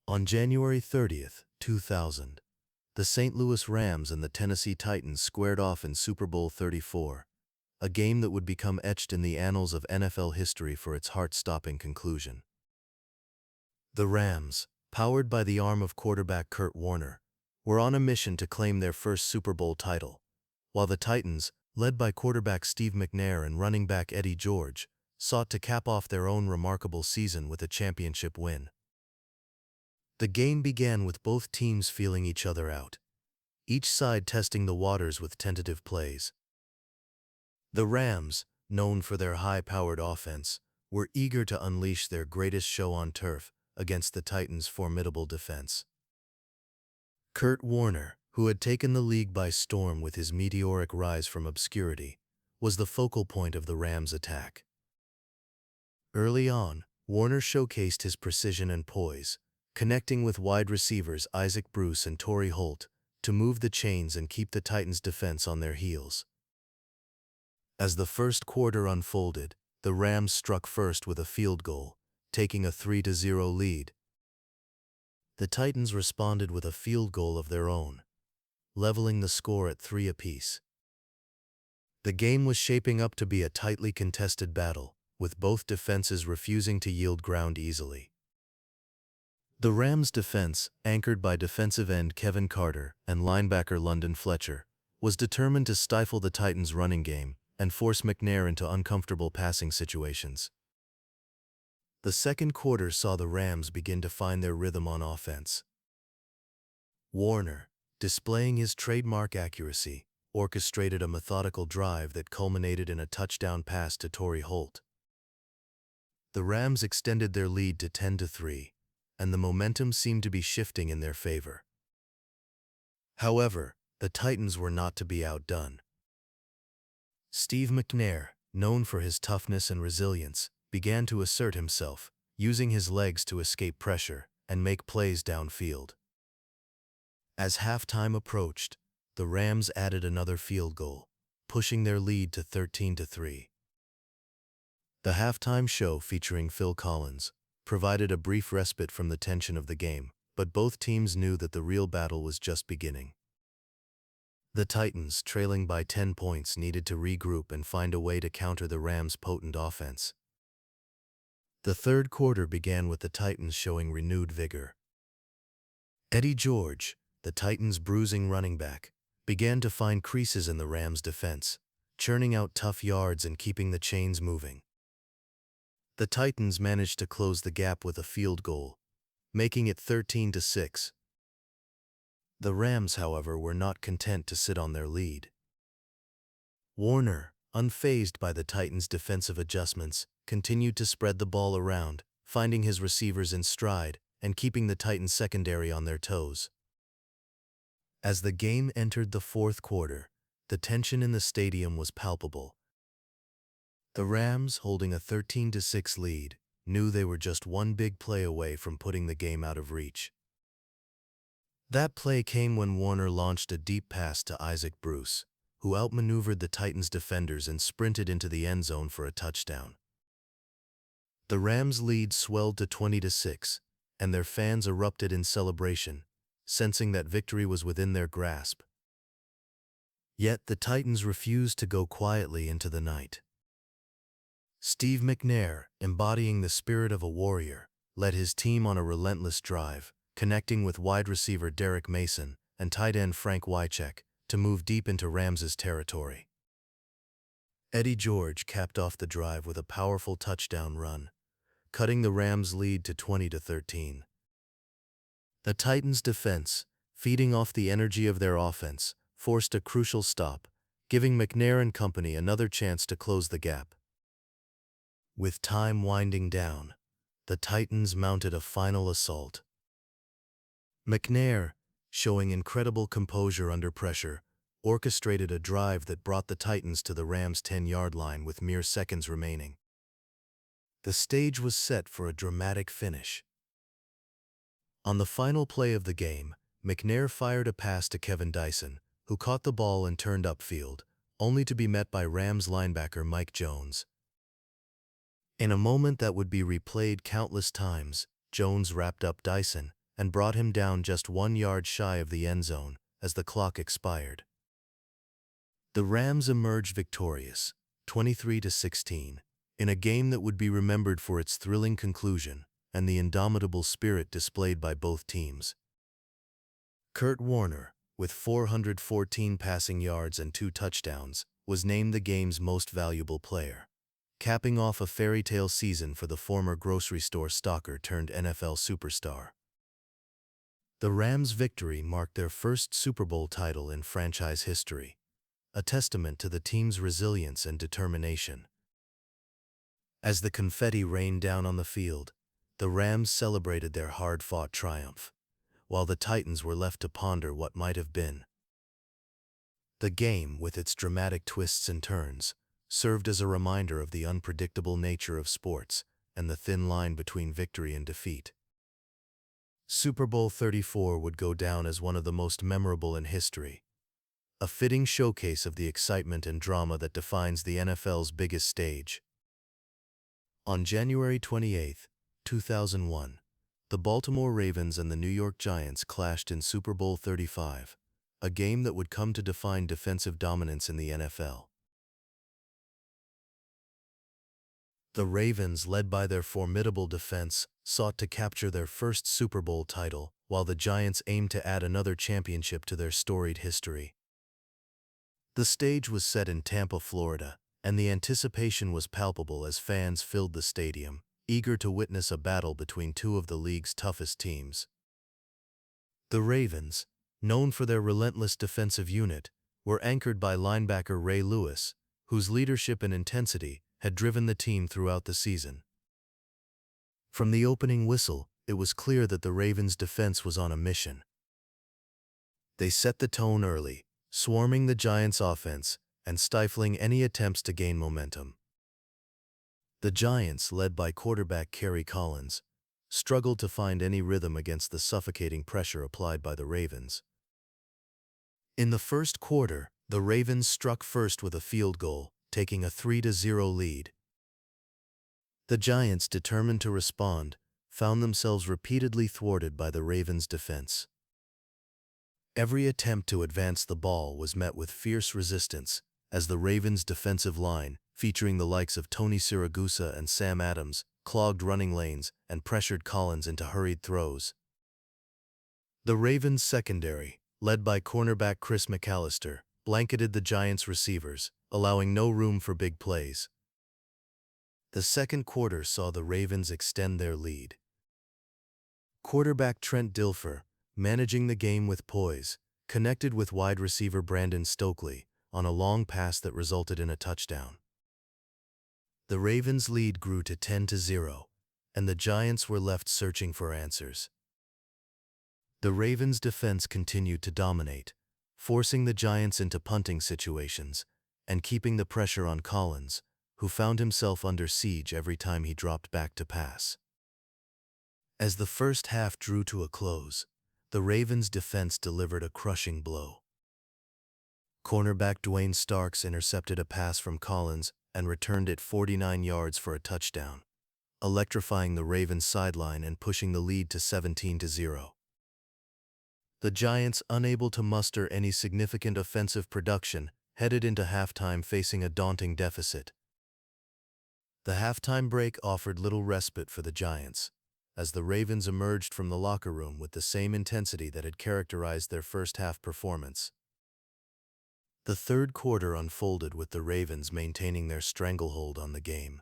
On January 30th, 2000, the St. Louis Rams and the Tennessee Titans squared off in Super Bowl 34, a game that would become etched in the annals of NFL history for its heart-stopping conclusion. The Rams, powered by the arm of quarterback Kurt Warner, were on a mission to claim their first Super Bowl title, while the Titans, led by quarterback Steve McNair and running back Eddie George, sought to cap off their own remarkable season with a championship win. The game began with both teams feeling each other out, each side testing the waters with tentative plays. The Rams, known for their high-powered offense, were eager to unleash their greatest show on turf against the Titans' formidable defense. Kurt Warner, who had taken the league by storm with his meteoric rise from obscurity, was the focal point of the Rams' attack. Early on, Warner showcased his precision and poise, connecting with wide receivers Isaac Bruce and Torrey Holt to move the chains and keep the Titans' defense on their heels. As the first quarter unfolded, the Rams struck first with a field goal, taking a 3-0 lead. The Titans responded with a field goal of their own, leveling the score at 3 apiece. The game was shaping up to be a tightly contested battle, with both defenses refusing to yield ground easily. The Rams' defense, anchored by defensive end Kevin Carter and linebacker London Fletcher, was determined to stifle the Titans' running game and force McNair into uncomfortable passing situations. The second quarter saw the Rams begin to find their rhythm on offense. Warner, displaying his trademark accuracy, orchestrated a methodical drive that culminated in a touchdown pass to Torrey Holt. The Rams extended their lead to 10-3, and the momentum seemed to be shifting in their favor. However, the Titans were not to be outdone. Steve McNair, known for his toughness and resilience, began to assert himself, using his legs to escape pressure and make plays downfield. As halftime approached, the Rams added another field goal, pushing their lead to 13-3. The halftime show, featuring Phil Collins, provided a brief respite from the tension of the game, but both teams knew that the real battle was just beginning. The Titans, trailing by 10 points, needed to regroup and find a way to counter the Rams' potent offense. The third quarter began with the Titans showing renewed vigor. Eddie George, the Titans' bruising running back, began to find creases in the Rams' defense, churning out tough yards and keeping the chains moving. The Titans managed to close the gap with a field goal, making it 13-6. The Rams, however, were not content to sit on their lead. Warner, unfazed by the Titans' defensive adjustments, continued to spread the ball around, finding his receivers in stride and keeping the Titans' secondary on their toes. As the game entered the fourth quarter, the tension in the stadium was palpable. The Rams, holding a 13-6 lead, knew they were just one big play away from putting the game out of reach. That play came when Warner launched a deep pass to Isaac Bruce, who outmaneuvered the Titans' defenders and sprinted into the end zone for a touchdown. The Rams' lead swelled to 20-6, and their fans erupted in celebration, sensing that victory was within their grasp. Yet the Titans refused to go quietly into the night. Steve McNair, embodying the spirit of a warrior, led his team on a relentless drive, connecting with wide receiver Derek Mason and tight end Frank Wycheck to move deep into Rams' territory. Eddie George capped off the drive with a powerful touchdown run, cutting the Rams' lead to 20-13. The Titans' defense, feeding off the energy of their offense, forced a crucial stop, giving McNair and company another chance to close the gap. With time winding down, the Titans mounted a final assault. McNair, showing incredible composure under pressure, orchestrated a drive that brought the Titans to the Rams' 10-yard line with mere seconds remaining. The stage was set for a dramatic finish. On the final play of the game, McNair fired a pass to Kevin Dyson, who caught the ball and turned upfield, only to be met by Rams linebacker Mike Jones. In a moment that would be replayed countless times, Jones wrapped up Dyson and brought him down just 1 yard shy of the end zone as the clock expired. The Rams emerged victorious, 23-16, in a game that would be remembered for its thrilling conclusion and the indomitable spirit displayed by both teams. Kurt Warner, with 414 passing yards and 2 touchdowns, was named the game's most valuable player, capping off a fairy tale season for the former grocery store stalker turned NFL superstar. The Rams' victory marked their first Super Bowl title in franchise history, a testament to the team's resilience and determination. As the confetti rained down on the field, the Rams celebrated their hard-fought triumph, while the Titans were left to ponder what might have been. The game, with its dramatic twists and turns, served as a reminder of the unpredictable nature of sports and the thin line between victory and defeat. Super Bowl 34 would go down as one of the most memorable in history, a fitting showcase of the excitement and drama that defines the NFL's biggest stage. On January 28, 2001, the Baltimore Ravens and the New York Giants clashed in Super Bowl 35, a game that would come to define defensive dominance in the NFL. The Ravens, led by their formidable defense, sought to capture their first Super Bowl title, while the Giants aimed to add another championship to their storied history. The stage was set in Tampa, Florida, and the anticipation was palpable as fans filled the stadium, eager to witness a battle between two of the league's toughest teams. The Ravens, known for their relentless defensive unit, were anchored by linebacker Ray Lewis, whose leadership and intensity had driven the team throughout the season. From the opening whistle, it was clear that the Ravens' defense was on a mission. They set the tone early, swarming the Giants' offense and stifling any attempts to gain momentum. The Giants, led by quarterback Kerry Collins, struggled to find any rhythm against the suffocating pressure applied by the Ravens. In the first quarter, the Ravens struck first with a field goal, taking a 3-0 lead. The Giants, determined to respond, found themselves repeatedly thwarted by the Ravens' defense. Every attempt to advance the ball was met with fierce resistance, as the Ravens' defensive line, featuring the likes of Tony Siragusa and Sam Adams, clogged running lanes and pressured Collins into hurried throws. The Ravens' secondary, led by cornerback Chris McAllister, blanketed the Giants' receivers, allowing no room for big plays. The second quarter saw the Ravens extend their lead. Quarterback Trent Dilfer, managing the game with poise, connected with wide receiver Brandon Stokely on a long pass that resulted in a touchdown. The Ravens' lead grew to 10-0, and the Giants were left searching for answers. The Ravens' defense continued to dominate, forcing the Giants into punting situations and keeping the pressure on Collins, who found himself under siege every time he dropped back to pass. As the first half drew to a close, the Ravens' defense delivered a crushing blow. Cornerback Dwayne Starks intercepted a pass from Collins and returned it 49 yards for a touchdown, electrifying the Ravens' sideline and pushing the lead to 17-0. The Giants, unable to muster any significant offensive production, headed into halftime facing a daunting deficit. The halftime break offered little respite for the Giants, as the Ravens emerged from the locker room with the same intensity that had characterized their first-half performance. The third quarter unfolded with the Ravens maintaining their stranglehold on the game.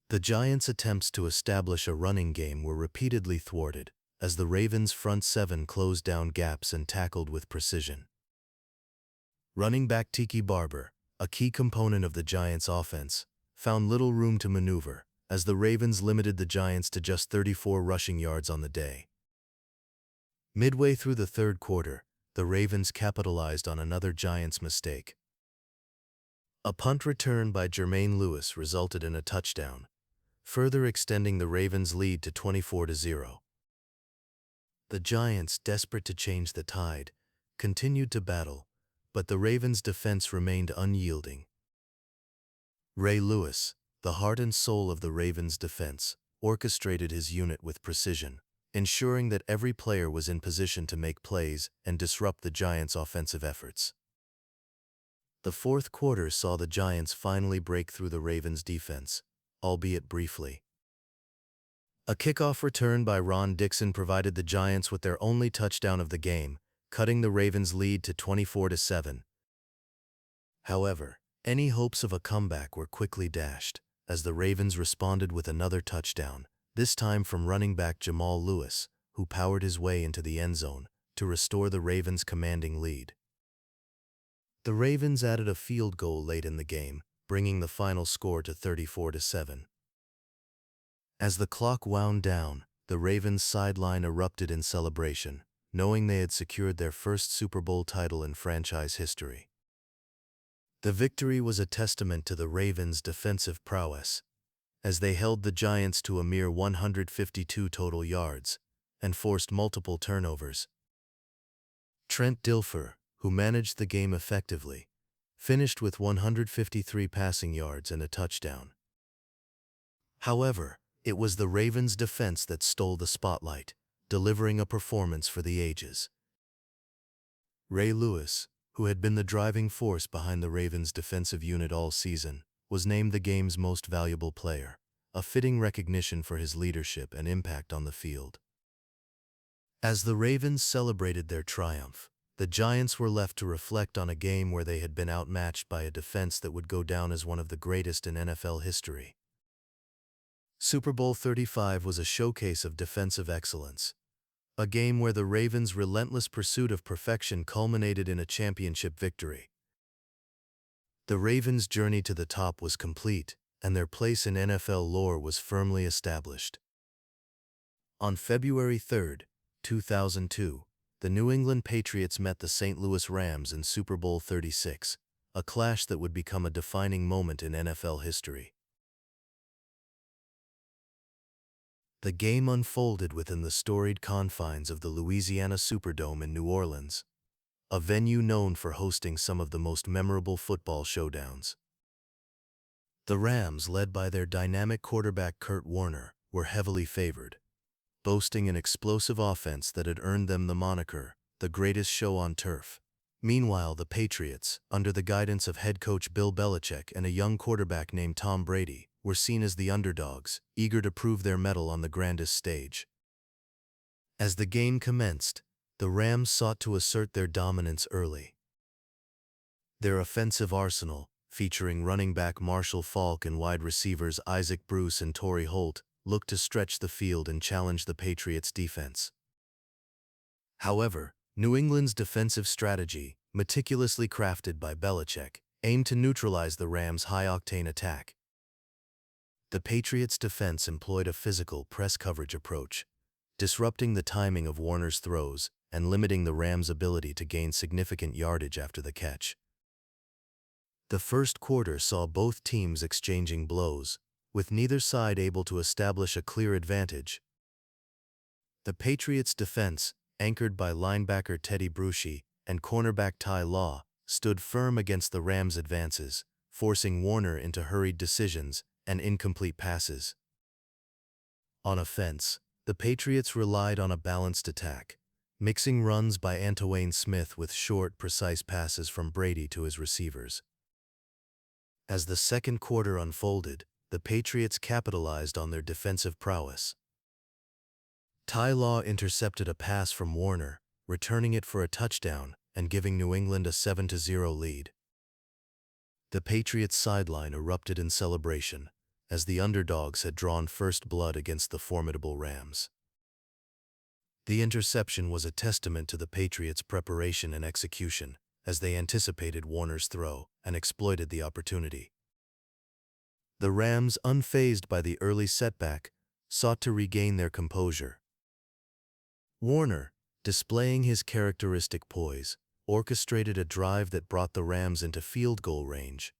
The Giants' attempts to establish a running game were repeatedly thwarted, as the Ravens' front seven closed down gaps and tackled with precision. Running back Tiki Barber, a key component of the Giants' offense, found little room to maneuver, as the Ravens limited the Giants to just 34 rushing yards on the day. Midway through the third quarter, the Ravens capitalized on another Giants mistake. A punt return by Jermaine Lewis resulted in a touchdown, further extending the Ravens' lead to 24-0. The Giants, desperate to change the tide, continued to battle, but the Ravens' defense remained unyielding. Ray Lewis, the heart and soul of the Ravens' defense, orchestrated his unit with precision, ensuring that every player was in position to make plays and disrupt the Giants' offensive efforts. The fourth quarter saw the Giants finally break through the Ravens' defense, albeit briefly. A kickoff return by Ron Dixon provided the Giants with their only touchdown of the game, cutting the Ravens' lead to 24-7. However, any hopes of a comeback were quickly dashed, as the Ravens responded with another touchdown, this time from running back Jamal Lewis, who powered his way into the end zone to restore the Ravens' commanding lead. The Ravens added a field goal late in the game, bringing the final score to 34-7. As the clock wound down, the Ravens' sideline erupted in celebration, knowing they had secured their first Super Bowl title in franchise history. The victory was a testament to the Ravens' defensive prowess, as they held the Giants to a mere 152 total yards and forced multiple turnovers. Trent Dilfer, who managed the game effectively, finished with 153 passing yards and a touchdown. However, it was the Ravens' defense that stole the spotlight, delivering a performance for the ages. Ray Lewis, who had been the driving force behind the Ravens' defensive unit all season, was named the game's most valuable player, a fitting recognition for his leadership and impact on the field. As the Ravens celebrated their triumph, the Giants were left to reflect on a game where they had been outmatched by a defense that would go down as one of the greatest in NFL history. Super Bowl 35 was a showcase of defensive excellence, a game where the Ravens' relentless pursuit of perfection culminated in a championship victory. The Ravens' journey to the top was complete, and their place in NFL lore was firmly established. On February 3, 2002, the New England Patriots met the St. Louis Rams in Super Bowl 36, a clash that would become a defining moment in NFL history. The game unfolded within the storied confines of the Louisiana Superdome in New Orleans, a venue known for hosting some of the most memorable football showdowns. The Rams, led by their dynamic quarterback Kurt Warner, were heavily favored, boasting an explosive offense that had earned them the moniker, the greatest show on turf. Meanwhile, the Patriots, under the guidance of head coach Bill Belichick and a young quarterback named Tom Brady, were seen as the underdogs, eager to prove their mettle on the grandest stage. As the game commenced, the Rams sought to assert their dominance early. Their offensive arsenal, featuring running back Marshall Faulk and wide receivers Isaac Bruce and Torrey Holt, looked to stretch the field and challenge the Patriots' defense. However, New England's defensive strategy, meticulously crafted by Belichick, aimed to neutralize the Rams' high-octane attack. The Patriots' defense employed a physical press coverage approach, disrupting the timing of Warner's throws and limiting the Rams' ability to gain significant yardage after the catch. The first quarter saw both teams exchanging blows, with neither side able to establish a clear advantage. The Patriots' defense, anchored by linebacker Teddy Bruschi and cornerback Ty Law, stood firm against the Rams' advances, forcing Warner into hurried decisions and incomplete passes. On offense, the Patriots relied on a balanced attack, mixing runs by Antoine Smith with short, precise passes from Brady to his receivers. As the second quarter unfolded, the Patriots capitalized on their defensive prowess. Ty Law intercepted a pass from Warner, returning it for a touchdown and giving New England a 7-0 lead. The Patriots' sideline erupted in celebration, as the underdogs had drawn first blood against the formidable Rams. The interception was a testament to the Patriots' preparation and execution, as they anticipated Warner's throw and exploited the opportunity. The Rams, unfazed by the early setback, sought to regain their composure. Warner, displaying his characteristic poise, orchestrated a drive that brought the Rams into field goal range.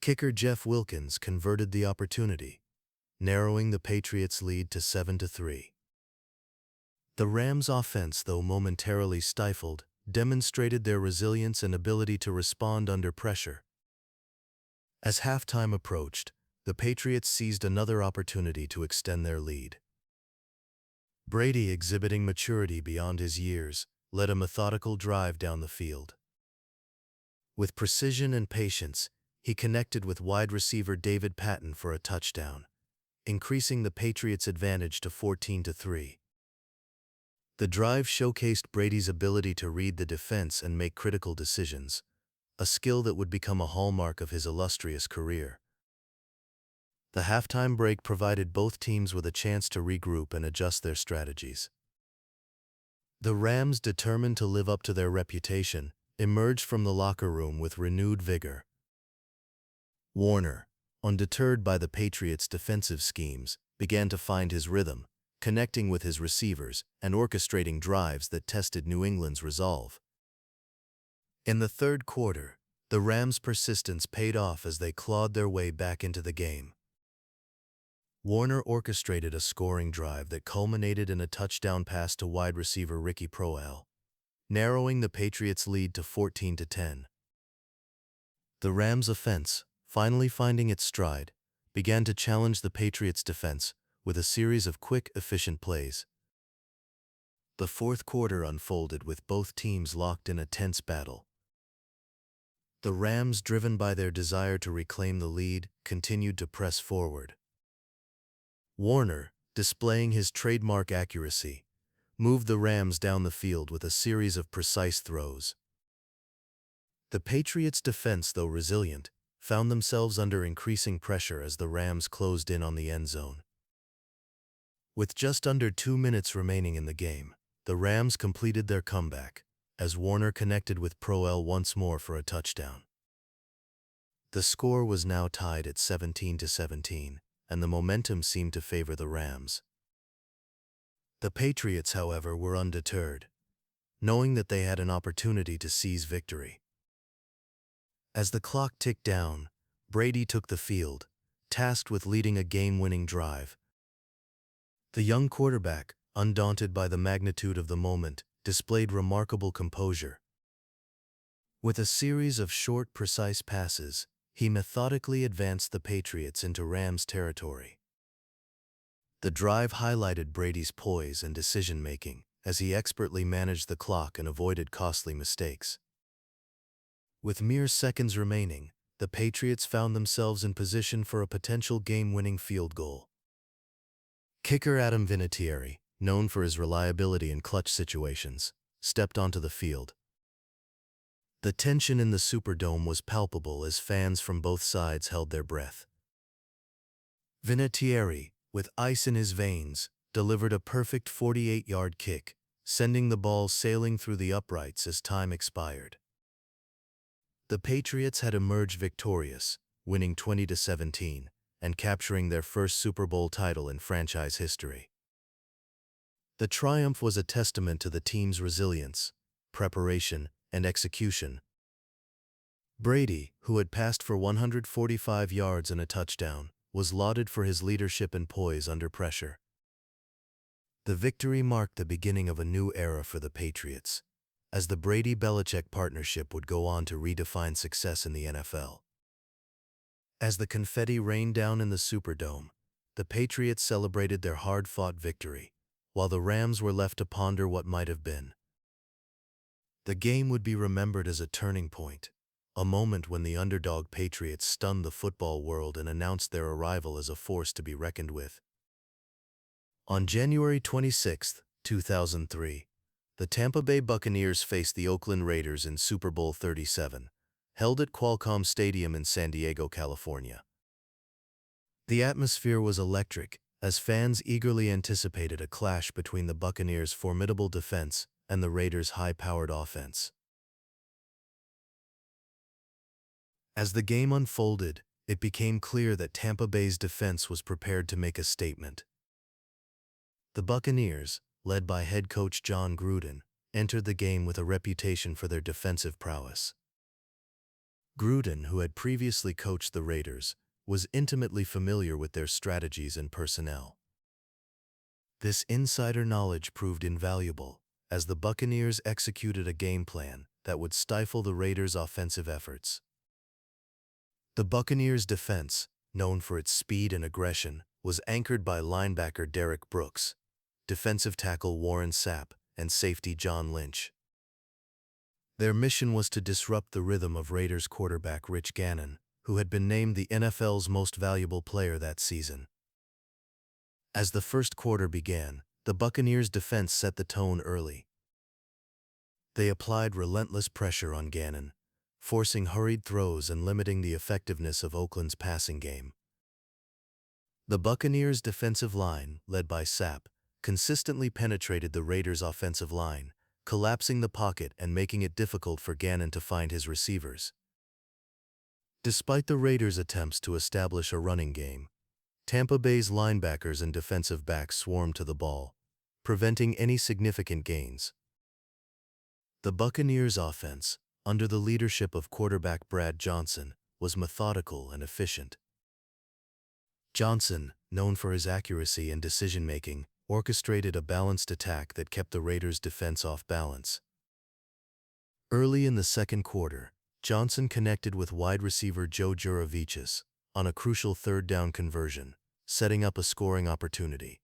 Kicker Jeff Wilkins converted the opportunity, narrowing the Patriots' lead to 7-3. The Rams' offense, though momentarily stifled, demonstrated their resilience and ability to respond under pressure. As halftime approached, the Patriots seized another opportunity to extend their lead. Brady, exhibiting maturity beyond his years, led a methodical drive down the field. With precision and patience, he connected with wide receiver David Patton for a touchdown, increasing the Patriots' advantage to 14-3. The drive showcased Brady's ability to read the defense and make critical decisions, a skill that would become a hallmark of his illustrious career. The halftime break provided both teams with a chance to regroup and adjust their strategies. The Rams, determined to live up to their reputation, emerged from the locker room with renewed vigor. Warner, undeterred by the Patriots' defensive schemes, began to find his rhythm, connecting with his receivers and orchestrating drives that tested New England's resolve. In the third quarter, the Rams' persistence paid off as they clawed their way back into the game. Warner orchestrated a scoring drive that culminated in a touchdown pass to wide receiver Ricky Proehl, narrowing the Patriots' lead to 14-10. The Rams' offense, finally finding its stride, began to challenge the Patriots' defense with a series of quick, efficient plays. The fourth quarter unfolded with both teams locked in a tense battle. The Rams, driven by their desire to reclaim the lead, continued to press forward. Warner, displaying his trademark accuracy, moved the Rams down the field with a series of precise throws. The Patriots' defense, though resilient, found themselves under increasing pressure as the Rams closed in on the end zone. With just under 2 minutes remaining in the game, the Rams completed their comeback, as Warner connected with Proehl once more for a touchdown. The score was now tied at 17-17, and the momentum seemed to favor the Rams. The Patriots, however, were undeterred, knowing that they had an opportunity to seize victory. As the clock ticked down, Brady took the field, tasked with leading a game-winning drive. The young quarterback, undaunted by the magnitude of the moment, displayed remarkable composure. With a series of short, precise passes, he methodically advanced the Patriots into Rams territory. The drive highlighted Brady's poise and decision-making as he expertly managed the clock and avoided costly mistakes. With mere seconds remaining, the Patriots found themselves in position for a potential game-winning field goal. Kicker Adam Vinatieri, known for his reliability in clutch situations, stepped onto the field. The tension in the Superdome was palpable as fans from both sides held their breath. Vinatieri, with ice in his veins, delivered a perfect 48-yard kick, sending the ball sailing through the uprights as time expired. The Patriots had emerged victorious, winning 20-17, and capturing their first Super Bowl title in franchise history. The triumph was a testament to the team's resilience, preparation, and execution. Brady, who had passed for 145 yards and a touchdown, was lauded for his leadership and poise under pressure. The victory marked the beginning of a new era for the Patriots, as the Brady-Belichick partnership would go on to redefine success in the NFL. As the confetti rained down in the Superdome, the Patriots celebrated their hard-fought victory, while the Rams were left to ponder what might have been. The game would be remembered as a turning point, a moment when the underdog Patriots stunned the football world and announced their arrival as a force to be reckoned with. On January 26, 2003, the Tampa Bay Buccaneers faced the Oakland Raiders in Super Bowl 37, held at Qualcomm Stadium in San Diego, California. The atmosphere was electric, as fans eagerly anticipated a clash between the Buccaneers' formidable defense and the Raiders' high-powered offense. As the game unfolded, it became clear that Tampa Bay's defense was prepared to make a statement. The Buccaneers, led by head coach John Gruden, entered the game with a reputation for their defensive prowess. Gruden, who had previously coached the Raiders, was intimately familiar with their strategies and personnel. This insider knowledge proved invaluable, as the Buccaneers executed a game plan that would stifle the Raiders' offensive efforts. The Buccaneers' defense, known for its speed and aggression, was anchored by linebacker Derek Brooks, defensive tackle Warren Sapp, and safety John Lynch. Their mission was to disrupt the rhythm of Raiders quarterback Rich Gannon, who had been named the NFL's most valuable player that season. As the first quarter began, the Buccaneers' defense set the tone early. They applied relentless pressure on Gannon, forcing hurried throws and limiting the effectiveness of Oakland's passing game. The Buccaneers' defensive line, led by Sapp, consistently penetrated the Raiders' offensive line, collapsing the pocket and making it difficult for Gannon to find his receivers. Despite the Raiders' attempts to establish a running game, Tampa Bay's linebackers and defensive backs swarmed to the ball, preventing any significant gains. The Buccaneers' offense, under the leadership of quarterback Brad Johnson, was methodical and efficient. Johnson, known for his accuracy and decision-making, orchestrated a balanced attack that kept the Raiders' defense off balance. Early in the second quarter, Johnson connected with wide receiver Joe Jurevicius on a crucial third-down conversion, setting up a scoring opportunity.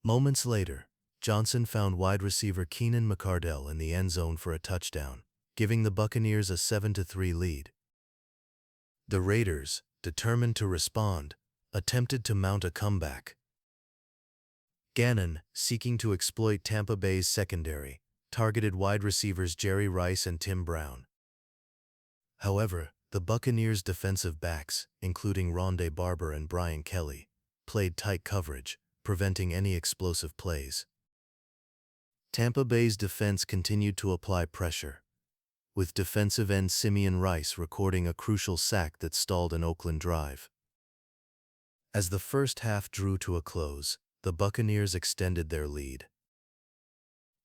Moments later, Johnson found wide receiver Keenan McCardell in the end zone for a touchdown, giving the Buccaneers a 7-3 lead. The Raiders, determined to respond, attempted to mount a comeback. Gannon, seeking to exploit Tampa Bay's secondary, targeted wide receivers Jerry Rice and Tim Brown. However, the Buccaneers' defensive backs, including Rondé Barber and Brian Kelly, played tight coverage, preventing any explosive plays. Tampa Bay's defense continued to apply pressure, with defensive end Simeon Rice recording a crucial sack that stalled an Oakland drive. As the first half drew to a close, the Buccaneers extended their lead.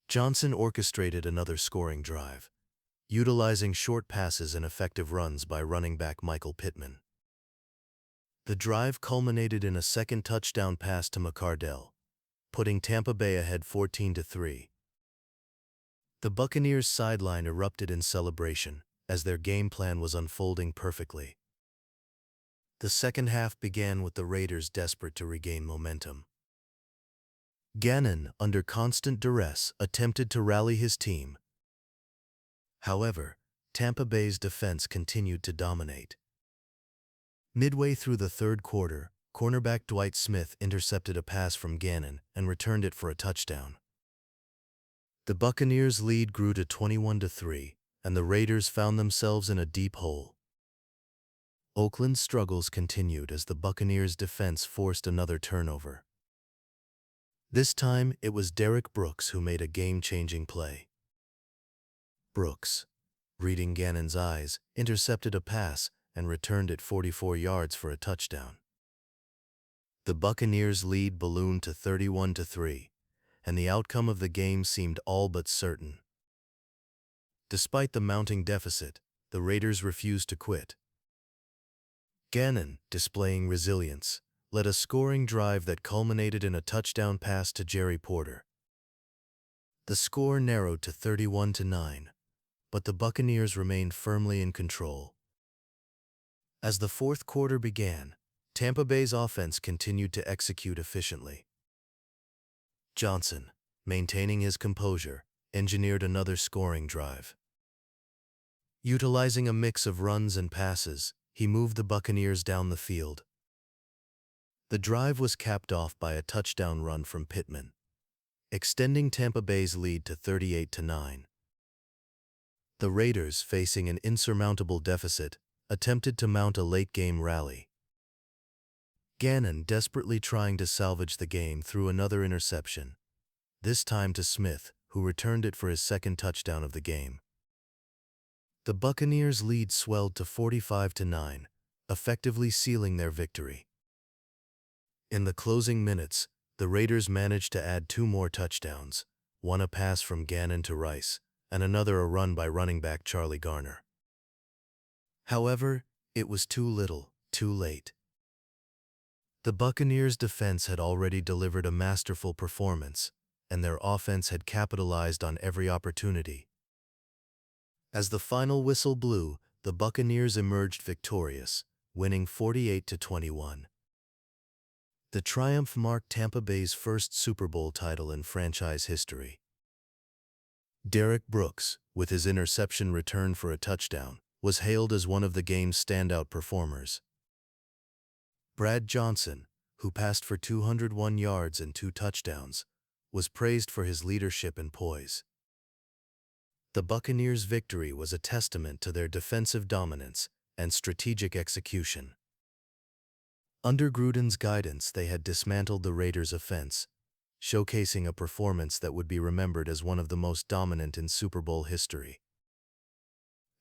Johnson orchestrated another scoring drive, utilizing short passes and effective runs by running back Michael Pittman. The drive culminated in a second touchdown pass to McCardell, putting Tampa Bay ahead 14-3. The Buccaneers' sideline erupted in celebration as their game plan was unfolding perfectly. The second half began with the Raiders desperate to regain momentum. Gannon, under constant duress, attempted to rally his team. However, Tampa Bay's defense continued to dominate. Midway through the third quarter, cornerback Dwight Smith intercepted a pass from Gannon and returned it for a touchdown. The Buccaneers' lead grew to 21-3, and the Raiders found themselves in a deep hole. Oakland's struggles continued as the Buccaneers' defense forced another turnover. This time, it was Derek Brooks who made a game-changing play. Brooks, reading Gannon's eyes, intercepted a pass and returned it 44 yards for a touchdown. The Buccaneers' lead ballooned to 31-3, and the outcome of the game seemed all but certain. Despite the mounting deficit, the Raiders refused to quit. Gannon, displaying resilience, led a scoring drive that culminated in a touchdown pass to Jerry Porter. The score narrowed to 31-9, but the Buccaneers remained firmly in control. As the fourth quarter began, Tampa Bay's offense continued to execute efficiently. Johnson, maintaining his composure, engineered another scoring drive. Utilizing a mix of runs and passes, he moved the Buccaneers down the field. The drive was capped off by a touchdown run from Pittman, extending Tampa Bay's lead to 38-9. The Raiders, facing an insurmountable deficit, attempted to mount a late-game rally. Gannon, desperately trying to salvage the game, threw another interception, this time to Smith, who returned it for his second touchdown of the game. The Buccaneers' lead swelled to 45-9, effectively sealing their victory. In the closing minutes, the Raiders managed to add two more touchdowns, one a pass from Gannon to Rice, and another a run by running back Charlie Garner. However, it was too little, too late. The Buccaneers' defense had already delivered a masterful performance, and their offense had capitalized on every opportunity. As the final whistle blew, the Buccaneers emerged victorious, winning 48-21. The triumph marked Tampa Bay's first Super Bowl title in franchise history. Derek Brooks, with his interception return for a touchdown, was hailed as one of the game's standout performers. Brad Johnson, who passed for 201 yards and 2 touchdowns, was praised for his leadership and poise. The Buccaneers' victory was a testament to their defensive dominance and strategic execution. Under Gruden's guidance, they had dismantled the Raiders' offense, showcasing a performance that would be remembered as one of the most dominant in Super Bowl history.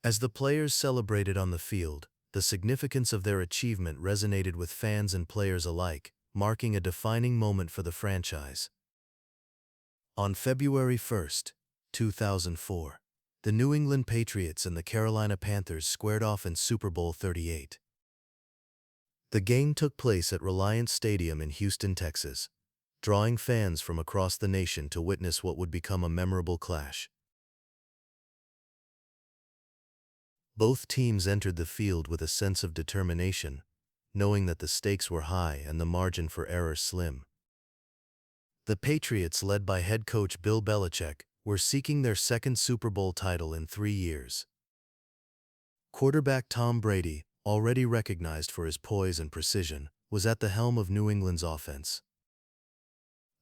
As the players celebrated on the field, the significance of their achievement resonated with fans and players alike, marking a defining moment for the franchise. On February 1, 2004, the New England Patriots and the Carolina Panthers squared off in Super Bowl 38. The game took place at Reliant Stadium in Houston, Texas, drawing fans from across the nation to witness what would become a memorable clash. Both teams entered the field with a sense of determination, knowing that the stakes were high and the margin for error slim. The Patriots, led by head coach Bill Belichick, were seeking their second Super Bowl title in 3 years. Quarterback Tom Brady, already recognized for his poise and precision, was at the helm of New England's offense.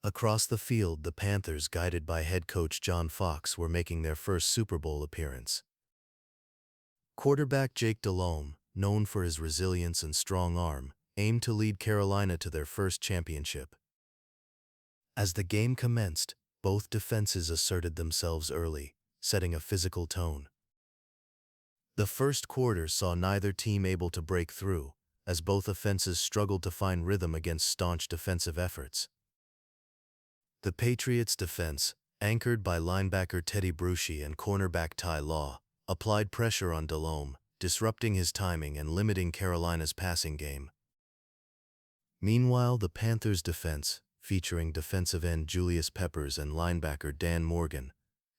Across the field, the Panthers, guided by head coach John Fox, were making their first Super Bowl appearance. Quarterback Jake Delhomme, known for his resilience and strong arm, aimed to lead Carolina to their first championship. As the game commenced, both defenses asserted themselves early, setting a physical tone. The first quarter saw neither team able to break through, as both offenses struggled to find rhythm against staunch defensive efforts. The Patriots' defense, anchored by linebacker Teddy Bruschi and cornerback Ty Law, applied pressure on Delhomme, disrupting his timing and limiting Carolina's passing game. Meanwhile, the Panthers' defense, featuring defensive end Julius Peppers and linebacker Dan Morgan,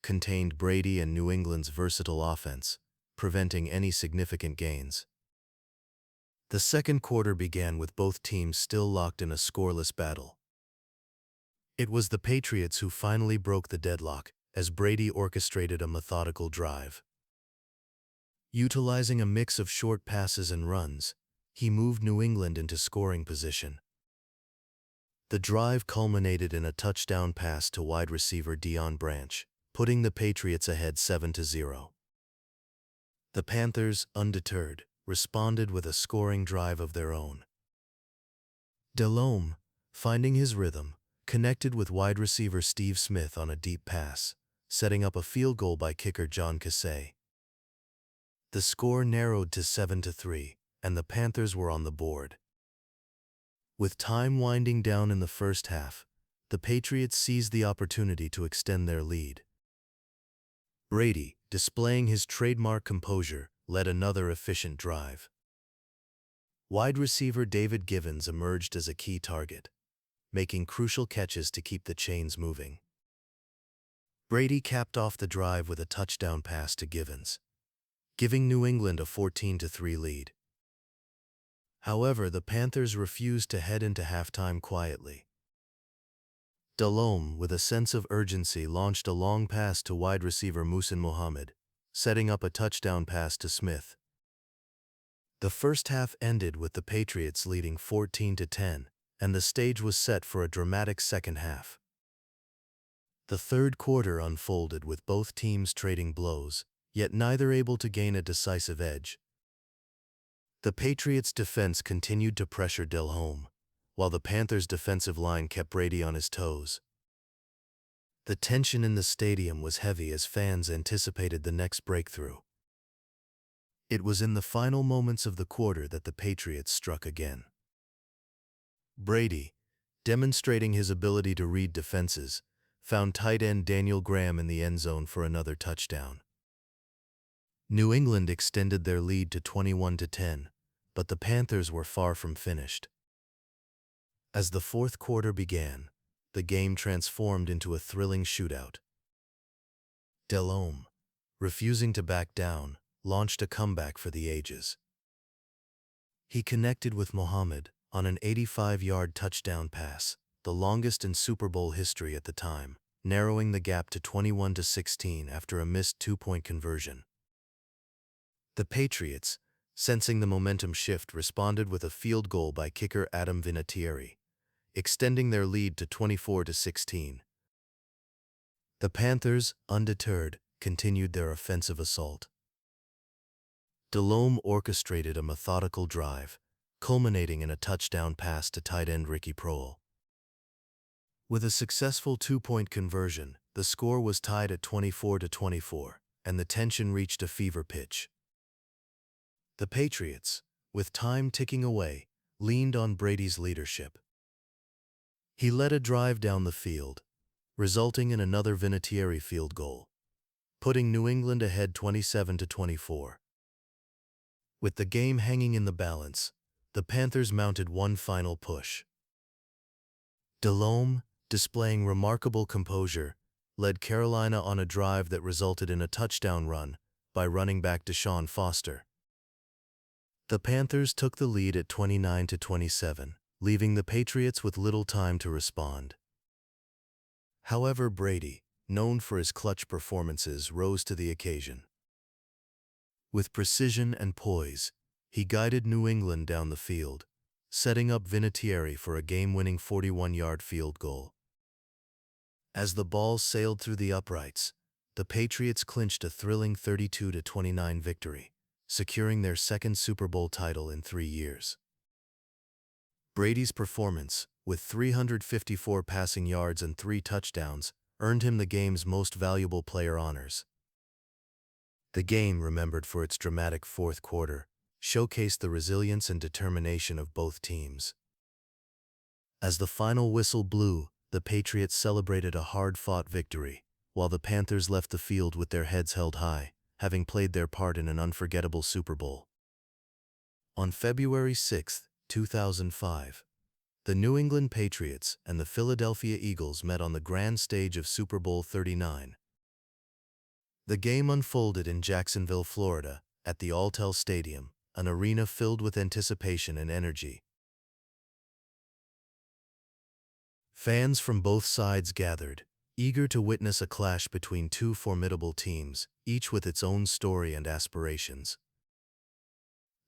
contained Brady and New England's versatile offense, preventing any significant gains. The second quarter began with both teams still locked in a scoreless battle. It was the Patriots who finally broke the deadlock, as Brady orchestrated a methodical drive. Utilizing a mix of short passes and runs, he moved New England into scoring position. The drive culminated in a touchdown pass to wide receiver Deion Branch, putting the Patriots ahead 7-0. The Panthers, undeterred, responded with a scoring drive of their own. Delhomme, finding his rhythm, connected with wide receiver Steve Smith on a deep pass, setting up a field goal by kicker John Casay. The score narrowed to 7-3, and the Panthers were on the board. With time winding down in the first half, the Patriots seized the opportunity to extend their lead. Brady, displaying his trademark composure, led another efficient drive. Wide receiver David Givens emerged as a key target, making crucial catches to keep the chains moving. Brady capped off the drive with a touchdown pass to Givens, giving New England a 14-3 lead. However, the Panthers refused to head into halftime quietly. Delhomme, with a sense of urgency, launched a long pass to wide receiver Muhsin Muhammad, setting up a touchdown pass to Smith. The first half ended with the Patriots leading 14-10, and the stage was set for a dramatic second half. The third quarter unfolded with both teams trading blows, yet neither able to gain a decisive edge. The Patriots' defense continued to pressure Delhomme, while the Panthers' defensive line kept Brady on his toes. The tension in the stadium was heavy as fans anticipated the next breakthrough. It was in the final moments of the quarter that the Patriots struck again. Brady, demonstrating his ability to read defenses, found tight end Daniel Graham in the end zone for another touchdown. New England extended their lead to 21-10, but the Panthers were far from finished. As the fourth quarter began, the game transformed into a thrilling shootout. Delhomme, refusing to back down, launched a comeback for the ages. He connected with Muhammad on an 85-yard touchdown pass, the longest in Super Bowl history at the time, narrowing the gap to 21-16 after a missed two-point conversion. The Patriots, sensing the momentum shift, responded with a field goal by kicker Adam Vinatieri, extending their lead to 24-16. The Panthers, undeterred, continued their offensive assault. Delhomme orchestrated a methodical drive, culminating in a touchdown pass to tight end Ricky Proehl. With a successful two-point conversion, the score was tied at 24-24, and the tension reached a fever pitch. The Patriots, with time ticking away, leaned on Brady's leadership. He led a drive down the field, resulting in another Vinatieri field goal, putting New England ahead 27-24. With the game hanging in the balance, the Panthers mounted one final push. Delhomme, displaying remarkable composure, led Carolina on a drive that resulted in a touchdown run by running back Deshaun Foster. The Panthers took the lead at 29-27, leaving the Patriots with little time to respond. However, Brady, known for his clutch performances, rose to the occasion. With precision and poise, he guided New England down the field, setting up Vinatieri for a game-winning 41-yard field goal. As the ball sailed through the uprights, the Patriots clinched a thrilling 32-29 victory, securing their second Super Bowl title in 3 years. Brady's performance, with 354 passing yards and 3 touchdowns, earned him the game's most valuable player honors. The game, remembered for its dramatic fourth quarter, showcased the resilience and determination of both teams. As the final whistle blew, the Patriots celebrated a hard-fought victory, while the Panthers left the field with their heads held high, having played their part in an unforgettable Super Bowl. On February 6, 2005, the New England Patriots and the Philadelphia Eagles met on the grand stage of Super Bowl 39. The game unfolded in Jacksonville, Florida, at the Alltel Stadium, an arena filled with anticipation and energy. Fans from both sides gathered, eager to witness a clash between two formidable teams, each with its own story and aspirations.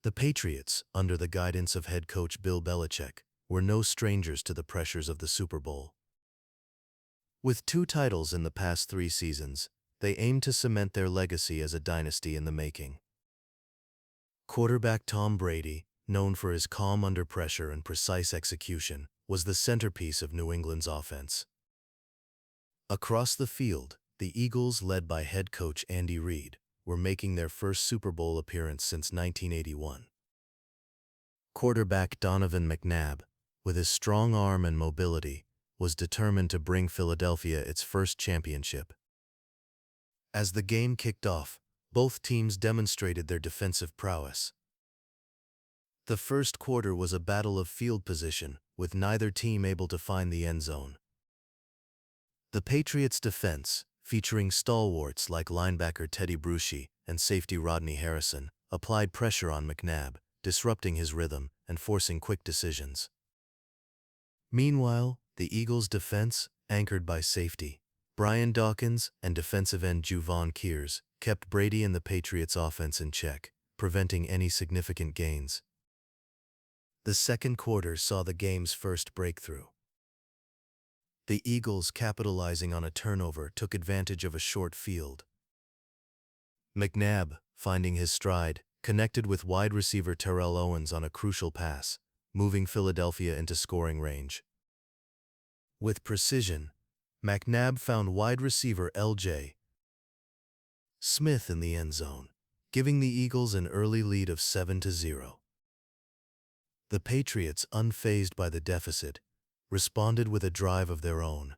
The Patriots, under the guidance of head coach Bill Belichick, were no strangers to the pressures of the Super Bowl. With 2 titles in the past 3 seasons, they aimed to cement their legacy as a dynasty in the making. Quarterback Tom Brady, known for his calm under pressure and precise execution, was the centerpiece of New England's offense. Across the field, the Eagles, led by head coach Andy Reid, were making their first Super Bowl appearance since 1981. Quarterback Donovan McNabb, with his strong arm and mobility, was determined to bring Philadelphia its first championship. As the game kicked off, both teams demonstrated their defensive prowess. The first quarter was a battle of field position, with neither team able to find the end zone. The Patriots' defense, featuring stalwarts like linebacker Teddy Bruschi and safety Rodney Harrison, applied pressure on McNabb, disrupting his rhythm and forcing quick decisions. Meanwhile, the Eagles' defense, anchored by safety Brian Dawkins and defensive end Juvon Kears, kept Brady and the Patriots' offense in check, preventing any significant gains. The second quarter saw the game's first breakthrough. The Eagles, capitalizing on a turnover, took advantage of a short field. McNabb, finding his stride, connected with wide receiver Terrell Owens on a crucial pass, moving Philadelphia into scoring range. With precision, McNabb found wide receiver L.J. Smith in the end zone, giving the Eagles an early lead of 7-0. The Patriots, unfazed by the deficit, responded with a drive of their own.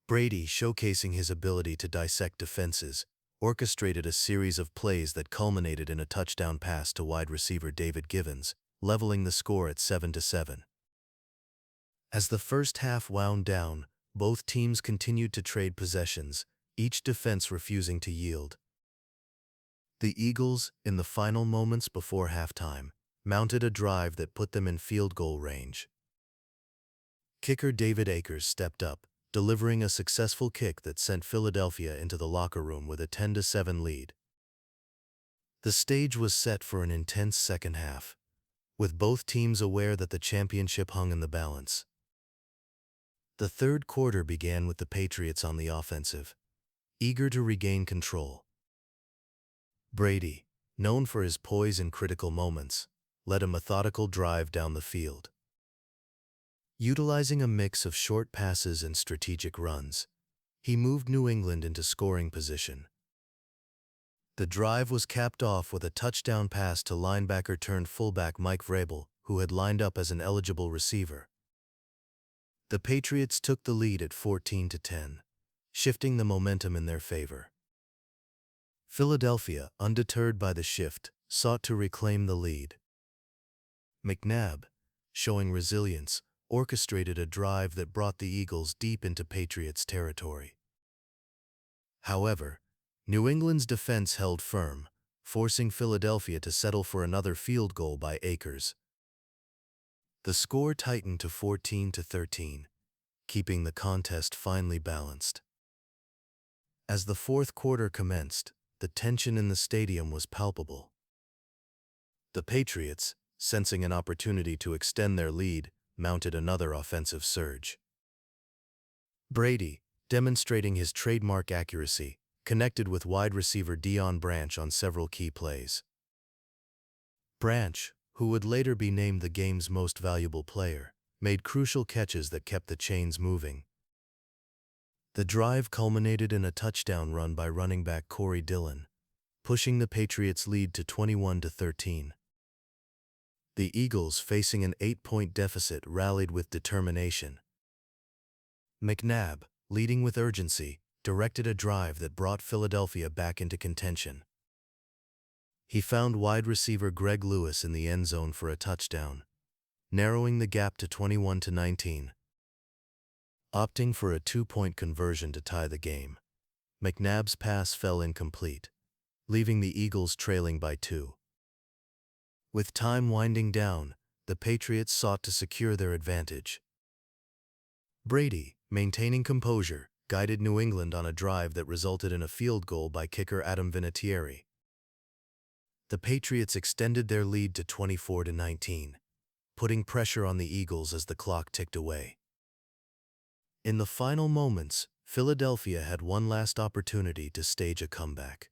Brady, showcasing his ability to dissect defenses, orchestrated a series of plays that culminated in a touchdown pass to wide receiver David Givens, leveling the score at 7-7. As the first half wound down, both teams continued to trade possessions, each defense refusing to yield. The Eagles, in the final moments before halftime, mounted a drive that put them in field goal range. Kicker David Akers stepped up, delivering a successful kick that sent Philadelphia into the locker room with a 10-7 lead. The stage was set for an intense second half, with both teams aware that the championship hung in the balance. The third quarter began with the Patriots on the offensive, eager to regain control. Brady, known for his poise in critical moments, led a methodical drive down the field. Utilizing a mix of short passes and strategic runs, he moved New England into scoring position. The drive was capped off with a touchdown pass to linebacker-turned-fullback Mike Vrabel, who had lined up as an eligible receiver. The Patriots took the lead at 14-10, shifting the momentum in their favor. Philadelphia, undeterred by the shift, sought to reclaim the lead. McNabb, showing resilience, orchestrated a drive that brought the Eagles deep into Patriots territory. However, New England's defense held firm, forcing Philadelphia to settle for another field goal by Akers. The score tightened to 14-13, keeping the contest finely balanced. As the fourth quarter commenced, the tension in the stadium was palpable. The Patriots, sensing an opportunity to extend their lead, mounted another offensive surge. Brady, demonstrating his trademark accuracy, connected with wide receiver Deion Branch on several key plays. Branch, who would later be named the game's most valuable player, made crucial catches that kept the chains moving. The drive culminated in a touchdown run by running back Corey Dillon, pushing the Patriots' lead to 21-13. The Eagles, facing an 8-point deficit, rallied with determination. McNabb, leading with urgency, directed a drive that brought Philadelphia back into contention. He found wide receiver Greg Lewis in the end zone for a touchdown, narrowing the gap to 21-19. Opting for a 2-point conversion to tie the game, McNabb's pass fell incomplete, leaving the Eagles trailing by 2. With time winding down, the Patriots sought to secure their advantage. Brady, maintaining composure, guided New England on a drive that resulted in a field goal by kicker Adam Vinatieri. The Patriots extended their lead to 24-19, putting pressure on the Eagles as the clock ticked away. In the final moments, Philadelphia had one last opportunity to stage a comeback.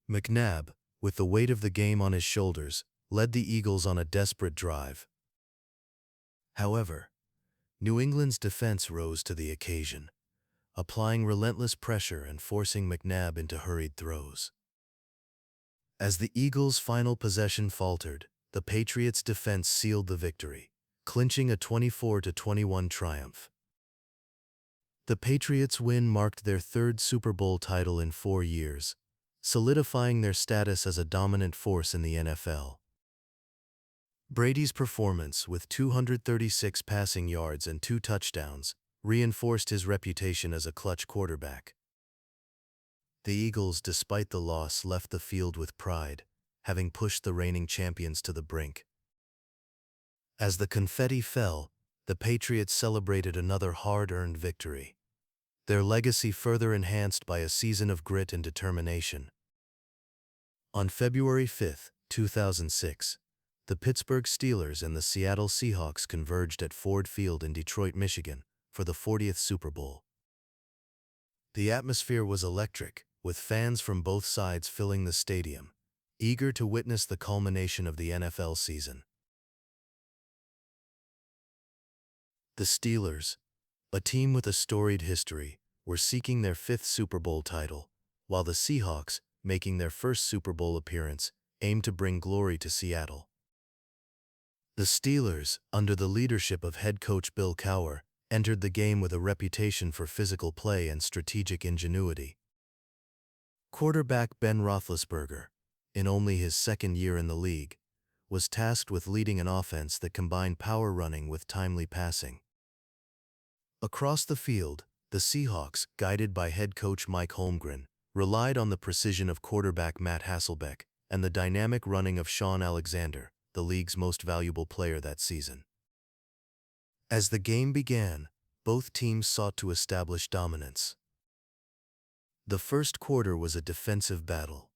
McNabb, with the weight of the game on his shoulders, led the Eagles on a desperate drive. However, New England's defense rose to the occasion, applying relentless pressure and forcing McNabb into hurried throws. As the Eagles' final possession faltered, the Patriots' defense sealed the victory, clinching a 24-21 triumph. The Patriots' win marked their third Super Bowl title in 4 years, solidifying their status as a dominant force in the NFL. Brady's performance, with 236 passing yards and 2 touchdowns, reinforced his reputation as a clutch quarterback. The Eagles, despite the loss, left the field with pride, having pushed the reigning champions to the brink. As the confetti fell, the Patriots celebrated another hard-earned victory, their legacy further enhanced by a season of grit and determination. On February 5, 2006, the Pittsburgh Steelers and the Seattle Seahawks converged at Ford Field in Detroit, Michigan, for the 40th Super Bowl. The atmosphere was electric, with fans from both sides filling the stadium, eager to witness the culmination of the NFL season. The Steelers, a team with a storied history, were seeking their 5th Super Bowl title, while the Seahawks, making their first Super Bowl appearance, aimed to bring glory to Seattle. The Steelers, under the leadership of head coach Bill Cowher, entered the game with a reputation for physical play and strategic ingenuity. Quarterback Ben Roethlisberger, in only his second year in the league, was tasked with leading an offense that combined power running with timely passing. Across the field, the Seahawks, guided by head coach Mike Holmgren, relied on the precision of quarterback Matt Hasselbeck and the dynamic running of Shaun Alexander, the league's most valuable player that season. As the game began, both teams sought to establish dominance. The first quarter was a defensive battle,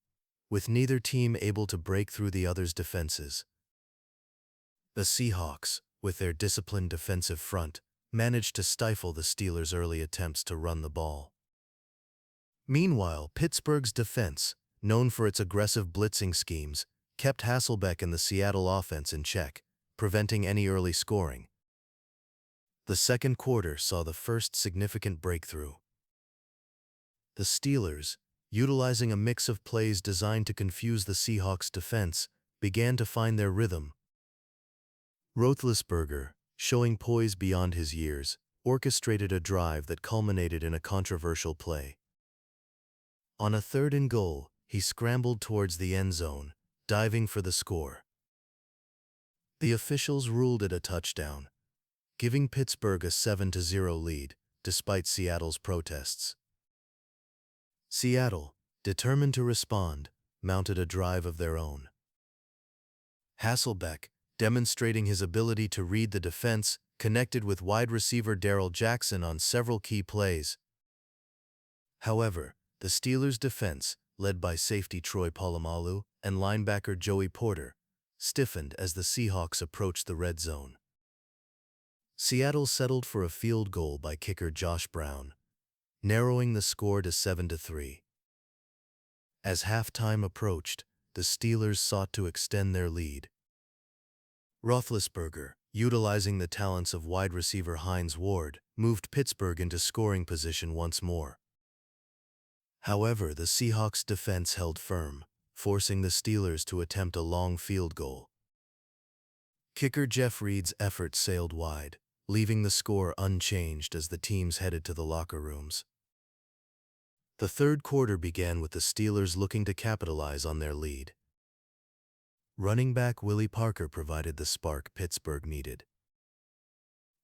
with neither team able to break through the other's defenses. The Seahawks, with their disciplined defensive front, managed to stifle the Steelers' early attempts to run the ball. Meanwhile, Pittsburgh's defense, known for its aggressive blitzing schemes, kept Hasselbeck and the Seattle offense in check, preventing any early scoring. The second quarter saw the first significant breakthrough. The Steelers, utilizing a mix of plays designed to confuse the Seahawks' defense, began to find their rhythm. Roethlisberger, showing poise beyond his years, orchestrated a drive that culminated in a controversial play. On a 3rd and goal, he scrambled towards the end zone, diving for the score. The officials ruled it a touchdown, giving Pittsburgh a 7-0 lead, despite Seattle's protests. Seattle, determined to respond, mounted a drive of their own. Hasselbeck, demonstrating his ability to read the defense, connected with wide receiver Darrell Jackson on several key plays. However, the Steelers' defense, led by safety Troy Polamalu and linebacker Joey Porter, stiffened as the Seahawks approached the red zone. Seattle settled for a field goal by kicker Josh Brown, narrowing the score to 7-3. As halftime approached, the Steelers sought to extend their lead. Roethlisberger, utilizing the talents of wide receiver Hines Ward, moved Pittsburgh into scoring position once more. However, the Seahawks' defense held firm, forcing the Steelers to attempt a long field goal. Kicker Jeff Reed's effort sailed wide, leaving the score unchanged as the teams headed to the locker rooms. The third quarter began with the Steelers looking to capitalize on their lead. Running back Willie Parker provided the spark Pittsburgh needed.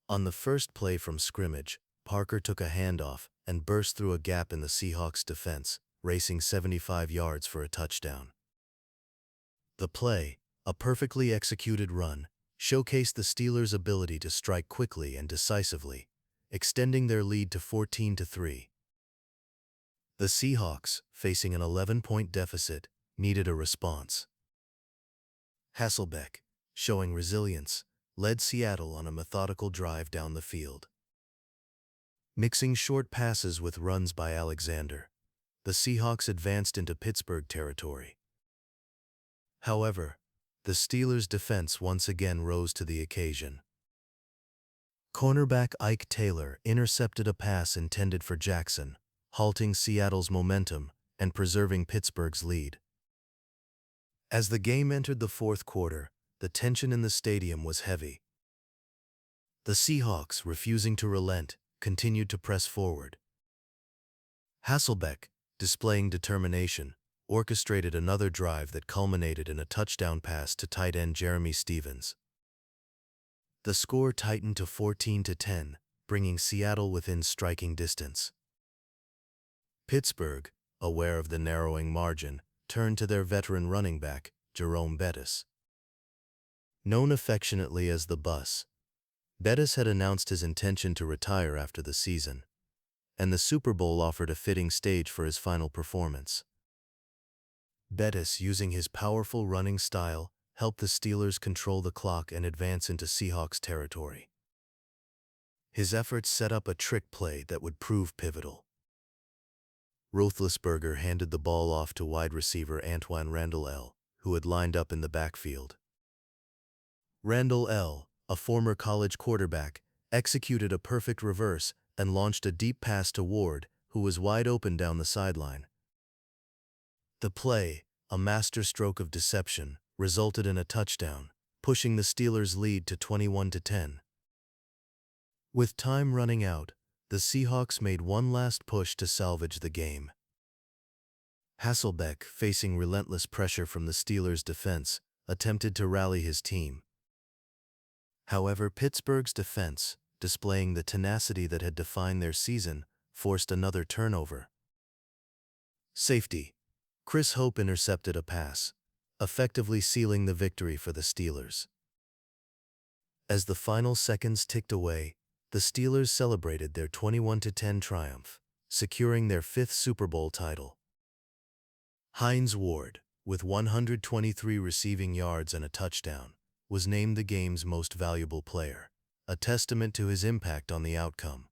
On the first play from scrimmage, Parker took a handoff and burst through a gap in the Seahawks' defense, racing 75 yards for a touchdown. The play, a perfectly executed run, showcased the Steelers' ability to strike quickly and decisively, extending their lead to 14-3. The Seahawks, facing an 11-point deficit, needed a response. Hasselbeck, showing resilience, led Seattle on a methodical drive down the field. Mixing short passes with runs by Alexander, the Seahawks advanced into Pittsburgh territory. However, the Steelers' defense once again rose to the occasion. Cornerback Ike Taylor intercepted a pass intended for Jackson, halting Seattle's momentum and preserving Pittsburgh's lead. As the game entered the fourth quarter, the tension in the stadium was heavy. The Seahawks, refusing to relent, continued to press forward. Hasselbeck, displaying determination, orchestrated another drive that culminated in a touchdown pass to tight end Jeremy Stevens. The score tightened to 14-10, bringing Seattle within striking distance. Pittsburgh, aware of the narrowing margin, turned to their veteran running back, Jerome Bettis. Known affectionately as the Bus, Bettis had announced his intention to retire after the season, and the Super Bowl offered a fitting stage for his final performance. Bettis, using his powerful running style, helped the Steelers control the clock and advance into Seahawks territory. His efforts set up a trick play that would prove pivotal. Roethlisberger handed the ball off to wide receiver Antwaan Randall L., who had lined up in the backfield. Randall L., a former college quarterback, executed a perfect reverse and launched a deep pass to Ward, who was wide open down the sideline. The play, a masterstroke of deception, resulted in a touchdown, pushing the Steelers' lead to 21-10. With time running out, the Seahawks made one last push to salvage the game. Hasselbeck, facing relentless pressure from the Steelers' defense, attempted to rally his team. However, Pittsburgh's defense, displaying the tenacity that had defined their season, forced another turnover. Safety. Chris Hope intercepted a pass, effectively sealing the victory for the Steelers. As the final seconds ticked away, the Steelers celebrated their 21-10 triumph, securing their fifth Super Bowl title. Hines Ward, with 123 receiving yards and a touchdown, was named the game's most valuable player, a testament to his impact on the outcome.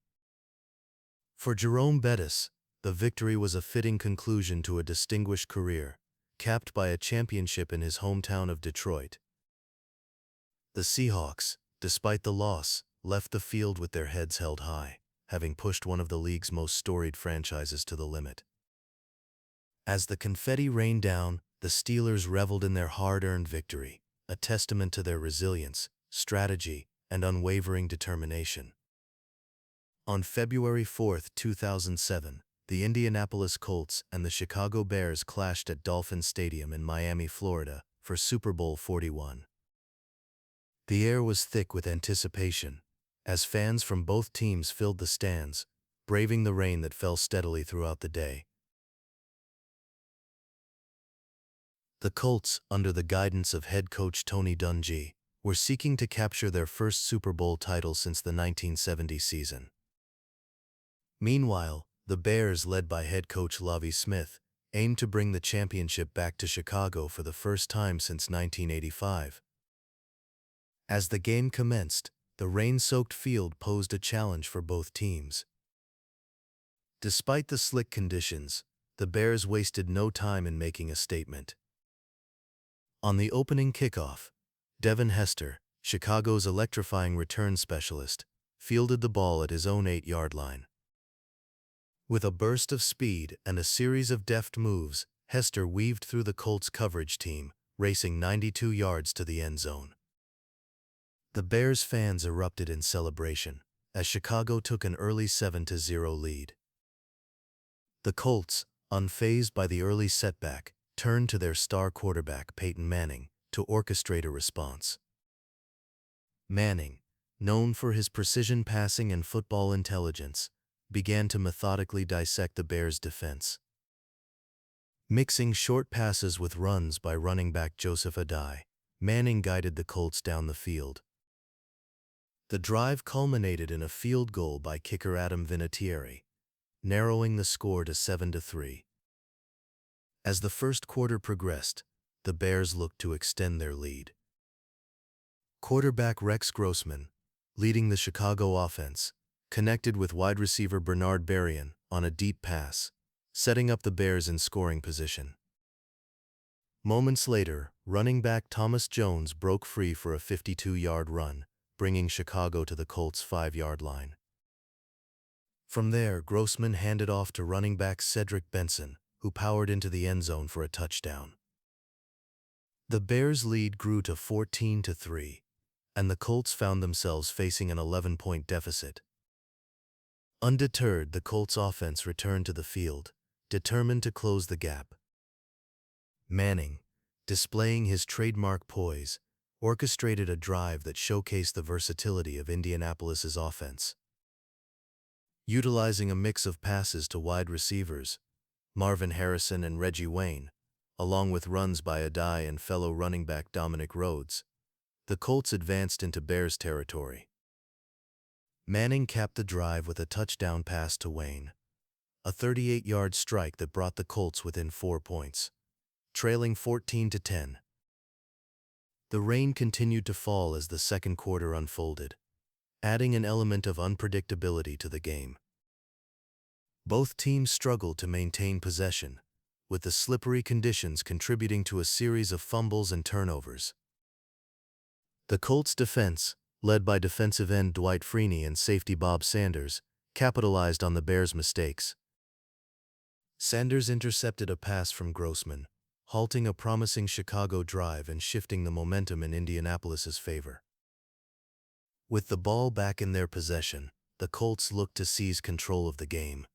For Jerome Bettis, the victory was a fitting conclusion to a distinguished career, capped by a championship in his hometown of Detroit. The Seahawks, despite the loss, left the field with their heads held high, having pushed one of the league's most storied franchises to the limit. As the confetti rained down, the Steelers reveled in their hard-earned victory, a testament to their resilience, strategy, and unwavering determination. On February 4, 2007, the Indianapolis Colts and the Chicago Bears clashed at Dolphin Stadium in Miami, Florida, for Super Bowl 41. The air was thick with anticipation, as fans from both teams filled the stands, braving the rain that fell steadily throughout the day. The Colts, under the guidance of head coach Tony Dungy, were seeking to capture their first Super Bowl title since the 1970 season. Meanwhile, the Bears, led by head coach Lovie Smith, aimed to bring the championship back to Chicago for the first time since 1985. As the game commenced, the rain-soaked field posed a challenge for both teams. Despite the slick conditions, the Bears wasted no time in making a statement. On the opening kickoff, Devin Hester, Chicago's electrifying return specialist, fielded the ball at his own 8-yard line. With a burst of speed and a series of deft moves, Hester weaved through the Colts coverage team, racing 92 yards to the end zone. The Bears fans erupted in celebration, as Chicago took an early 7-0 lead. The Colts, unfazed by the early setback, turned to their star quarterback Peyton Manning to orchestrate a response. Manning, known for his precision passing and football intelligence, began to methodically dissect the Bears' defense. Mixing short passes with runs by running back Joseph Adai, Manning guided the Colts down the field. The drive culminated in a field goal by kicker Adam Vinatieri, narrowing the score to 7-3. As the first quarter progressed, the Bears looked to extend their lead. Quarterback Rex Grossman, leading the Chicago offense, connected with wide receiver Bernard Berrien on a deep pass, setting up the Bears in scoring position. Moments later, running back Thomas Jones broke free for a 52-yard run, bringing Chicago to the Colts' 5-yard line. From there, Grossman handed off to running back Cedric Benson, who powered into the end zone for a touchdown. The Bears' lead grew to 14-3, and the Colts found themselves facing an 11-point deficit. Undeterred, the Colts' offense returned to the field, determined to close the gap. Manning, displaying his trademark poise, orchestrated a drive that showcased the versatility of Indianapolis's offense. Utilizing a mix of passes to wide receivers, Marvin Harrison and Reggie Wayne, along with runs by Adai and fellow running back Dominic Rhodes, the Colts advanced into Bears territory. Manning capped the drive with a touchdown pass to Wayne, a 38-yard strike that brought the Colts within 4 points, trailing 14-10. The rain continued to fall as the second quarter unfolded, adding an element of unpredictability to the game. Both teams struggled to maintain possession, with the slippery conditions contributing to a series of fumbles and turnovers. The Colts' defense, led by defensive end Dwight Freeney and safety Bob Sanders, capitalized on the Bears' mistakes. Sanders intercepted a pass from Grossman, halting a promising Chicago drive and shifting the momentum in Indianapolis's favor. With the ball back in their possession, the Colts looked to seize control of the game.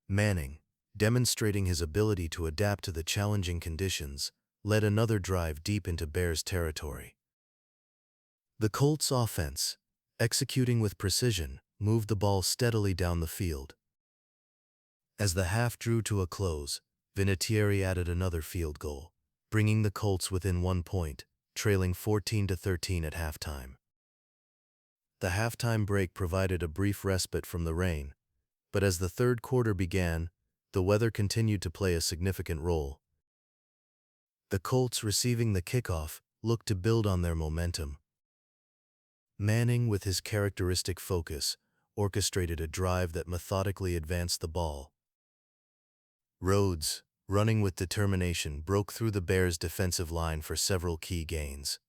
Manning, demonstrating his ability to adapt to the challenging conditions, led another drive deep into Bears territory. The Colts' offense, executing with precision, moved the ball steadily down the field. As the half drew to a close, Vinatieri added another field goal, bringing the Colts within 1 point, trailing 14-13 at halftime. The halftime break provided a brief respite from the rain, but as the third quarter began, the weather continued to play a significant role. The Colts, receiving the kickoff, looked to build on their momentum. Manning, with his characteristic focus, orchestrated a drive that methodically advanced the ball. Rhodes, running with determination, broke through the Bears' defensive line for several key gains.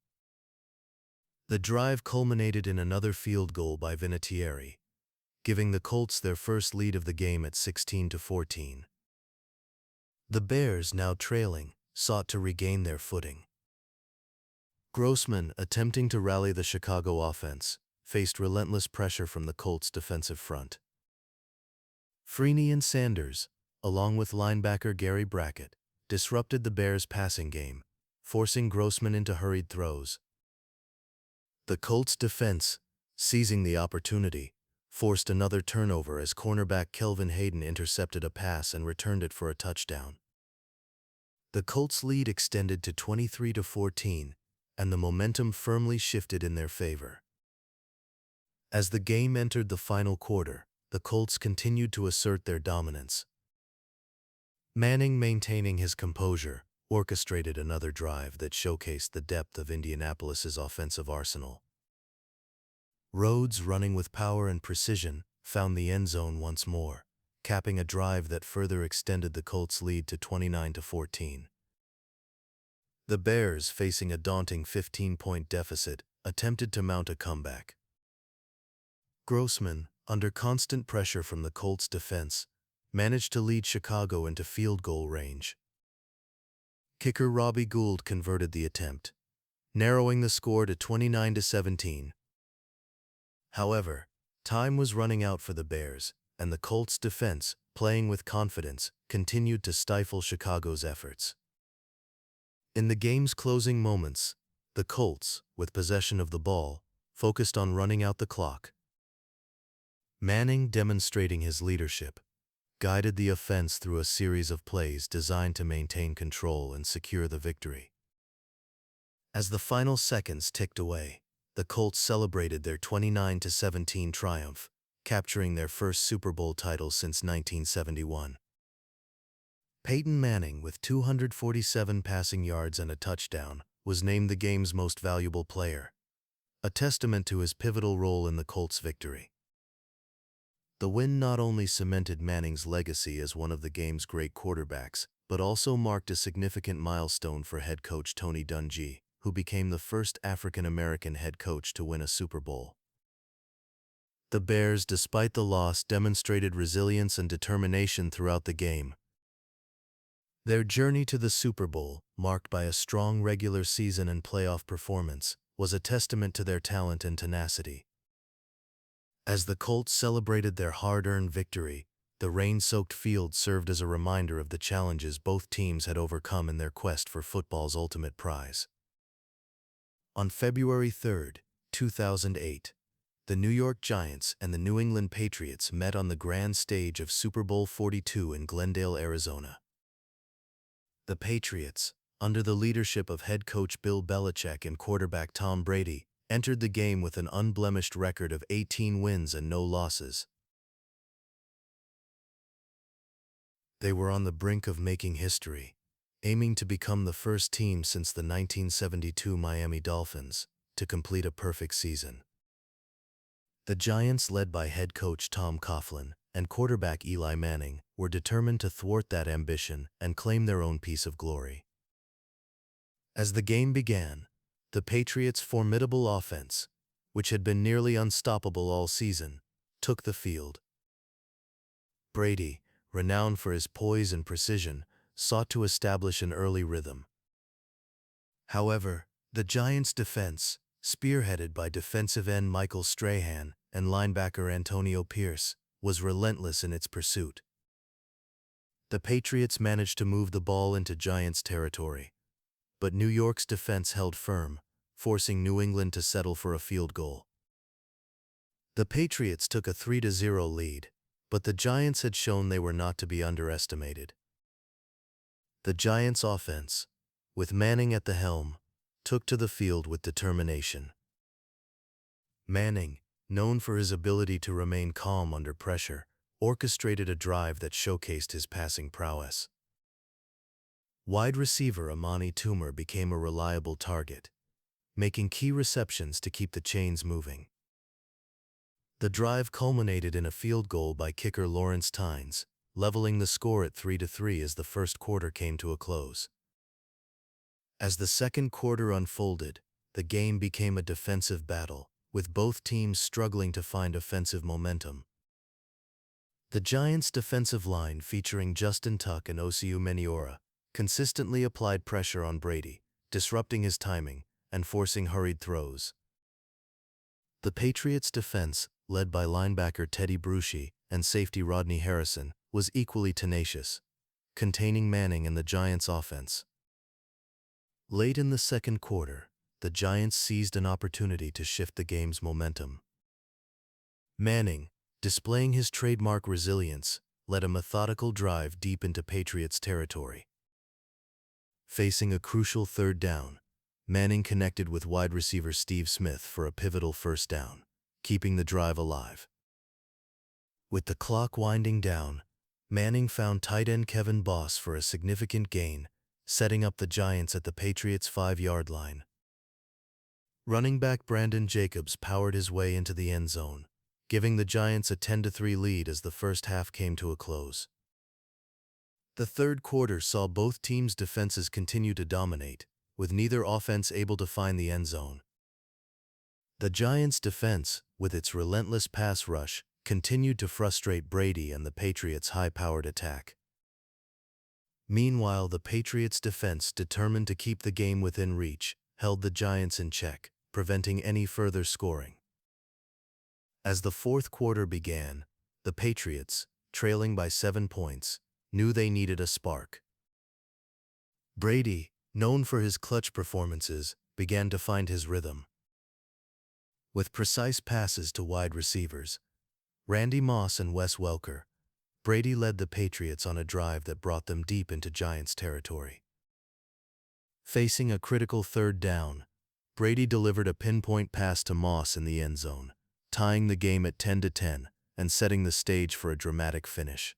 The drive culminated in another field goal by Vinatieri, giving the Colts their first lead of the game at 16-14. The Bears, now trailing, sought to regain their footing. Grossman, attempting to rally the Chicago offense, faced relentless pressure from the Colts' defensive front. Freeney and Sanders, along with linebacker Gary Brackett, disrupted the Bears' passing game, forcing Grossman into hurried throws. The Colts' defense, seizing the opportunity, forced another turnover as cornerback Kelvin Hayden intercepted a pass and returned it for a touchdown. The Colts' lead extended to 23-14, and the momentum firmly shifted in their favor. As the game entered the final quarter, the Colts continued to assert their dominance. Manning, maintaining his composure, orchestrated another drive that showcased the depth of Indianapolis's offensive arsenal. Rhodes, running with power and precision, found the end zone once more, capping a drive that further extended the Colts' lead to 29-14. The Bears, facing a daunting 15-point deficit, attempted to mount a comeback. Grossman, under constant pressure from the Colts' defense, managed to lead Chicago into field goal range. Kicker Robbie Gould converted the attempt, narrowing the score to 29-17. However, time was running out for the Bears, and the Colts' defense, playing with confidence, continued to stifle Chicago's efforts. In the game's closing moments, the Colts, with possession of the ball, focused on running out the clock. Manning, demonstrating his leadership, guided the offense through a series of plays designed to maintain control and secure the victory. As the final seconds ticked away, the Colts celebrated their 29-17 triumph, capturing their first Super Bowl title since 1971. Peyton Manning, with 247 passing yards and a touchdown, was named the game's most valuable player, a testament to his pivotal role in the Colts' victory. The win not only cemented Manning's legacy as one of the game's great quarterbacks, but also marked a significant milestone for head coach Tony Dungy, who became the first African-American head coach to win a Super Bowl. The Bears, despite the loss, demonstrated resilience and determination throughout the game. Their journey to the Super Bowl, marked by a strong regular season and playoff performance, was a testament to their talent and tenacity. As the Colts celebrated their hard-earned victory, the rain-soaked field served as a reminder of the challenges both teams had overcome in their quest for football's ultimate prize. On February 3, 2008, the New York Giants and the New England Patriots met on the grand stage of Super Bowl 42 in Glendale, Arizona. The Patriots, under the leadership of head coach Bill Belichick and quarterback Tom Brady, entered the game with an unblemished record of 18 wins and no losses. They were on the brink of making history, aiming to become the first team since the 1972 Miami Dolphins to complete a perfect season. The Giants, led by head coach Tom Coughlin and quarterback Eli Manning, were determined to thwart that ambition and claim their own piece of glory. As the game began, the Patriots' formidable offense, which had been nearly unstoppable all season, took the field. Brady, renowned for his poise and precision, sought to establish an early rhythm. However, the Giants' defense, spearheaded by defensive end Michael Strahan and linebacker Antonio Pierce, was relentless in its pursuit. The Patriots managed to move the ball into Giants territory, but New York's defense held firm, forcing New England to settle for a field goal. The Patriots took a 3-0 lead, but the Giants had shown they were not to be underestimated. The Giants' offense, with Manning at the helm, took to the field with determination. Manning, known for his ability to remain calm under pressure, orchestrated a drive that showcased his passing prowess. Wide receiver Amani Toomer became a reliable target, making key receptions to keep the chains moving. The drive culminated in a field goal by kicker Lawrence Tynes, leveling the score at 3-3 as the first quarter came to a close. As the second quarter unfolded, the game became a defensive battle, with both teams struggling to find offensive momentum. The Giants' defensive line, featuring Justin Tuck and Osiu Meniora, consistently applied pressure on Brady, disrupting his timing and forcing hurried throws. The Patriots' defense, led by linebacker Teddy Bruschi and safety Rodney Harrison, was equally tenacious, containing Manning and the Giants' offense. Late in the second quarter, the Giants seized an opportunity to shift the game's momentum. Manning, displaying his trademark resilience, led a methodical drive deep into Patriots territory. Facing a crucial third down, Manning connected with wide receiver Steve Smith for a pivotal first down, keeping the drive alive. With the clock winding down, Manning found tight end Kevin Boss for a significant gain, setting up the Giants at the Patriots' 5-yard line. Running back Brandon Jacobs powered his way into the end zone, giving the Giants a 10-3 lead as the first half came to a close. The third quarter saw both teams' defenses continue to dominate, with neither offense able to find the end zone. The Giants' defense, with its relentless pass rush, continued to frustrate Brady and the Patriots' high-powered attack. Meanwhile, the Patriots' defense, determined to keep the game within reach, held the Giants in check, preventing any further scoring. As the fourth quarter began, the Patriots, trailing by 7 points, knew they needed a spark. Brady, known for his clutch performances, began to find his rhythm. With precise passes to wide receivers, Randy Moss and Wes Welker, Brady led the Patriots on a drive that brought them deep into Giants territory. Facing a critical third down, Brady delivered a pinpoint pass to Moss in the end zone, tying the game at 10-10 and setting the stage for a dramatic finish.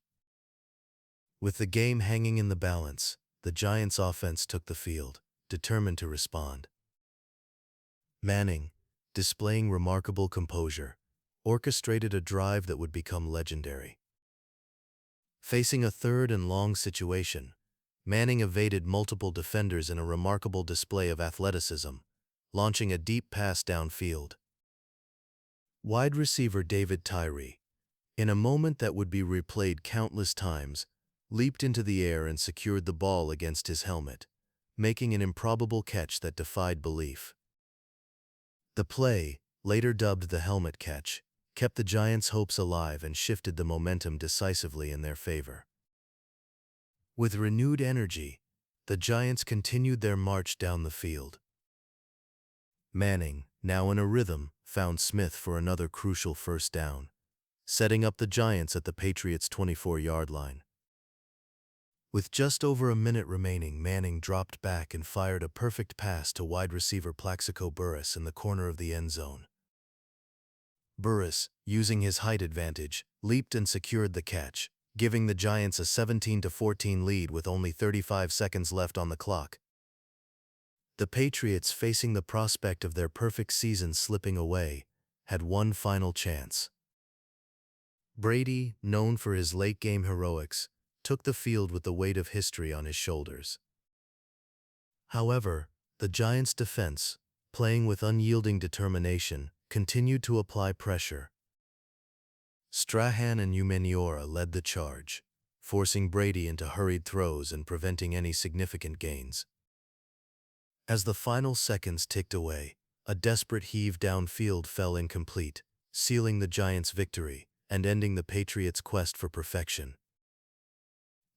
With the game hanging in the balance, the Giants' offense took the field, determined to respond. Manning, displaying remarkable composure, orchestrated a drive that would become legendary. Facing a third and long situation, Manning evaded multiple defenders in a remarkable display of athleticism, launching a deep pass downfield. Wide receiver David Tyree, in a moment that would be replayed countless times, leaped into the air and secured the ball against his helmet, making an improbable catch that defied belief. The play, later dubbed the helmet catch, kept the Giants' hopes alive and shifted the momentum decisively in their favor. With renewed energy, the Giants continued their march down the field. Manning, now in a rhythm, found Smith for another crucial first down, setting up the Giants at the Patriots' 24-yard line. With just over a minute remaining, Manning dropped back and fired a perfect pass to wide receiver Plaxico Burress in the corner of the end zone. Burress, using his height advantage, leaped and secured the catch, giving the Giants a 17-14 lead with only 35 seconds left on the clock. The Patriots, facing the prospect of their perfect season slipping away, had one final chance. Brady, known for his late-game heroics, took the field with the weight of history on his shoulders. However, the Giants' defense, playing with unyielding determination, continued to apply pressure. Strahan and Umeniora led the charge, forcing Brady into hurried throws and preventing any significant gains. As the final seconds ticked away, a desperate heave downfield fell incomplete, sealing the Giants' victory and ending the Patriots' quest for perfection.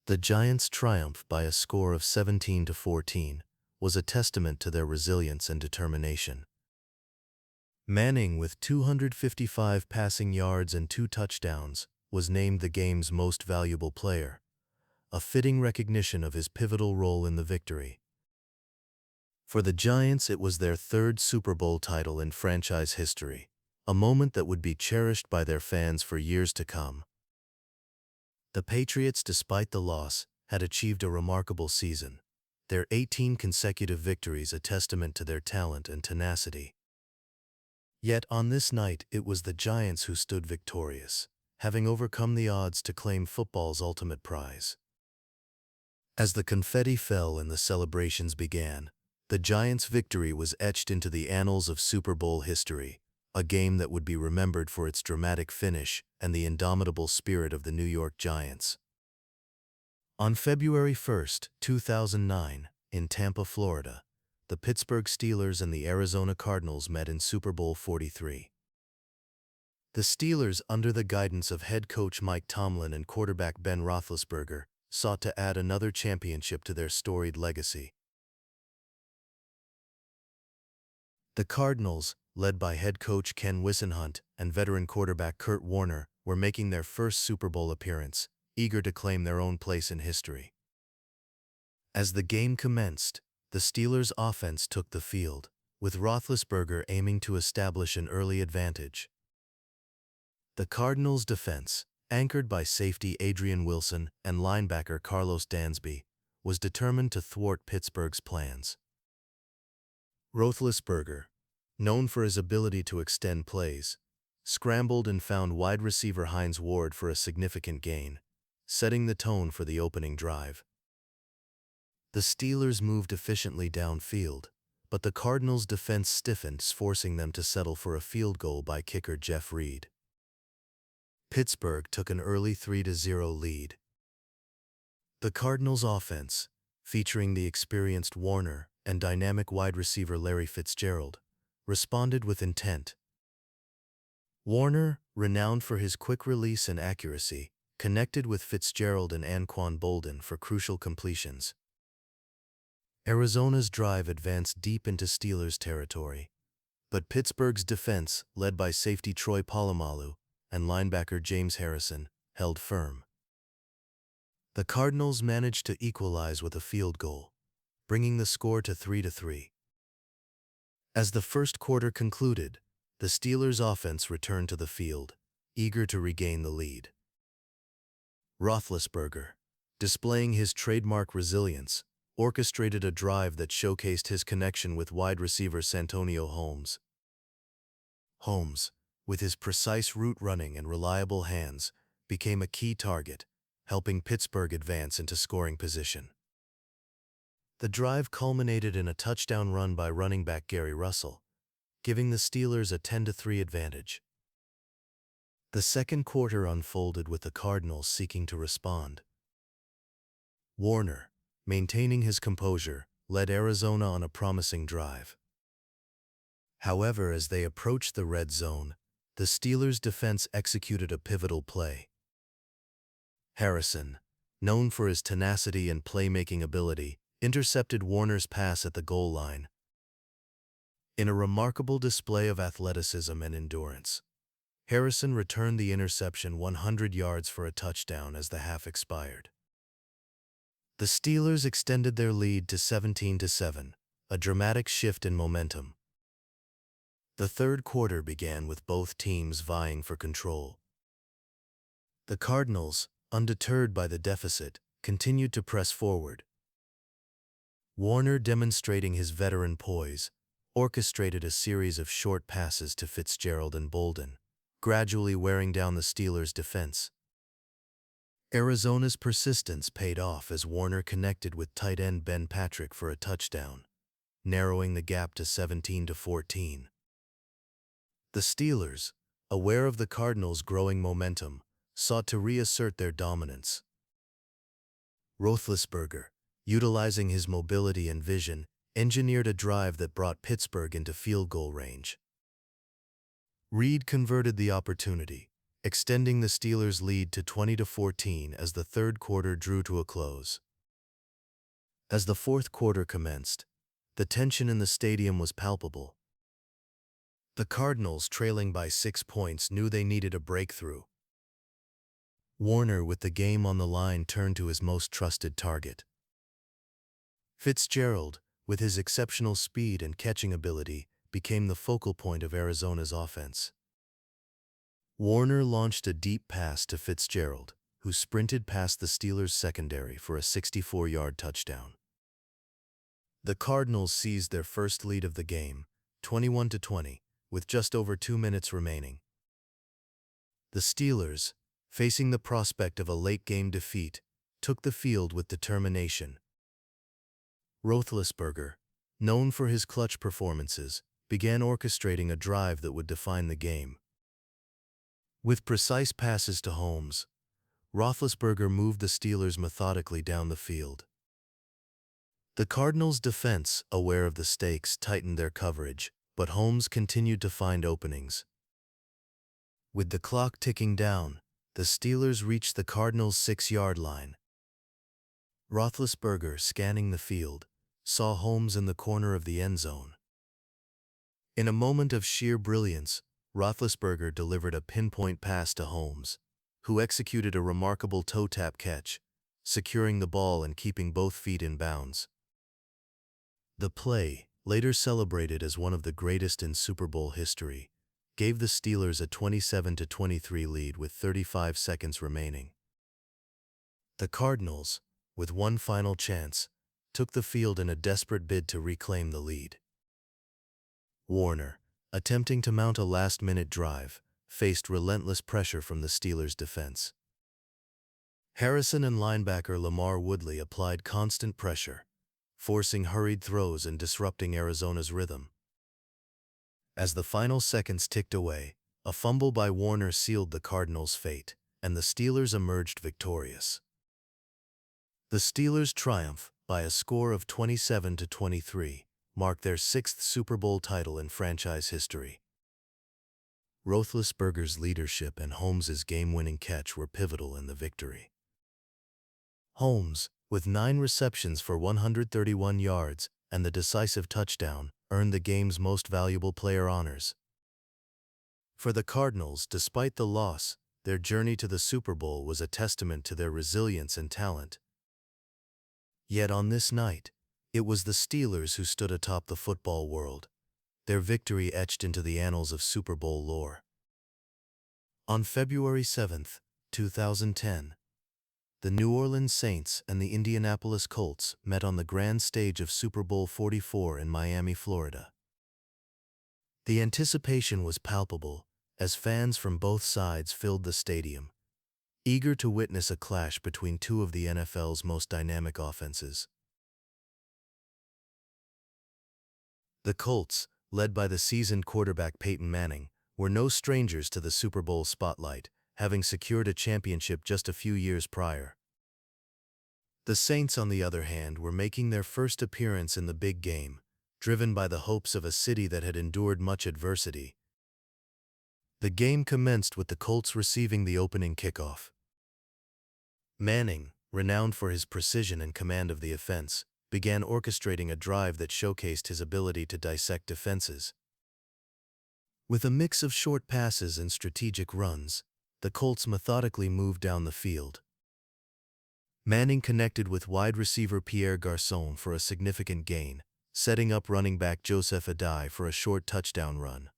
The Giants' triumph by a score of 17-14 was a testament to their resilience and determination. Manning, with 255 passing yards and 2 touchdowns, was named the game's most valuable player, a fitting recognition of his pivotal role in the victory. For the Giants, it was their third Super Bowl title in franchise history, a moment that would be cherished by their fans for years to come. The Patriots, despite the loss, had achieved a remarkable season, their 18 consecutive victories a testament to their talent and tenacity. Yet on this night, it was the Giants who stood victorious, having overcome the odds to claim football's ultimate prize. As the confetti fell and the celebrations began, the Giants' victory was etched into the annals of Super Bowl history, a game that would be remembered for its dramatic finish and the indomitable spirit of the New York Giants. On February 1, 2009, in Tampa, Florida, the Pittsburgh Steelers and the Arizona Cardinals met in Super Bowl 43. The Steelers, under the guidance of head coach Mike Tomlin and quarterback Ben Roethlisberger, sought to add another championship to their storied legacy. The Cardinals, led by head coach Ken Whisenhunt and veteran quarterback Kurt Warner, were making their first Super Bowl appearance, eager to claim their own place in history. As the game commenced, the Steelers' offense took the field, with Roethlisberger aiming to establish an early advantage. The Cardinals' defense, anchored by safety Adrian Wilson and linebacker Carlos Dansby, was determined to thwart Pittsburgh's plans. Roethlisberger, known for his ability to extend plays, scrambled and found wide receiver Hines Ward for a significant gain, setting the tone for the opening drive. The Steelers moved efficiently downfield, but the Cardinals' defense stiffened, forcing them to settle for a field goal by kicker Jeff Reed. Pittsburgh took an early 3-0 lead. The Cardinals' offense, featuring the experienced Warner and dynamic wide receiver Larry Fitzgerald, responded with intent. Warner, renowned for his quick release and accuracy, connected with Fitzgerald and Anquan Boldin for crucial completions. Arizona's drive advanced deep into Steelers territory, but Pittsburgh's defense, led by safety Troy Polamalu and linebacker James Harrison, held firm. The Cardinals managed to equalize with a field goal, bringing the score to 3-3. As the first quarter concluded, the Steelers' offense returned to the field, eager to regain the lead. Roethlisberger, displaying his trademark resilience, orchestrated a drive that showcased his connection with wide receiver Santonio Holmes. Holmes, with his precise route running and reliable hands, became a key target, helping Pittsburgh advance into scoring position. The drive culminated in a touchdown run by running back Gary Russell, giving the Steelers a 10-3 advantage. The second quarter unfolded with the Cardinals seeking to respond. Warner, maintaining his composure, led Arizona on a promising drive. However, as they approached the red zone, the Steelers' defense executed a pivotal play. Harrison, known for his tenacity and playmaking ability, intercepted Warner's pass at the goal line. In a remarkable display of athleticism and endurance, Harrison returned the interception 100 yards for a touchdown as the half expired. The Steelers extended their lead to 17-7, a dramatic shift in momentum. The third quarter began with both teams vying for control. The Cardinals, undeterred by the deficit, continued to press forward. Warner, demonstrating his veteran poise, orchestrated a series of short passes to Fitzgerald and Boldin, gradually wearing down the Steelers' defense. Arizona's persistence paid off as Warner connected with tight end Ben Patrick for a touchdown, narrowing the gap to 17-14. The Steelers, aware of the Cardinals' growing momentum, sought to reassert their dominance. Roethlisberger, utilizing his mobility and vision, engineered a drive that brought Pittsburgh into field goal range. Reed converted the opportunity, extending the Steelers' lead to 20-14 as the third quarter drew to a close. As the fourth quarter commenced, the tension in the stadium was palpable. The Cardinals, trailing by 6 points, knew they needed a breakthrough. Warner, with the game on the line, turned to his most trusted target. Fitzgerald, with his exceptional speed and catching ability, became the focal point of Arizona's offense. Warner launched a deep pass to Fitzgerald, who sprinted past the Steelers' secondary for a 64-yard touchdown. The Cardinals seized their first lead of the game, 21-20, with just over 2 minutes remaining. The Steelers, facing the prospect of a late-game defeat, took the field with determination. Roethlisberger, known for his clutch performances, began orchestrating a drive that would define the game. With precise passes to Holmes, Roethlisberger moved the Steelers methodically down the field. The Cardinals' defense, aware of the stakes, tightened their coverage, but Holmes continued to find openings. With the clock ticking down, the Steelers reached the Cardinals' 6-yard line. Roethlisberger, scanning the field, saw Holmes in the corner of the end zone. In a moment of sheer brilliance, Roethlisberger delivered a pinpoint pass to Holmes, who executed a remarkable toe-tap catch, securing the ball and keeping both feet in bounds. The play, later celebrated as one of the greatest in Super Bowl history, gave the Steelers a 27-23 lead with 35 seconds remaining. The Cardinals, with one final chance, took the field in a desperate bid to reclaim the lead. Warner, attempting to mount a last-minute drive, faced relentless pressure from the Steelers' defense. Harrison and linebacker Lamar Woodley applied constant pressure, forcing hurried throws and disrupting Arizona's rhythm. As the final seconds ticked away, a fumble by Warner sealed the Cardinals' fate, and the Steelers emerged victorious. The Steelers' triumph, by a score of 27-23, marked their 6th Super Bowl title in franchise history. Roethlisberger's leadership and Holmes's game-winning catch were pivotal in the victory. Holmes, with 9 receptions for 131 yards and the decisive touchdown, earned the game's most valuable player honors. For the Cardinals, despite the loss, their journey to the Super Bowl was a testament to their resilience and talent. Yet on this night, it was the Steelers who stood atop the football world, their victory etched into the annals of Super Bowl lore. On February 7, 2010, the New Orleans Saints and the Indianapolis Colts met on the grand stage of Super Bowl 44 in Miami, Florida. The anticipation was palpable as fans from both sides filled the stadium, eager to witness a clash between two of the NFL's most dynamic offenses. The Colts, led by the seasoned quarterback Peyton Manning, were no strangers to the Super Bowl spotlight, having secured a championship just a few years prior. The Saints, on the other hand, were making their first appearance in the big game, driven by the hopes of a city that had endured much adversity. The game commenced with the Colts receiving the opening kickoff. Manning, renowned for his precision and command of the offense, began orchestrating a drive that showcased his ability to dissect defenses. With a mix of short passes and strategic runs, the Colts methodically moved down the field. Manning connected with wide receiver Pierre Garçon for a significant gain, setting up running back Joseph Adai for a short touchdown run.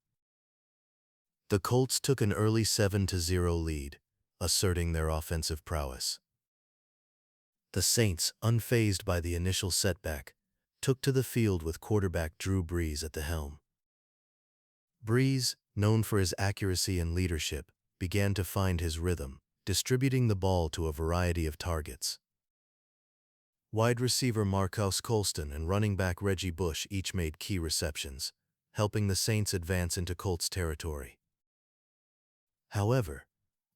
The Colts took an early 7-0 lead, asserting their offensive prowess. The Saints, unfazed by the initial setback, took to the field with quarterback Drew Brees at the helm. Brees, known for his accuracy and leadership, began to find his rhythm, distributing the ball to a variety of targets. Wide receiver Marcus Colston and running back Reggie Bush each made key receptions, helping the Saints advance into Colts territory. However,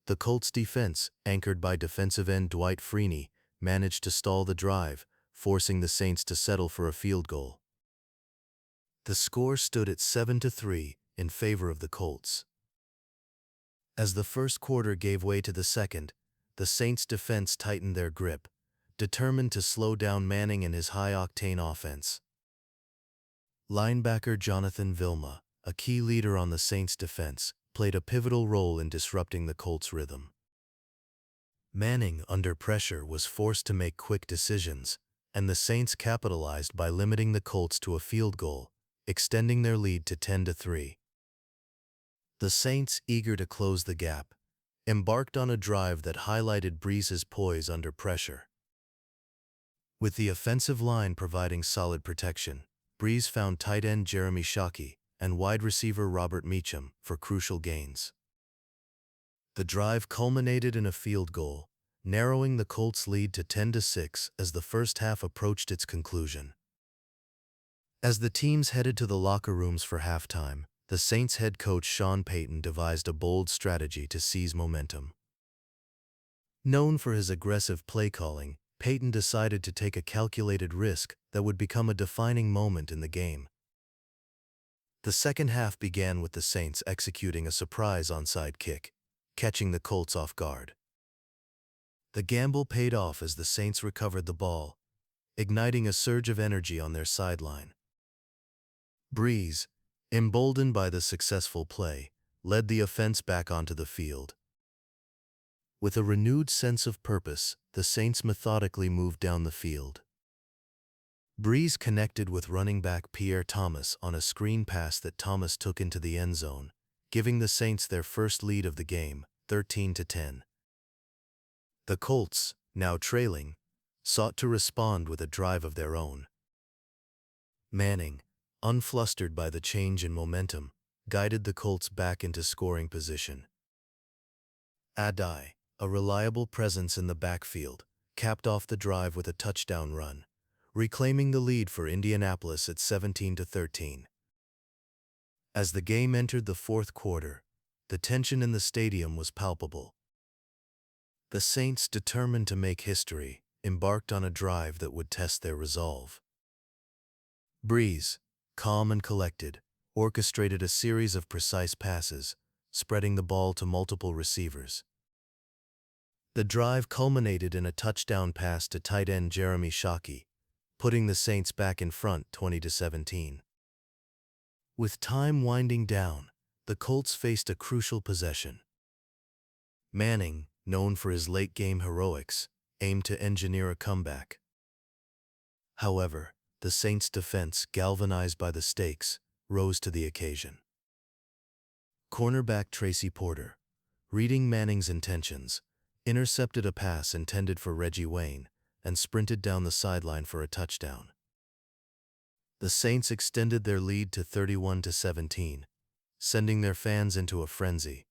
the Colts defense, anchored by defensive end Dwight Freeney, managed to stall the drive, forcing the Saints to settle for a field goal. The score stood at 7-3 in favor of the Colts. As the first quarter gave way to the second, the Saints' defense tightened their grip, determined to slow down Manning and his high-octane offense. Linebacker Jonathan Vilma, a key leader on the Saints' defense, played a pivotal role in disrupting the Colts' rhythm. Manning, under pressure, was forced to make quick decisions, and the Saints capitalized by limiting the Colts to a field goal, extending their lead to 10-3. The Saints, eager to close the gap, embarked on a drive that highlighted Brees's poise under pressure. With the offensive line providing solid protection, Brees found tight end Jeremy Shockey and wide receiver Robert Meacham for crucial gains. The drive culminated in a field goal, narrowing the Colts' lead to 10-6 as the first half approached its conclusion. As the teams headed to the locker rooms for halftime, the Saints head coach Sean Payton devised a bold strategy to seize momentum. Known for his aggressive play calling, Payton decided to take a calculated risk that would become a defining moment in the game. The second half began with the Saints executing a surprise onside kick, catching the Colts off guard. The gamble paid off as the Saints recovered the ball, igniting a surge of energy on their sideline. Brees, emboldened by the successful play, led the offense back onto the field. With a renewed sense of purpose, the Saints methodically moved down the field. Brees connected with running back Pierre Thomas on a screen pass that Thomas took into the end zone, giving the Saints their first lead of the game, 13-10. The Colts, now trailing, sought to respond with a drive of their own. Manning, unflustered by the change in momentum, guided the Colts back into scoring position. Adai, a reliable presence in the backfield, capped off the drive with a touchdown run, reclaiming the lead for Indianapolis at 17-13. As the game entered the fourth quarter, the tension in the stadium was palpable. The Saints, determined to make history, embarked on a drive that would test their resolve. Brees, calm and collected, orchestrated a series of precise passes, spreading the ball to multiple receivers. The drive culminated in a touchdown pass to tight end Jeremy Shockey, putting the Saints back in front 20-17. With time winding down, the Colts faced a crucial possession. Manning, known for his late-game heroics, aimed to engineer a comeback. However, the Saints' defense, galvanized by the stakes, rose to the occasion. Cornerback Tracy Porter, reading Manning's intentions, intercepted a pass intended for Reggie Wayne and sprinted down the sideline for a touchdown. The Saints extended their lead to 31-17, sending their fans into a frenzy.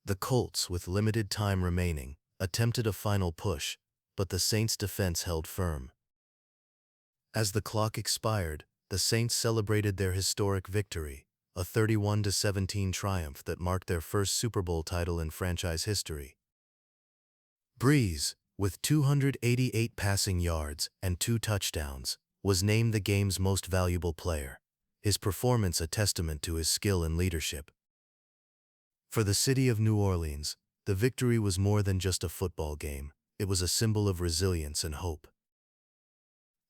The Colts, with limited time remaining, attempted a final push, but the Saints' defense held firm. As the clock expired, the Saints celebrated their historic victory, a 31-17 triumph that marked their first Super Bowl title in franchise history. Brees, with 288 passing yards and 2 touchdowns, was named the game's most valuable player, his performance a testament to his skill and leadership. For the city of New Orleans, the victory was more than just a football game, it was a symbol of resilience and hope.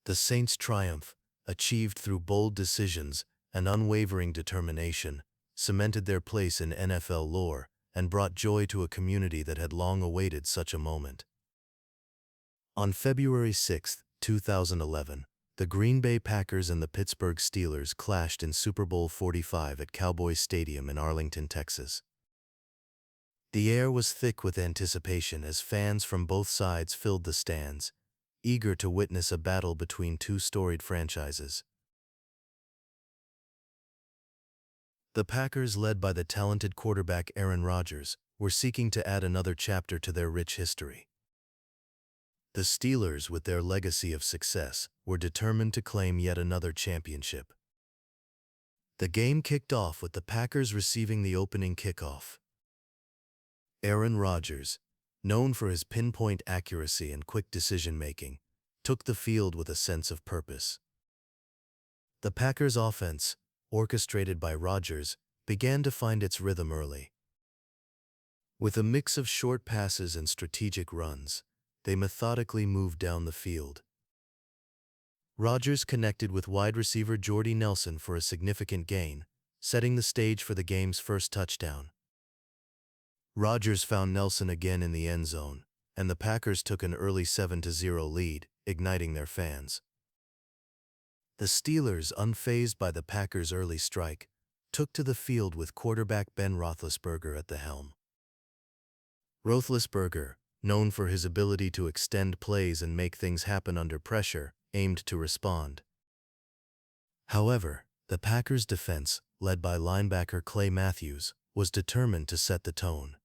The Saints' triumph, achieved through bold decisions and unwavering determination, cemented their place in NFL lore and brought joy to a community that had long awaited such a moment. On February 6, 2011, the Green Bay Packers and the Pittsburgh Steelers clashed in Super Bowl 45 at Cowboys Stadium in Arlington, Texas. The air was thick with anticipation as fans from both sides filled the stands, eager to witness a battle between two storied franchises. The Packers, led by the talented quarterback Aaron Rodgers, were seeking to add another chapter to their rich history. The Steelers, with their legacy of success, were determined to claim yet another championship. The game kicked off with the Packers receiving the opening kickoff. Aaron Rodgers, known for his pinpoint accuracy and quick decision-making, took the field with a sense of purpose. The Packers' offense, orchestrated by Rodgers, began to find its rhythm early. With a mix of short passes and strategic runs, they methodically moved down the field. Rodgers connected with wide receiver Jordy Nelson for a significant gain, setting the stage for the game's first touchdown. Rodgers found Nelson again in the end zone, and the Packers took an early 7-0 lead, igniting their fans. The Steelers, unfazed by the Packers' early strike, took to the field with quarterback Ben Roethlisberger at the helm. Roethlisberger, known for his ability to extend plays and make things happen under pressure, aimed to respond. However, the Packers' defense, led by linebacker Clay Matthews, was determined to set the tone.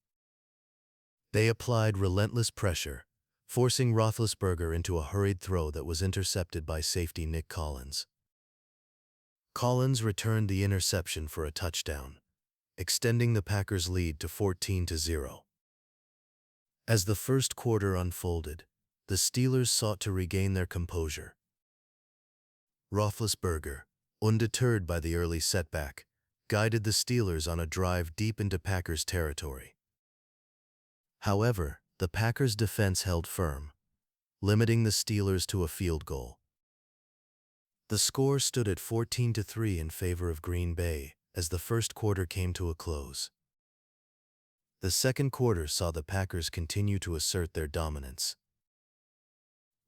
They applied relentless pressure, forcing Roethlisberger into a hurried throw that was intercepted by safety Nick Collins. Collins returned the interception for a touchdown, extending the Packers' lead to 14-0. As the first quarter unfolded, the Steelers sought to regain their composure. Roethlisberger, undeterred by the early setback, guided the Steelers on a drive deep into Packers territory. However, the Packers' defense held firm, limiting the Steelers to a field goal. The score stood at 14-3 in favor of Green Bay as the first quarter came to a close. The second quarter saw the Packers continue to assert their dominance.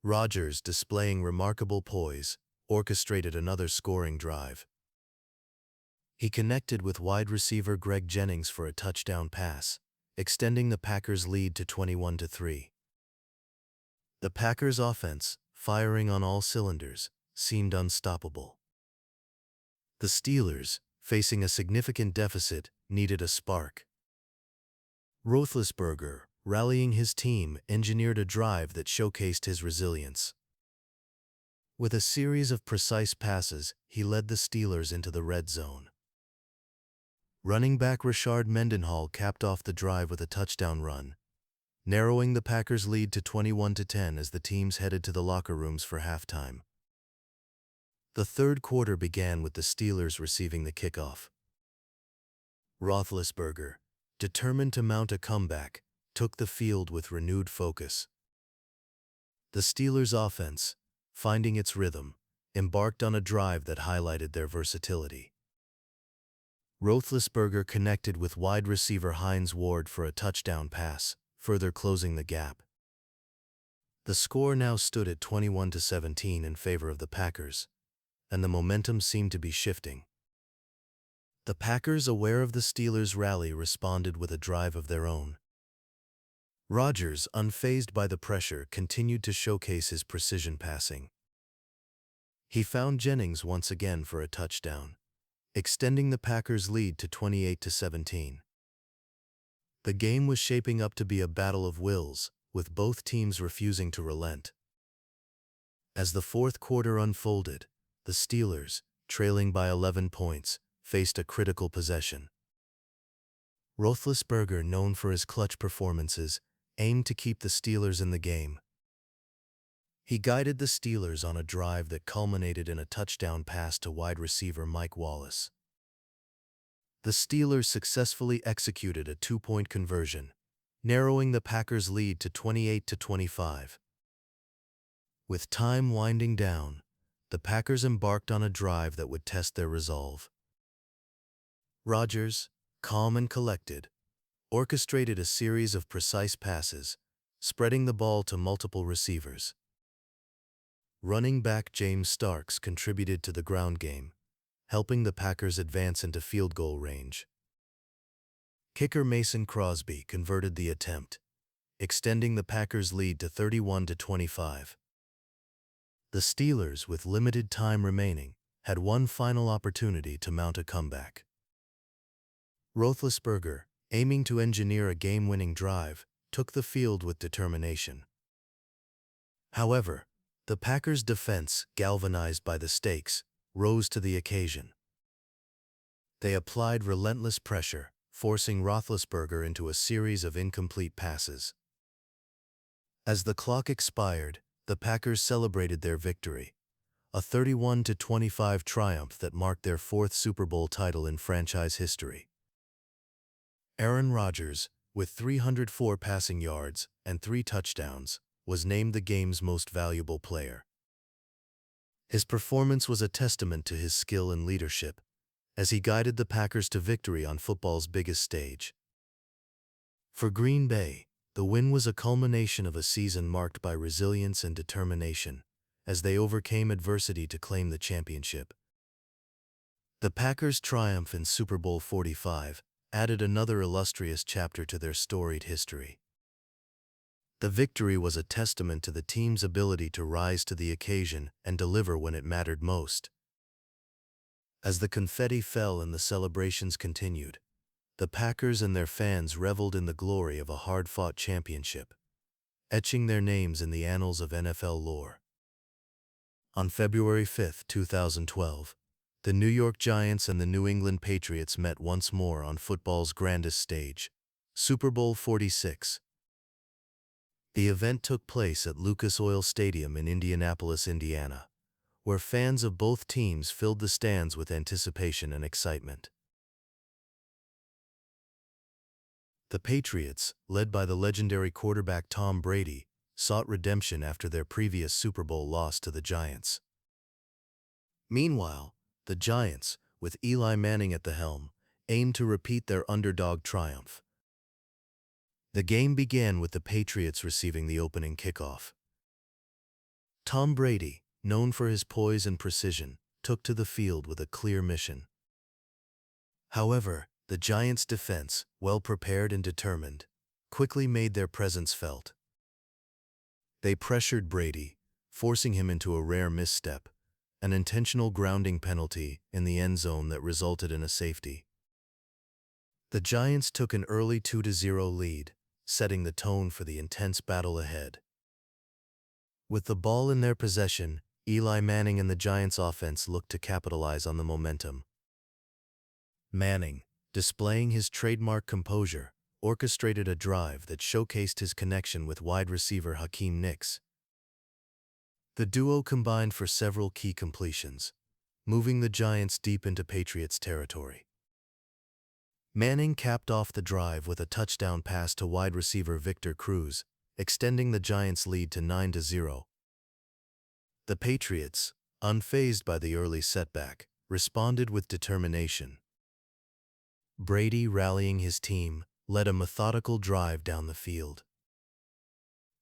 Rodgers, displaying remarkable poise, orchestrated another scoring drive. He connected with wide receiver Greg Jennings for a touchdown pass, extending the Packers' lead to 21-3. The Packers' offense, firing on all cylinders, seemed unstoppable. The Steelers, facing a significant deficit, needed a spark. Roethlisberger, rallying his team, engineered a drive that showcased his resilience. With a series of precise passes, he led the Steelers into the red zone. Running back Rashard Mendenhall capped off the drive with a touchdown run, narrowing the Packers' lead to 21-10 as the teams headed to the locker rooms for halftime. The third quarter began with the Steelers receiving the kickoff. Roethlisberger, determined to mount a comeback, took the field with renewed focus. The Steelers' offense, finding its rhythm, embarked on a drive that highlighted their versatility. Roethlisberger connected with wide receiver Hines Ward for a touchdown pass, further closing the gap. The score now stood at 21-17 in favor of the Packers, and the momentum seemed to be shifting. The Packers, aware of the Steelers' rally, responded with a drive of their own. Rodgers, unfazed by the pressure, continued to showcase his precision passing. He found Jennings once again for a touchdown, extending the Packers' lead to 28-17. The game was shaping up to be a battle of wills, with both teams refusing to relent. As the fourth quarter unfolded, the Steelers, trailing by 11 points, faced a critical possession. Roethlisberger, known for his clutch performances, aimed to keep the Steelers in the game. He guided the Steelers on a drive that culminated in a touchdown pass to wide receiver Mike Wallace. The Steelers successfully executed a two-point conversion, narrowing the Packers' lead to 28-25. With time winding down, the Packers embarked on a drive that would test their resolve. Rodgers, calm and collected, orchestrated a series of precise passes, spreading the ball to multiple receivers. Running back James Starks contributed to the ground game, helping the Packers advance into field goal range. Kicker Mason Crosby converted the attempt, extending the Packers' lead to 31-25. The Steelers, with limited time remaining, had one final opportunity to mount a comeback. Roethlisberger, aiming to engineer a game-winning drive, took the field with determination. However, the Packers' defense, galvanized by the stakes, rose to the occasion. They applied relentless pressure, forcing Roethlisberger into a series of incomplete passes. As the clock expired, the Packers celebrated their victory, a 31-25 triumph that marked their fourth Super Bowl title in franchise history. Aaron Rodgers, with 304 passing yards and 3 touchdowns, was named the game's most valuable player. His performance was a testament to his skill and leadership, as he guided the Packers to victory on football's biggest stage. For Green Bay, The win was a culmination of a season marked by resilience and determination, as they overcame adversity to claim the championship. The Packers' triumph in Super Bowl 45 added another illustrious chapter to their storied history. The victory was a testament to the team's ability to rise to the occasion and deliver when it mattered most. As the confetti fell and the celebrations continued, the Packers and their fans reveled in the glory of a hard-fought championship, etching their names in the annals of NFL lore. On February 5, 2012, the New York Giants and the New England Patriots met once more on football's grandest stage, Super Bowl 46. The event took place at Lucas Oil Stadium in Indianapolis, Indiana, where fans of both teams filled the stands with anticipation and excitement. The Patriots, led by the legendary quarterback Tom Brady, sought redemption after their previous Super Bowl loss to the Giants. Meanwhile, the Giants, with Eli Manning at the helm, aimed to repeat their underdog triumph. The game began with the Patriots receiving the opening kickoff. Tom Brady, known for his poise and precision, took to the field with a clear mission. However, the Giants' defense, well prepared and determined, quickly made their presence felt. They pressured Brady, forcing him into a rare misstep, an intentional grounding penalty in the end zone that resulted in a safety. The Giants took an early 2-0 lead, setting the tone for the intense battle ahead. With the ball in their possession, Eli Manning and the Giants' offense looked to capitalize on the momentum. Manning, displaying his trademark composure, orchestrated a drive that showcased his connection with wide receiver Hakeem Nicks. The duo combined for several key completions, moving the Giants deep into Patriots territory. Manning capped off the drive with a touchdown pass to wide receiver Victor Cruz, extending the Giants' lead to 9-0. The Patriots, unfazed by the early setback, responded with determination. Brady, rallying his team, led a methodical drive down the field.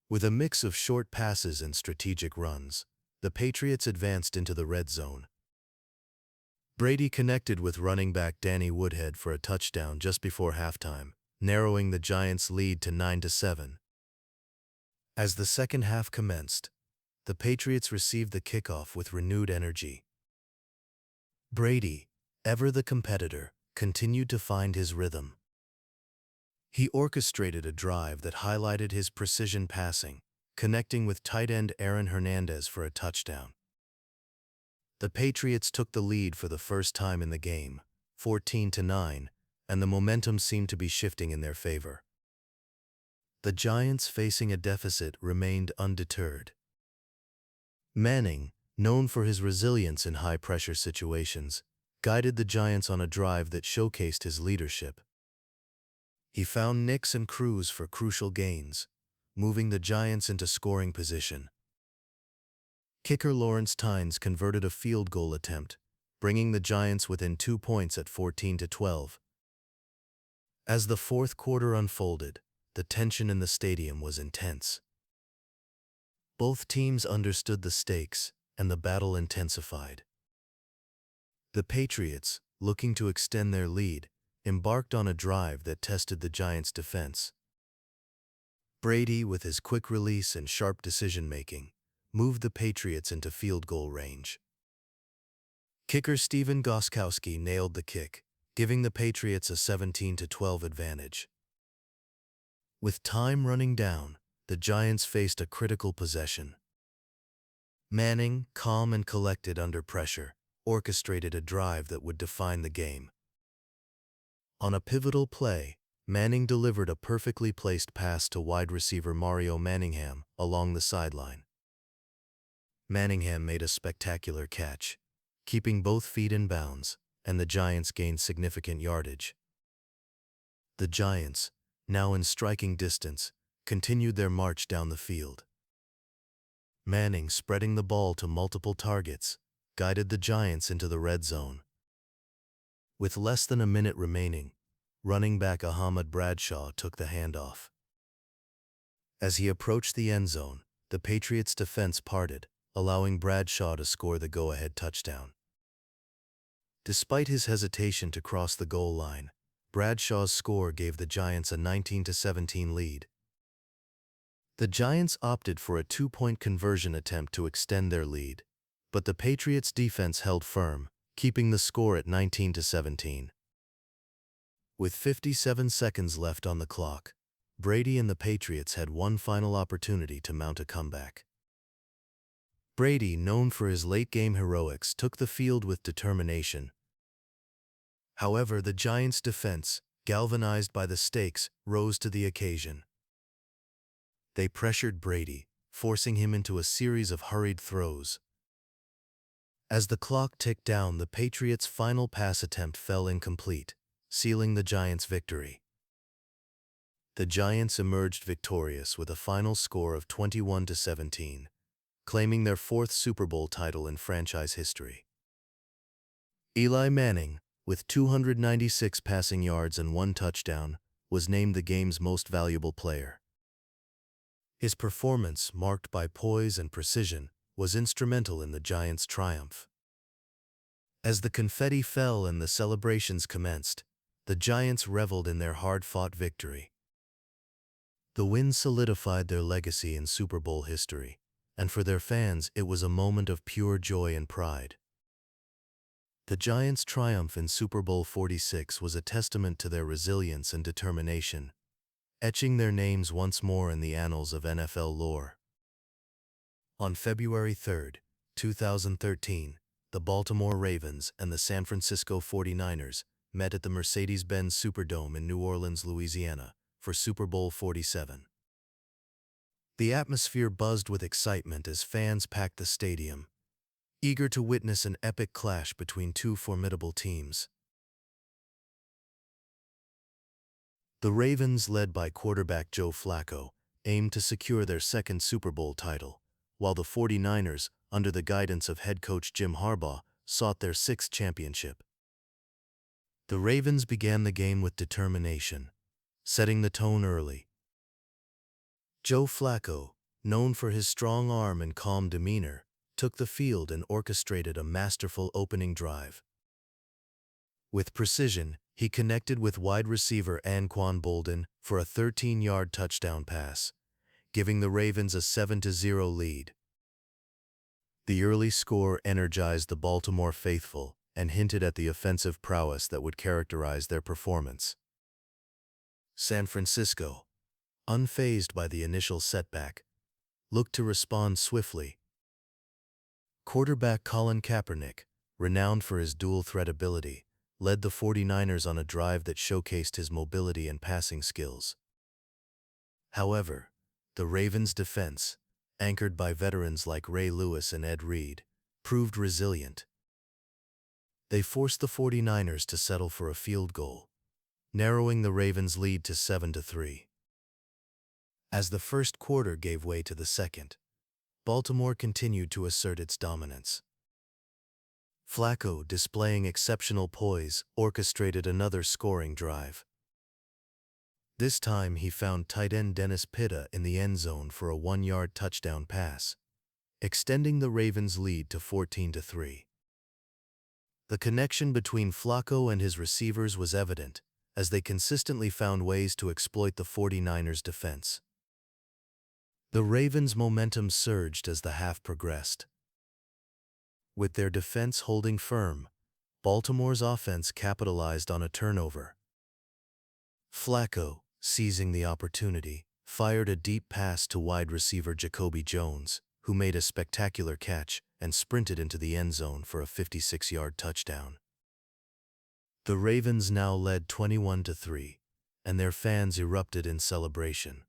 With a mix of short passes and strategic runs, the Patriots advanced into the red zone. Brady connected with running back Danny Woodhead for a touchdown just before halftime, narrowing the Giants' lead to 9-7. As the second half commenced, the Patriots received the kickoff with renewed energy. Brady, ever the competitor, continued to find his rhythm. He orchestrated a drive that highlighted his precision passing, connecting with tight end Aaron Hernandez for a touchdown. The Patriots took the lead for the first time in the game, 14-9, and the momentum seemed to be shifting in their favor. The Giants, facing a deficit, remained undeterred. Manning, known for his resilience in high-pressure situations, guided the Giants on a drive that showcased his leadership. He found Nicks and Cruz for crucial gains, moving the Giants into scoring position. Kicker Lawrence Tynes converted a field goal attempt, bringing the Giants within 2 points at 14-12. As the fourth quarter unfolded, the tension in the stadium was intense. Both teams understood the stakes, and the battle intensified. The Patriots, looking to extend their lead, embarked on a drive that tested the Giants' defense. Brady, with his quick release and sharp decision-making, moved the Patriots into field goal range. Kicker Steven Gostkowski nailed the kick, giving the Patriots a 17-12 advantage. With time running down, the Giants faced a critical possession. Manning, calm and collected under pressure, orchestrated a drive that would define the game. On a pivotal play, Manning delivered a perfectly placed pass to wide receiver Mario Manningham along the sideline. Manningham made a spectacular catch, keeping both feet in bounds, and the Giants gained significant yardage. The Giants, now in striking distance, continued their march down the field. Manning, spreading the ball to multiple targets, guided the Giants into the red zone. With less than a minute remaining, running back Ahmad Bradshaw took the handoff. As he approached the end zone, the Patriots' defense parted, allowing Bradshaw to score the go-ahead touchdown. Despite his hesitation to cross the goal line, Bradshaw's score gave the Giants a 19-17 lead. The Giants opted for a two-point conversion attempt to extend their lead, but the Patriots' defense held firm, keeping the score at 19-17. With 57 seconds left on the clock, Brady and the Patriots had one final opportunity to mount a comeback. Brady, known for his late-game heroics, took the field with determination. However, the Giants' defense, galvanized by the stakes, rose to the occasion. They pressured Brady, forcing him into a series of hurried throws. As the clock ticked down, the Patriots' final pass attempt fell incomplete, sealing the Giants' victory. The Giants emerged victorious with a final score of 21-17, claiming their fourth Super Bowl title in franchise history. Eli Manning, with 296 passing yards and one touchdown, was named the game's most valuable player. His performance, marked by poise and precision, was instrumental in the Giants' triumph. As the confetti fell and the celebrations commenced, the Giants reveled in their hard-fought victory. The win solidified their legacy in Super Bowl history, and for their fans it was a moment of pure joy and pride. The Giants' triumph in Super Bowl 46 was a testament to their resilience and determination, etching their names once more in the annals of NFL lore. On February 3, 2013, the Baltimore Ravens and the San Francisco 49ers met at the Mercedes-Benz Superdome in New Orleans, Louisiana, for Super Bowl 47. The atmosphere buzzed with excitement as fans packed the stadium, eager to witness an epic clash between two formidable teams. The Ravens, led by quarterback Joe Flacco, aimed to secure their second Super Bowl title, while the 49ers, under the guidance of head coach Jim Harbaugh, sought their sixth championship. The Ravens began the game with determination, setting the tone early. Joe Flacco, known for his strong arm and calm demeanor, took the field and orchestrated a masterful opening drive. With precision, he connected with wide receiver Anquan Boldin for a 13-yard touchdown pass, giving the Ravens a 7-0 lead. The early score energized the Baltimore faithful and hinted at the offensive prowess that would characterize their performance. San Francisco, unfazed by the initial setback, looked to respond swiftly. Quarterback Colin Kaepernick, renowned for his dual-threat ability, led the 49ers on a drive that showcased his mobility and passing skills. However, the Ravens' defense, anchored by veterans like Ray Lewis and Ed Reed, proved resilient. They forced the 49ers to settle for a field goal, narrowing the Ravens' lead to 7-3. As the first quarter gave way to the second, Baltimore continued to assert its dominance. Flacco, displaying exceptional poise, orchestrated another scoring drive. This time he found tight end Dennis Pitta in the end zone for a 1-yard touchdown pass, extending the Ravens' lead to 14-3. The connection between Flacco and his receivers was evident, as they consistently found ways to exploit the 49ers' defense. The Ravens' momentum surged as the half progressed. With their defense holding firm, Baltimore's offense capitalized on a turnover. Flacco, seizing the opportunity, fired a deep pass to wide receiver Jacoby Jones, who made a spectacular catch and sprinted into the end zone for a 56-yard touchdown. The Ravens now led 21-3, and their fans erupted in celebration.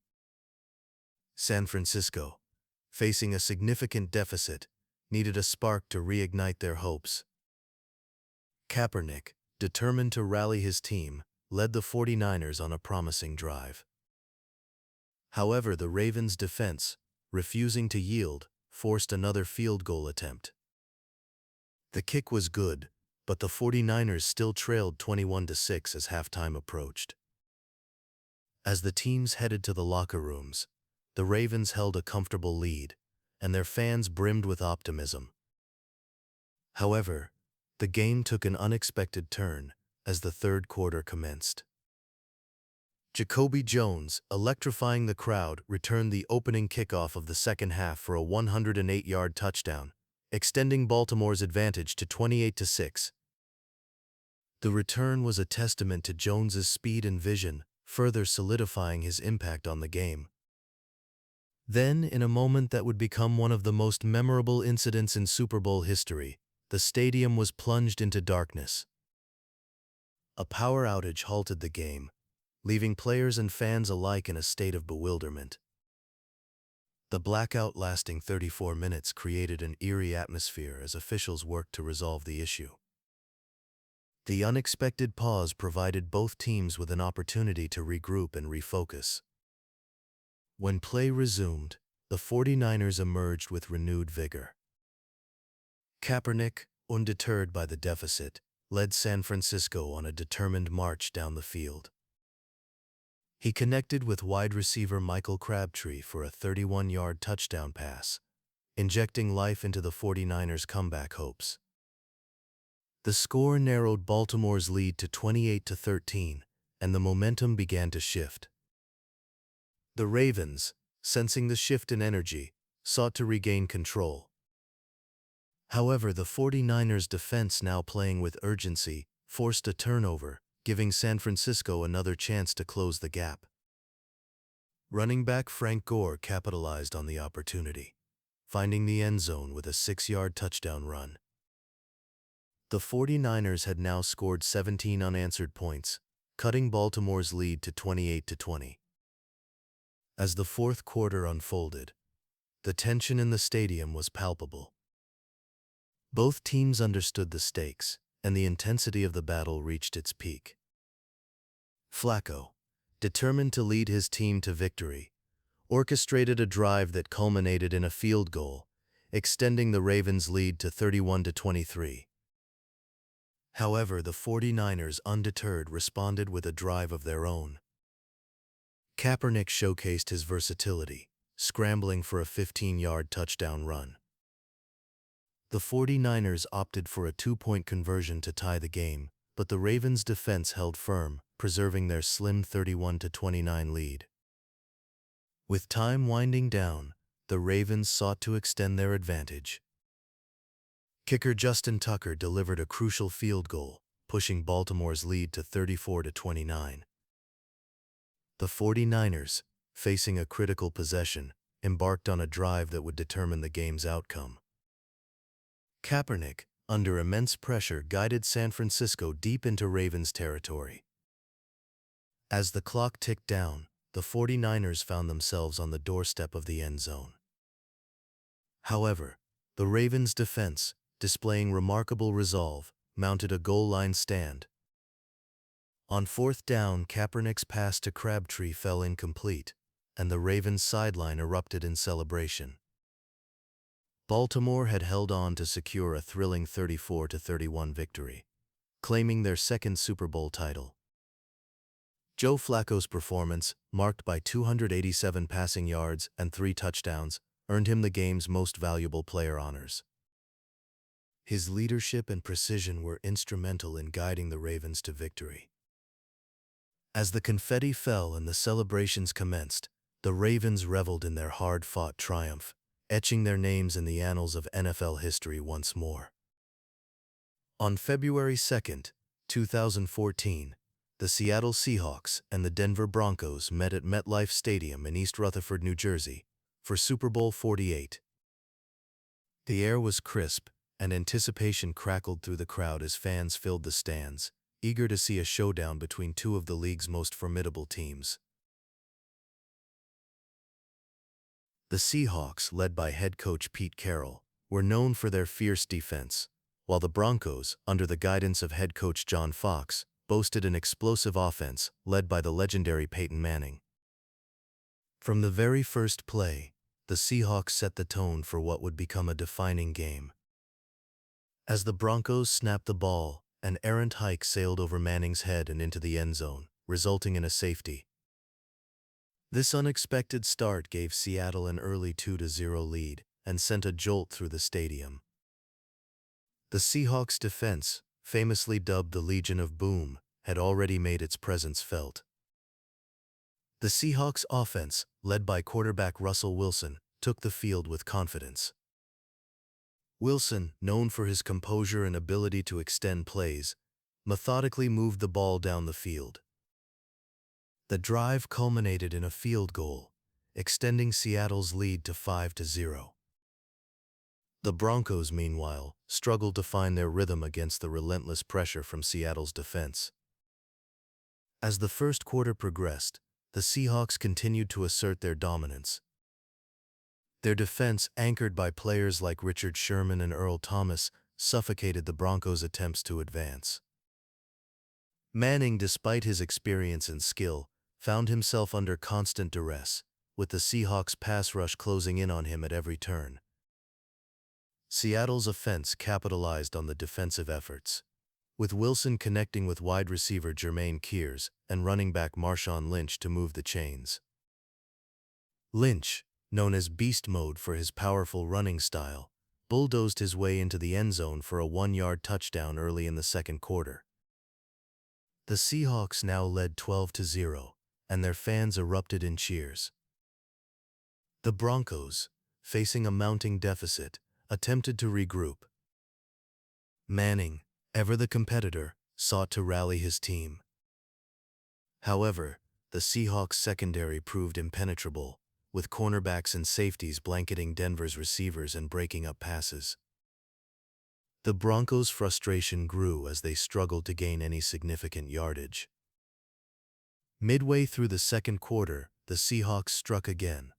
San Francisco, facing a significant deficit, needed a spark to reignite their hopes. Kaepernick, determined to rally his team, led the 49ers on a promising drive. However, the Ravens' defense, refusing to yield, forced another field goal attempt. The kick was good, but the 49ers still trailed 21-6 as halftime approached. As the teams headed to the locker rooms, the Ravens held a comfortable lead, and their fans brimmed with optimism. However, the game took an unexpected turn as the third quarter commenced. Jacoby Jones, electrifying the crowd, returned the opening kickoff of the second half for a 108-yard touchdown, extending Baltimore's advantage to 28-6. The return was a testament to Jones's speed and vision, further solidifying his impact on the game. Then, in a moment that would become one of the most memorable incidents in Super Bowl history, the stadium was plunged into darkness. A power outage halted the game, leaving players and fans alike in a state of bewilderment. The blackout lasting 34 minutes created an eerie atmosphere as officials worked to resolve the issue. The unexpected pause provided both teams with an opportunity to regroup and refocus. When play resumed, the 49ers emerged with renewed vigor. Kaepernick, undeterred by the deficit, led San Francisco on a determined march down the field. He connected with wide receiver Michael Crabtree for a 31-yard touchdown pass, injecting life into the 49ers' comeback hopes. The score narrowed Baltimore's lead to 28-13, and the momentum began to shift. The Ravens, sensing the shift in energy, sought to regain control. However, the 49ers' defense, now playing with urgency, forced a turnover, giving San Francisco another chance to close the gap. Running back Frank Gore capitalized on the opportunity, finding the end zone with a 6-yard touchdown run. The 49ers had now scored 17 unanswered points, cutting Baltimore's lead to 28-20. As the fourth quarter unfolded, the tension in the stadium was palpable. Both teams understood the stakes, and the intensity of the battle reached its peak. Flacco, determined to lead his team to victory, orchestrated a drive that culminated in a field goal, extending the Ravens' lead to 31-23. However, the 49ers, undeterred, responded with a drive of their own. Kaepernick showcased his versatility, scrambling for a 15-yard touchdown run. The 49ers opted for a 2-point conversion to tie the game, but the Ravens' defense held firm, preserving their slim 31-29 lead. With time winding down, the Ravens sought to extend their advantage. Kicker Justin Tucker delivered a crucial field goal, pushing Baltimore's lead to 34-29. The 49ers, facing a critical possession, embarked on a drive that would determine the game's outcome. Kaepernick, under immense pressure, guided San Francisco deep into Ravens territory. As the clock ticked down, the 49ers found themselves on the doorstep of the end zone. However, the Ravens' defense, displaying remarkable resolve, mounted a goal line stand. On fourth down, Kaepernick's pass to Crabtree fell incomplete, and the Ravens' sideline erupted in celebration. Baltimore had held on to secure a thrilling 34-31 victory, claiming their second Super Bowl title. Joe Flacco's performance, marked by 287 passing yards and 3 touchdowns, earned him the game's most valuable player honors. His leadership and precision were instrumental in guiding the Ravens to victory. As the confetti fell and the celebrations commenced, the Ravens reveled in their hard-fought triumph, etching their names in the annals of NFL history once more. On February 2, 2014, the Seattle Seahawks and the Denver Broncos met at MetLife Stadium in East Rutherford, New Jersey, for Super Bowl 48. The air was crisp, and anticipation crackled through the crowd as fans filled the stands, eager to see a showdown between two of the league's most formidable teams. The Seahawks, led by head coach Pete Carroll, were known for their fierce defense, while the Broncos, under the guidance of head coach John Fox, boasted an explosive offense led by the legendary Peyton Manning. From the very first play, the Seahawks set the tone for what would become a defining game. As the Broncos snapped the ball, an errant hike sailed over Manning's head and into the end zone, resulting in a safety. This unexpected start gave Seattle an early 2-0 lead and sent a jolt through the stadium. The Seahawks' defense, famously dubbed the Legion of Boom, had already made its presence felt. The Seahawks' offense, led by quarterback Russell Wilson, took the field with confidence. Wilson, known for his composure and ability to extend plays, methodically moved the ball down the field. The drive culminated in a field goal, extending Seattle's lead to 5-0. The Broncos, meanwhile, struggled to find their rhythm against the relentless pressure from Seattle's defense. As the first quarter progressed, the Seahawks continued to assert their dominance. Their defense, anchored by players like Richard Sherman and Earl Thomas, suffocated the Broncos' attempts to advance. Manning, despite his experience and skill, found himself under constant duress, with the Seahawks' pass rush closing in on him at every turn. Seattle's offense capitalized on the defensive efforts, with Wilson connecting with wide receiver Jermaine Kears and running back Marshawn Lynch to move the chains. Lynch, known as Beast Mode for his powerful running style, bulldozed his way into the end zone for a 1-yard touchdown early in the second quarter. The Seahawks now led 12-0, and their fans erupted in cheers. The Broncos, facing a mounting deficit, attempted to regroup. Manning, ever the competitor, sought to rally his team. However, the Seahawks' secondary proved impenetrable, with cornerbacks and safeties blanketing Denver's receivers and breaking up passes. The Broncos' frustration grew as they struggled to gain any significant yardage. Midway through the second quarter, the Seahawks struck again.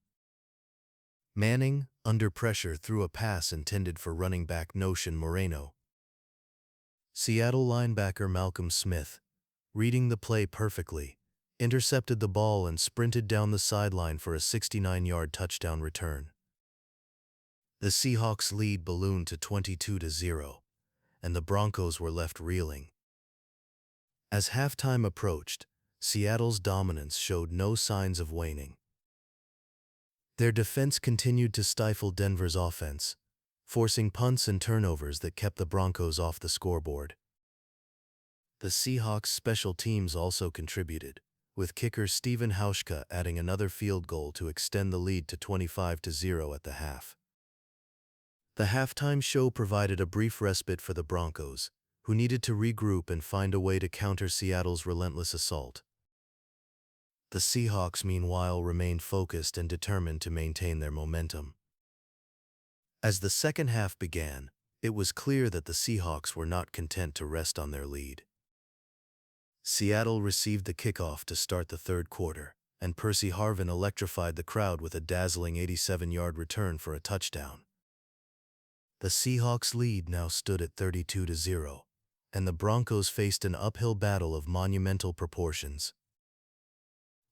Manning, under pressure, threw a pass intended for running back Noshan Moreno. Seattle linebacker Malcolm Smith, reading the play perfectly, intercepted the ball and sprinted down the sideline for a 69-yard touchdown return. The Seahawks' lead ballooned to 22-0, and the Broncos were left reeling. As halftime approached, Seattle's dominance showed no signs of waning. Their defense continued to stifle Denver's offense, forcing punts and turnovers that kept the Broncos off the scoreboard. The Seahawks' special teams also contributed, with kicker Stephen Hauschka adding another field goal to extend the lead to 25-0 at the half. The halftime show provided a brief respite for the Broncos, who needed to regroup and find a way to counter Seattle's relentless assault. The Seahawks, meanwhile, remained focused and determined to maintain their momentum. As the second half began, it was clear that the Seahawks were not content to rest on their lead. Seattle received the kickoff to start the third quarter, and Percy Harvin electrified the crowd with a dazzling 87-yard return for a touchdown. The Seahawks' lead now stood at 32-0, and the Broncos faced an uphill battle of monumental proportions.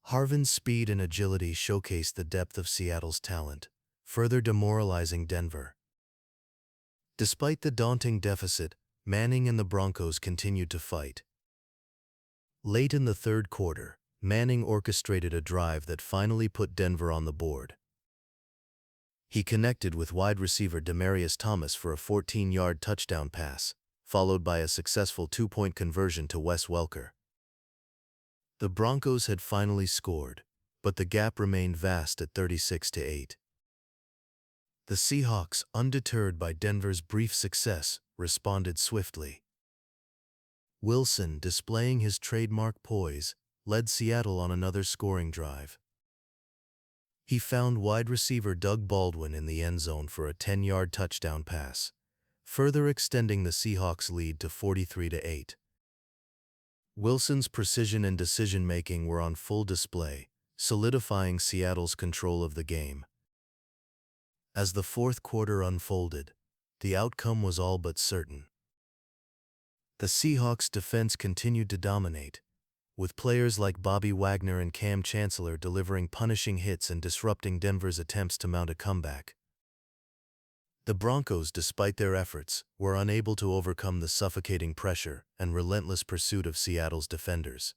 Harvin's speed and agility showcased the depth of Seattle's talent, further demoralizing Denver. Despite the daunting deficit, Manning and the Broncos continued to fight. Late in the third quarter, Manning orchestrated a drive that finally put Denver on the board. He connected with wide receiver Demaryius Thomas for a 14-yard touchdown pass, followed by a successful 2-point conversion to Wes Welker. The Broncos had finally scored, but the gap remained vast at 36-8. The Seahawks, undeterred by Denver's brief success, responded swiftly. Wilson, displaying his trademark poise, led Seattle on another scoring drive. He found wide receiver Doug Baldwin in the end zone for a 10-yard touchdown pass, further extending the Seahawks' lead to 43-8. Wilson's precision and decision-making were on full display, solidifying Seattle's control of the game. As the fourth quarter unfolded, the outcome was all but certain. The Seahawks' defense continued to dominate, with players like Bobby Wagner and Cam Chancellor delivering punishing hits and disrupting Denver's attempts to mount a comeback. The Broncos, despite their efforts, were unable to overcome the suffocating pressure and relentless pursuit of Seattle's defenders.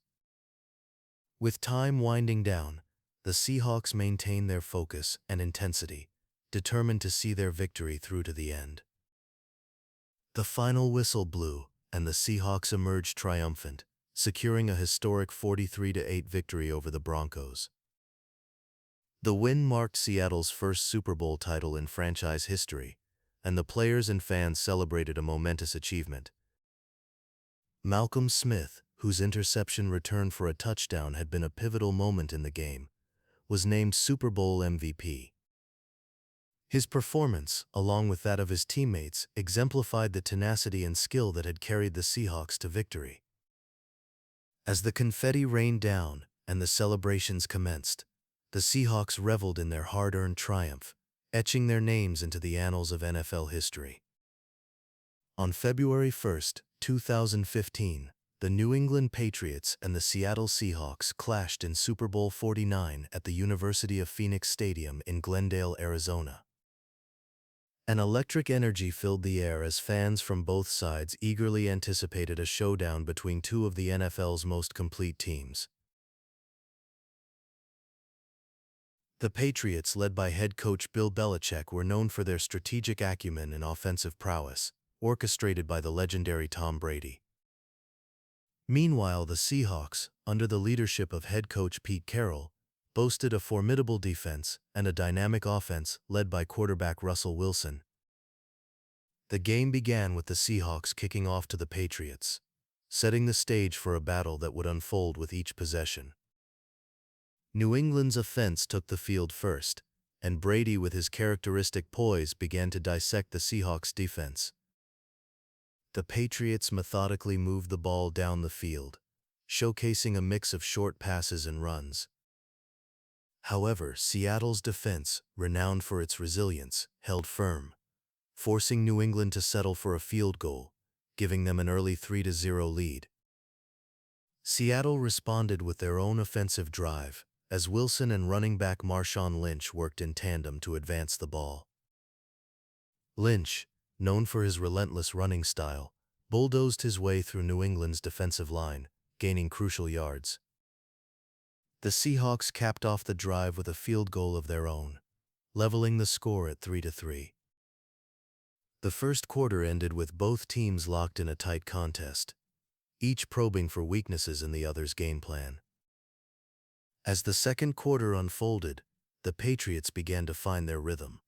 With time winding down, the Seahawks maintained their focus and intensity, determined to see their victory through to the end. The final whistle blew, and the Seahawks emerged triumphant, securing a historic 43-8 victory over the Broncos. The win marked Seattle's first Super Bowl title in franchise history, and the players and fans celebrated a momentous achievement. Malcolm Smith, whose interception return for a touchdown had been a pivotal moment in the game, was named Super Bowl MVP. His performance, along with that of his teammates, exemplified the tenacity and skill that had carried the Seahawks to victory. As the confetti rained down and the celebrations commenced, the Seahawks reveled in their hard-earned triumph, etching their names into the annals of NFL history. On February 1, 2015, the New England Patriots and the Seattle Seahawks clashed in Super Bowl 49 at the University of Phoenix Stadium in Glendale, Arizona. An electric energy filled the air as fans from both sides eagerly anticipated a showdown between two of the NFL's most complete teams. The Patriots, led by head coach Bill Belichick, were known for their strategic acumen and offensive prowess, orchestrated by the legendary Tom Brady. Meanwhile, the Seahawks, under the leadership of head coach Pete Carroll, boasted a formidable defense and a dynamic offense led by quarterback Russell Wilson. The game began with the Seahawks kicking off to the Patriots, setting the stage for a battle that would unfold with each possession. New England's offense took the field first, and Brady, with his characteristic poise, began to dissect the Seahawks' defense. The Patriots methodically moved the ball down the field, showcasing a mix of short passes and runs. However, Seattle's defense, renowned for its resilience, held firm, forcing New England to settle for a field goal, giving them an early 3-0 lead. Seattle responded with their own offensive drive, as Wilson and running back Marshawn Lynch worked in tandem to advance the ball. Lynch, known for his relentless running style, bulldozed his way through New England's defensive line, gaining crucial yards. The Seahawks capped off the drive with a field goal of their own, leveling the score at 3-3. The first quarter ended with both teams locked in a tight contest, each probing for weaknesses in the other's game plan. As the second quarter unfolded, the Patriots began to find their rhythm.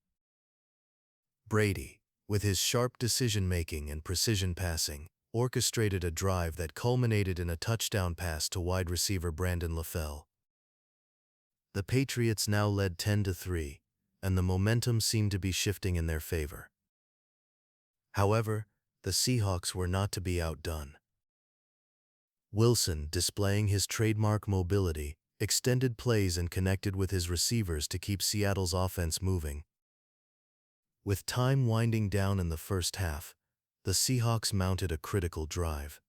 Brady, with his sharp decision-making and precision passing, orchestrated a drive that culminated in a touchdown pass to wide receiver Brandon LaFell. The Patriots now led 10-3, and the momentum seemed to be shifting in their favor. However, the Seahawks were not to be outdone. Wilson, displaying his trademark mobility, extended plays and connected with his receivers to keep Seattle's offense moving. With time winding down in the first half, the Seahawks mounted a critical drive.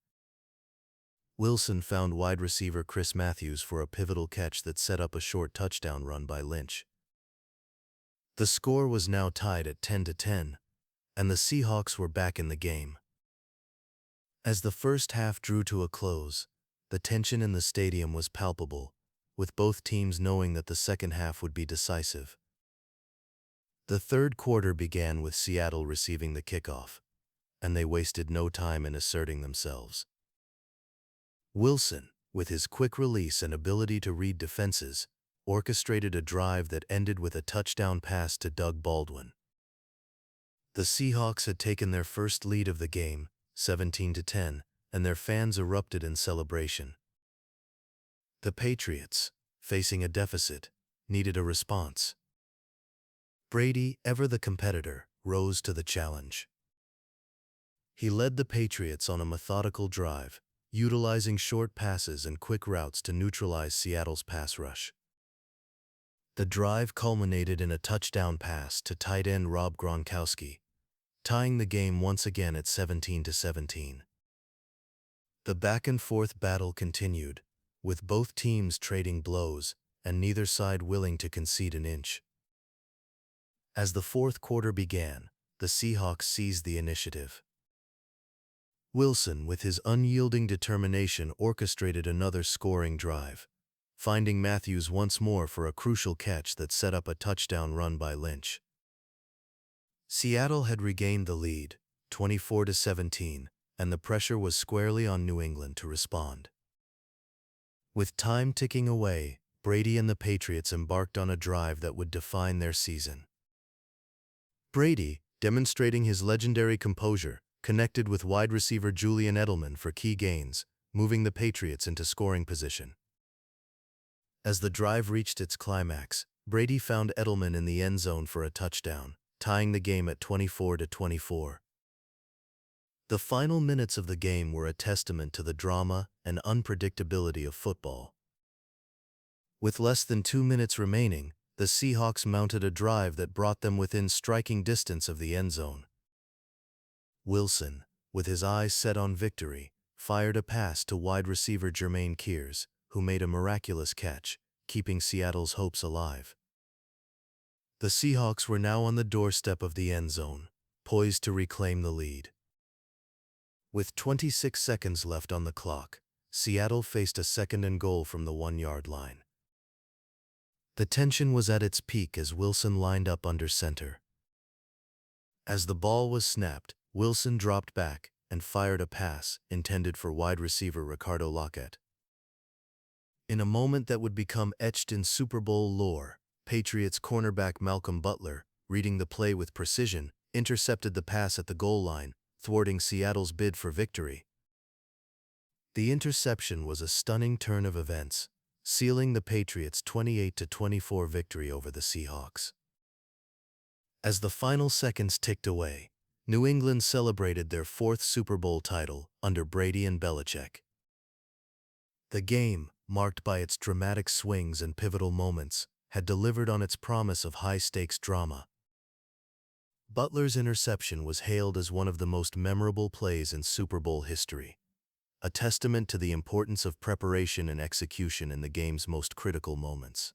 Wilson found wide receiver Chris Matthews for a pivotal catch that set up a short touchdown run by Lynch. The score was now tied at 10-10, and the Seahawks were back in the game. As the first half drew to a close, the tension in the stadium was palpable, with both teams knowing that the second half would be decisive. The third quarter began with Seattle receiving the kickoff, and they wasted no time in asserting themselves. Wilson, with his quick release and ability to read defenses, orchestrated a drive that ended with a touchdown pass to Doug Baldwin. The Seahawks had taken their first lead of the game, 17-10, and their fans erupted in celebration. The Patriots, facing a deficit, needed a response. Brady, ever the competitor, rose to the challenge. He led the Patriots on a methodical drive, utilizing short passes and quick routes to neutralize Seattle's pass rush. The drive culminated in a touchdown pass to tight end Rob Gronkowski, tying the game once again at 17-17. The back-and-forth battle continued, with both teams trading blows and neither side willing to concede an inch. As the fourth quarter began, the Seahawks seized the initiative. Wilson, with his unyielding determination, orchestrated another scoring drive, finding Matthews once more for a crucial catch that set up a touchdown run by Lynch. Seattle had regained the lead, 24-17, and the pressure was squarely on New England to respond. With time ticking away, Brady and the Patriots embarked on a drive that would define their season. Brady, demonstrating his legendary composure, connected with wide receiver Julian Edelman for key gains, moving the Patriots into scoring position. As the drive reached its climax, Brady found Edelman in the end zone for a touchdown, tying the game at 24-24. The final minutes of the game were a testament to the drama and unpredictability of football. With less than 2 minutes remaining, the Seahawks mounted a drive that brought them within striking distance of the end zone. Wilson, with his eyes set on victory, fired a pass to wide receiver Jermaine Kears, who made a miraculous catch, keeping Seattle's hopes alive. The Seahawks were now on the doorstep of the end zone, poised to reclaim the lead. With 26 seconds left on the clock, Seattle faced a 2nd and goal from the 1-yard line. The tension was at its peak as Wilson lined up under center. As the ball was snapped, Wilson dropped back and fired a pass intended for wide receiver Ricardo Lockett. In a moment that would become etched in Super Bowl lore, Patriots cornerback Malcolm Butler, reading the play with precision, intercepted the pass at the goal line, thwarting Seattle's bid for victory. The interception was a stunning turn of events, sealing the Patriots' 28-24 victory over the Seahawks. As the final seconds ticked away, New England celebrated their 4th Super Bowl title under Brady and Belichick. The game, marked by its dramatic swings and pivotal moments, had delivered on its promise of high-stakes drama. Butler's interception was hailed as one of the most memorable plays in Super Bowl history, a testament to the importance of preparation and execution in the game's most critical moments.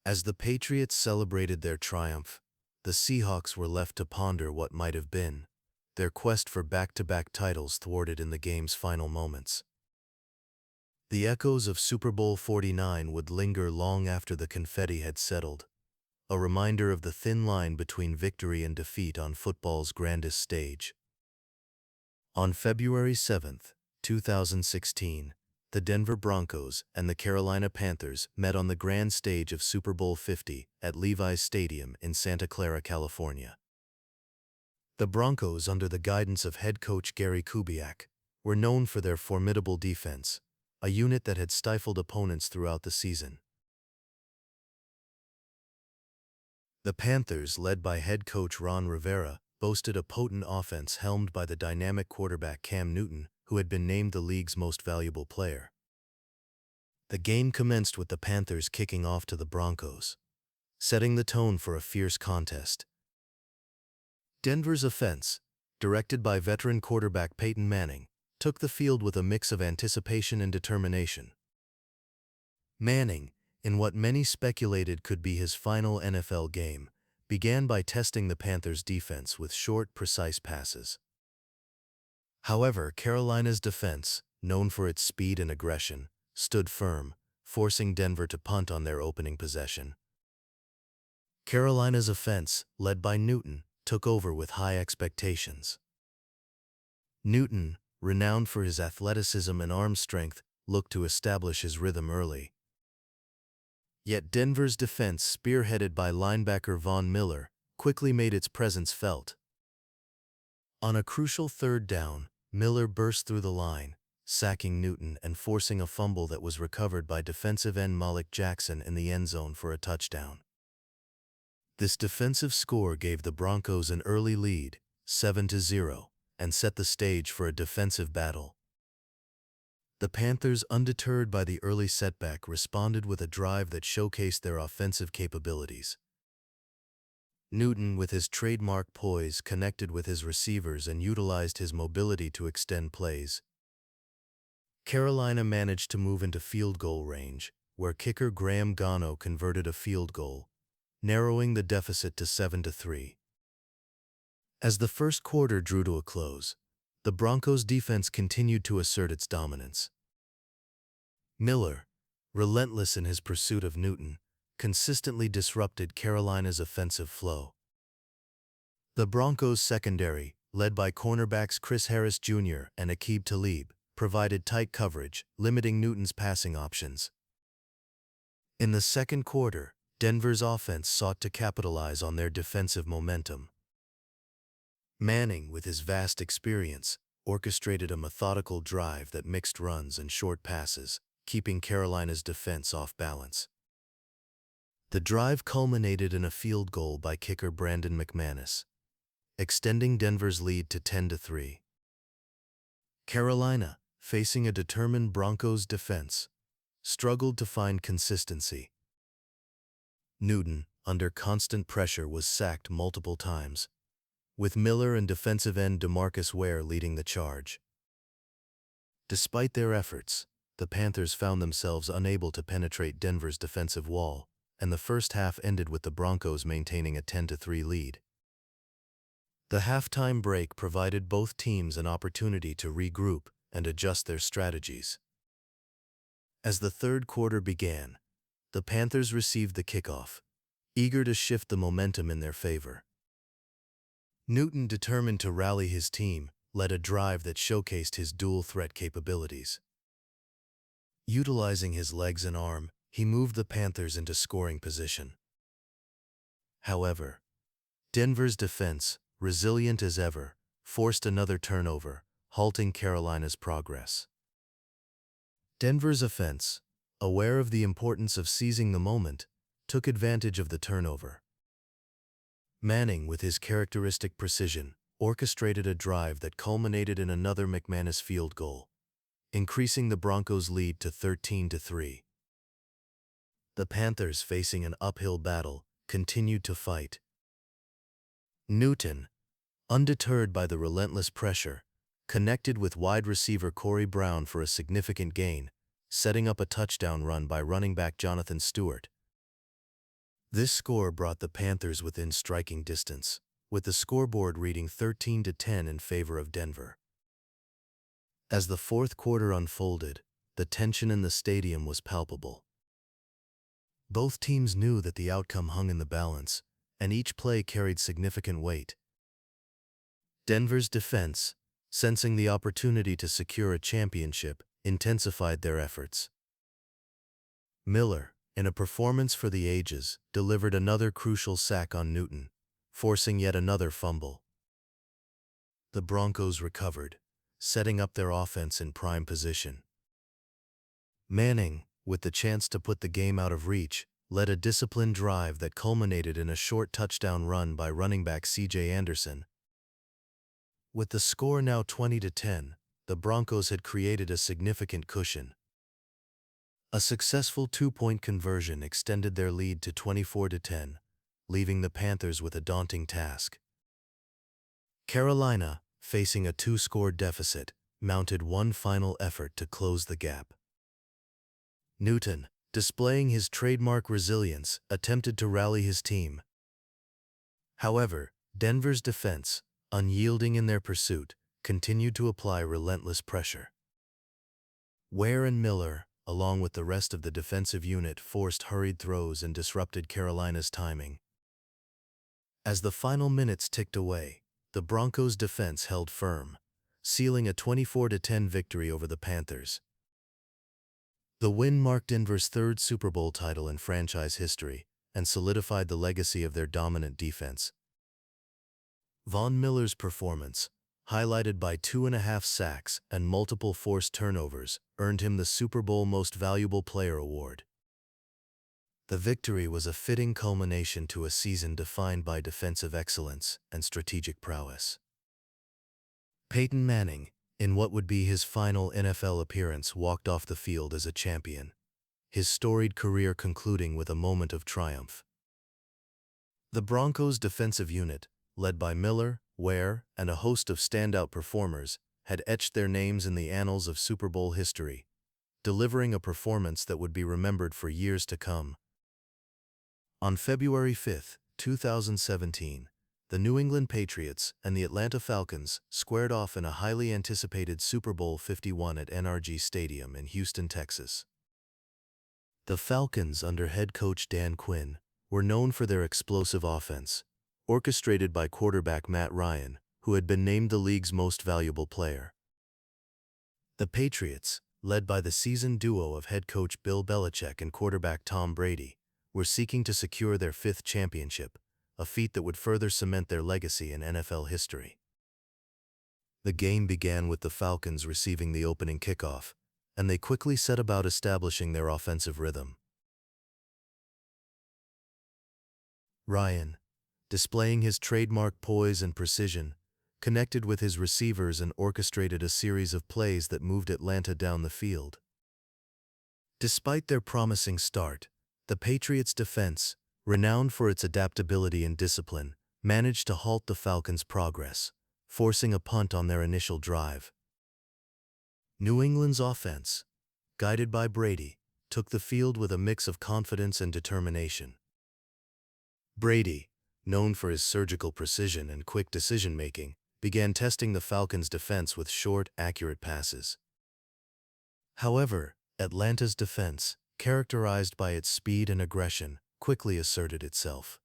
As the Patriots celebrated their triumph, the Seahawks were left to ponder what might have been, their quest for back-to-back titles thwarted in the game's final moments. The echoes of Super Bowl 49 would linger long after the confetti had settled, a reminder of the thin line between victory and defeat on football's grandest stage. On February 7, 2016, the Denver Broncos and the Carolina Panthers met on the grand stage of Super Bowl 50 at Levi's Stadium in Santa Clara, California. The Broncos, under the guidance of head coach Gary Kubiak, were known for their formidable defense, a unit that had stifled opponents throughout the season. The Panthers, led by head coach Ron Rivera, boasted a potent offense helmed by the dynamic quarterback Cam Newton, who had been named the league's most valuable player. The game commenced with the Panthers kicking off to the Broncos, setting the tone for a fierce contest. Denver's offense, directed by veteran quarterback Peyton Manning, took the field with a mix of anticipation and determination. Manning, in what many speculated could be his final NFL game, began by testing the Panthers' defense with short, precise passes. However, Carolina's defense, known for its speed and aggression, stood firm, forcing Denver to punt on their opening possession. Carolina's offense, led by Newton, took over with high expectations. Newton, renowned for his athleticism and arm strength, looked to establish his rhythm early. Yet Denver's defense, spearheaded by linebacker Von Miller, quickly made its presence felt. On a crucial 3rd down, Miller burst through the line, sacking Newton and forcing a fumble that was recovered by defensive end Malik Jackson in the end zone for a touchdown. This defensive score gave the Broncos an early lead, 7-0, and set the stage for a defensive battle. The Panthers, undeterred by the early setback, responded with a drive that showcased their offensive capabilities. Newton, with his trademark poise, connected with his receivers and utilized his mobility to extend plays. Carolina managed to move into field goal range, where kicker Graham Gano converted a field goal, narrowing the deficit to 7-3. As the first quarter drew to a close, the Broncos' defense continued to assert its dominance. Miller, relentless in his pursuit of Newton, consistently disrupted Carolina's offensive flow. The Broncos' secondary, led by cornerbacks Chris Harris Jr. and Aqib Talib, provided tight coverage, limiting Newton's passing options. In the second quarter, Denver's offense sought to capitalize on their defensive momentum. Manning, with his vast experience, orchestrated a methodical drive that mixed runs and short passes, keeping Carolina's defense off balance. The drive culminated in a field goal by kicker Brandon McManus, extending Denver's lead to 10-3. Carolina, facing a determined Broncos defense, struggled to find consistency. Newton, under constant pressure, was sacked multiple times, with Miller and defensive end DeMarcus Ware leading the charge. Despite their efforts, the Panthers found themselves unable to penetrate Denver's defensive wall, and the first half ended with the Broncos maintaining a 10-3 lead. The halftime break provided both teams an opportunity to regroup and adjust their strategies. As the third quarter began, the Panthers received the kickoff, eager to shift the momentum in their favor. Newton, determined to rally his team, led a drive that showcased his dual-threat capabilities. Utilizing his legs and arm, he moved the Panthers into scoring position. However, Denver's defense, resilient as ever, forced another turnover, halting Carolina's progress. Denver's offense, aware of the importance of seizing the moment, took advantage of the turnover. Manning, with his characteristic precision, orchestrated a drive that culminated in another McManus field goal, increasing the Broncos' lead to 13-3. The Panthers, facing an uphill battle, continued to fight. Newton, undeterred by the relentless pressure, connected with wide receiver Corey Brown for a significant gain, setting up a touchdown run by running back Jonathan Stewart. This score brought the Panthers within striking distance, with the scoreboard reading 13-10 in favor of Denver. As the fourth quarter unfolded, the tension in the stadium was palpable. Both teams knew that the outcome hung in the balance, and each play carried significant weight. Denver's defense, sensing the opportunity to secure a championship, intensified their efforts. Miller, in a performance for the ages, delivered another crucial sack on Newton, forcing yet another fumble. The Broncos recovered, setting up their offense in prime position. Manning, with the chance to put the game out of reach, led a disciplined drive that culminated in a short touchdown run by running back C.J. Anderson. With the score now 20-10, the Broncos had created a significant cushion. A successful two-point conversion extended their lead to 24-10, leaving the Panthers with a daunting task. Carolina, facing a two-score deficit, mounted one final effort to close the gap. Newton, displaying his trademark resilience, attempted to rally his team. However, Denver's defense, unyielding in their pursuit, continued to apply relentless pressure. Ware and Miller, along with the rest of the defensive unit, forced hurried throws and disrupted Carolina's timing. As the final minutes ticked away, the Broncos' defense held firm, sealing a 24-10 victory over the Panthers. The win marked Denver's third Super Bowl title in franchise history and solidified the legacy of their dominant defense. Von Miller's performance, highlighted by 2.5 sacks and multiple forced turnovers, earned him the Super Bowl Most Valuable Player award. The victory was a fitting culmination to a season defined by defensive excellence and strategic prowess. Peyton Manning, in what would be his final NFL appearance, walked off the field as a champion, his storied career concluding with a moment of triumph. The Broncos' defensive unit, led by Miller, Ware, and a host of standout performers, had etched their names in the annals of Super Bowl history, delivering a performance that would be remembered for years to come. On February 5, 2017, the New England Patriots and the Atlanta Falcons squared off in a highly anticipated Super Bowl 51 at NRG Stadium in Houston, Texas. The Falcons, under head coach Dan Quinn, were known for their explosive offense, orchestrated by quarterback Matt Ryan, who had been named the league's most valuable player. The Patriots, led by the seasoned duo of head coach Bill Belichick and quarterback Tom Brady, were seeking to secure their fifth championship, a feat that would further cement their legacy in NFL history. The game began with the Falcons receiving the opening kickoff, and they quickly set about establishing their offensive rhythm. Ryan, displaying his trademark poise and precision, connected with his receivers and orchestrated a series of plays that moved Atlanta down the field. Despite their promising start, the Patriots' defense, renowned for its adaptability and discipline, managed to halt the Falcons' progress, forcing a punt on their initial drive. New England's offense, guided by Brady, took the field with a mix of confidence and determination. Brady, known for his surgical precision and quick decision-making, began testing the Falcons' defense with short, accurate passes. However, Atlanta's defense, characterized by its speed and aggression, quickly asserted itself.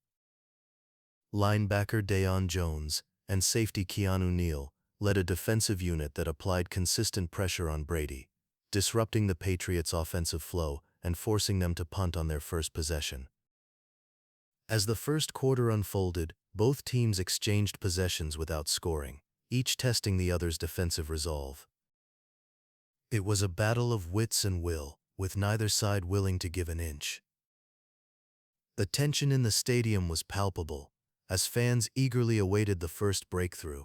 Linebacker Deion Jones and safety Keanu Neal led a defensive unit that applied consistent pressure on Brady, disrupting the Patriots' offensive flow and forcing them to punt on their first possession. As the first quarter unfolded, both teams exchanged possessions without scoring, each testing the other's defensive resolve. It was a battle of wits and will, with neither side willing to give an inch. The tension in the stadium was palpable, as fans eagerly awaited the first breakthrough.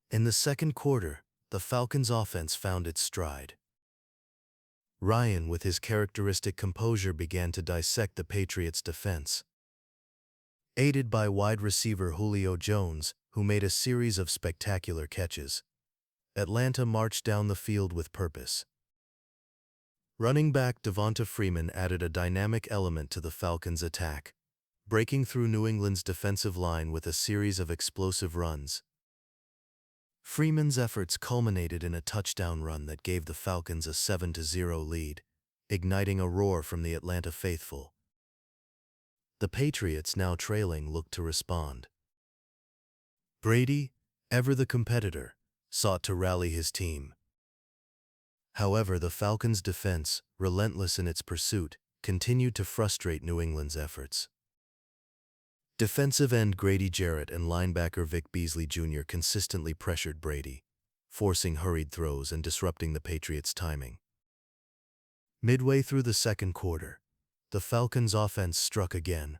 In the second quarter, the Falcons' offense found its stride. Ryan, with his characteristic composure, began to dissect the Patriots' defense. Aided by wide receiver Julio Jones, who made a series of spectacular catches, Atlanta marched down the field with purpose. Running back Devonta Freeman added a dynamic element to the Falcons' attack, breaking through New England's defensive line with a series of explosive runs. Freeman's efforts culminated in a touchdown run that gave the Falcons a 7-0 lead, igniting a roar from the Atlanta faithful. The Patriots, now trailing, looked to respond. Brady, ever the competitor, sought to rally his team. However, the Falcons' defense, relentless in its pursuit, continued to frustrate New England's efforts. Defensive end Grady Jarrett and linebacker Vic Beasley Jr. consistently pressured Brady, forcing hurried throws and disrupting the Patriots' timing. Midway through the second quarter, the Falcons' offense struck again.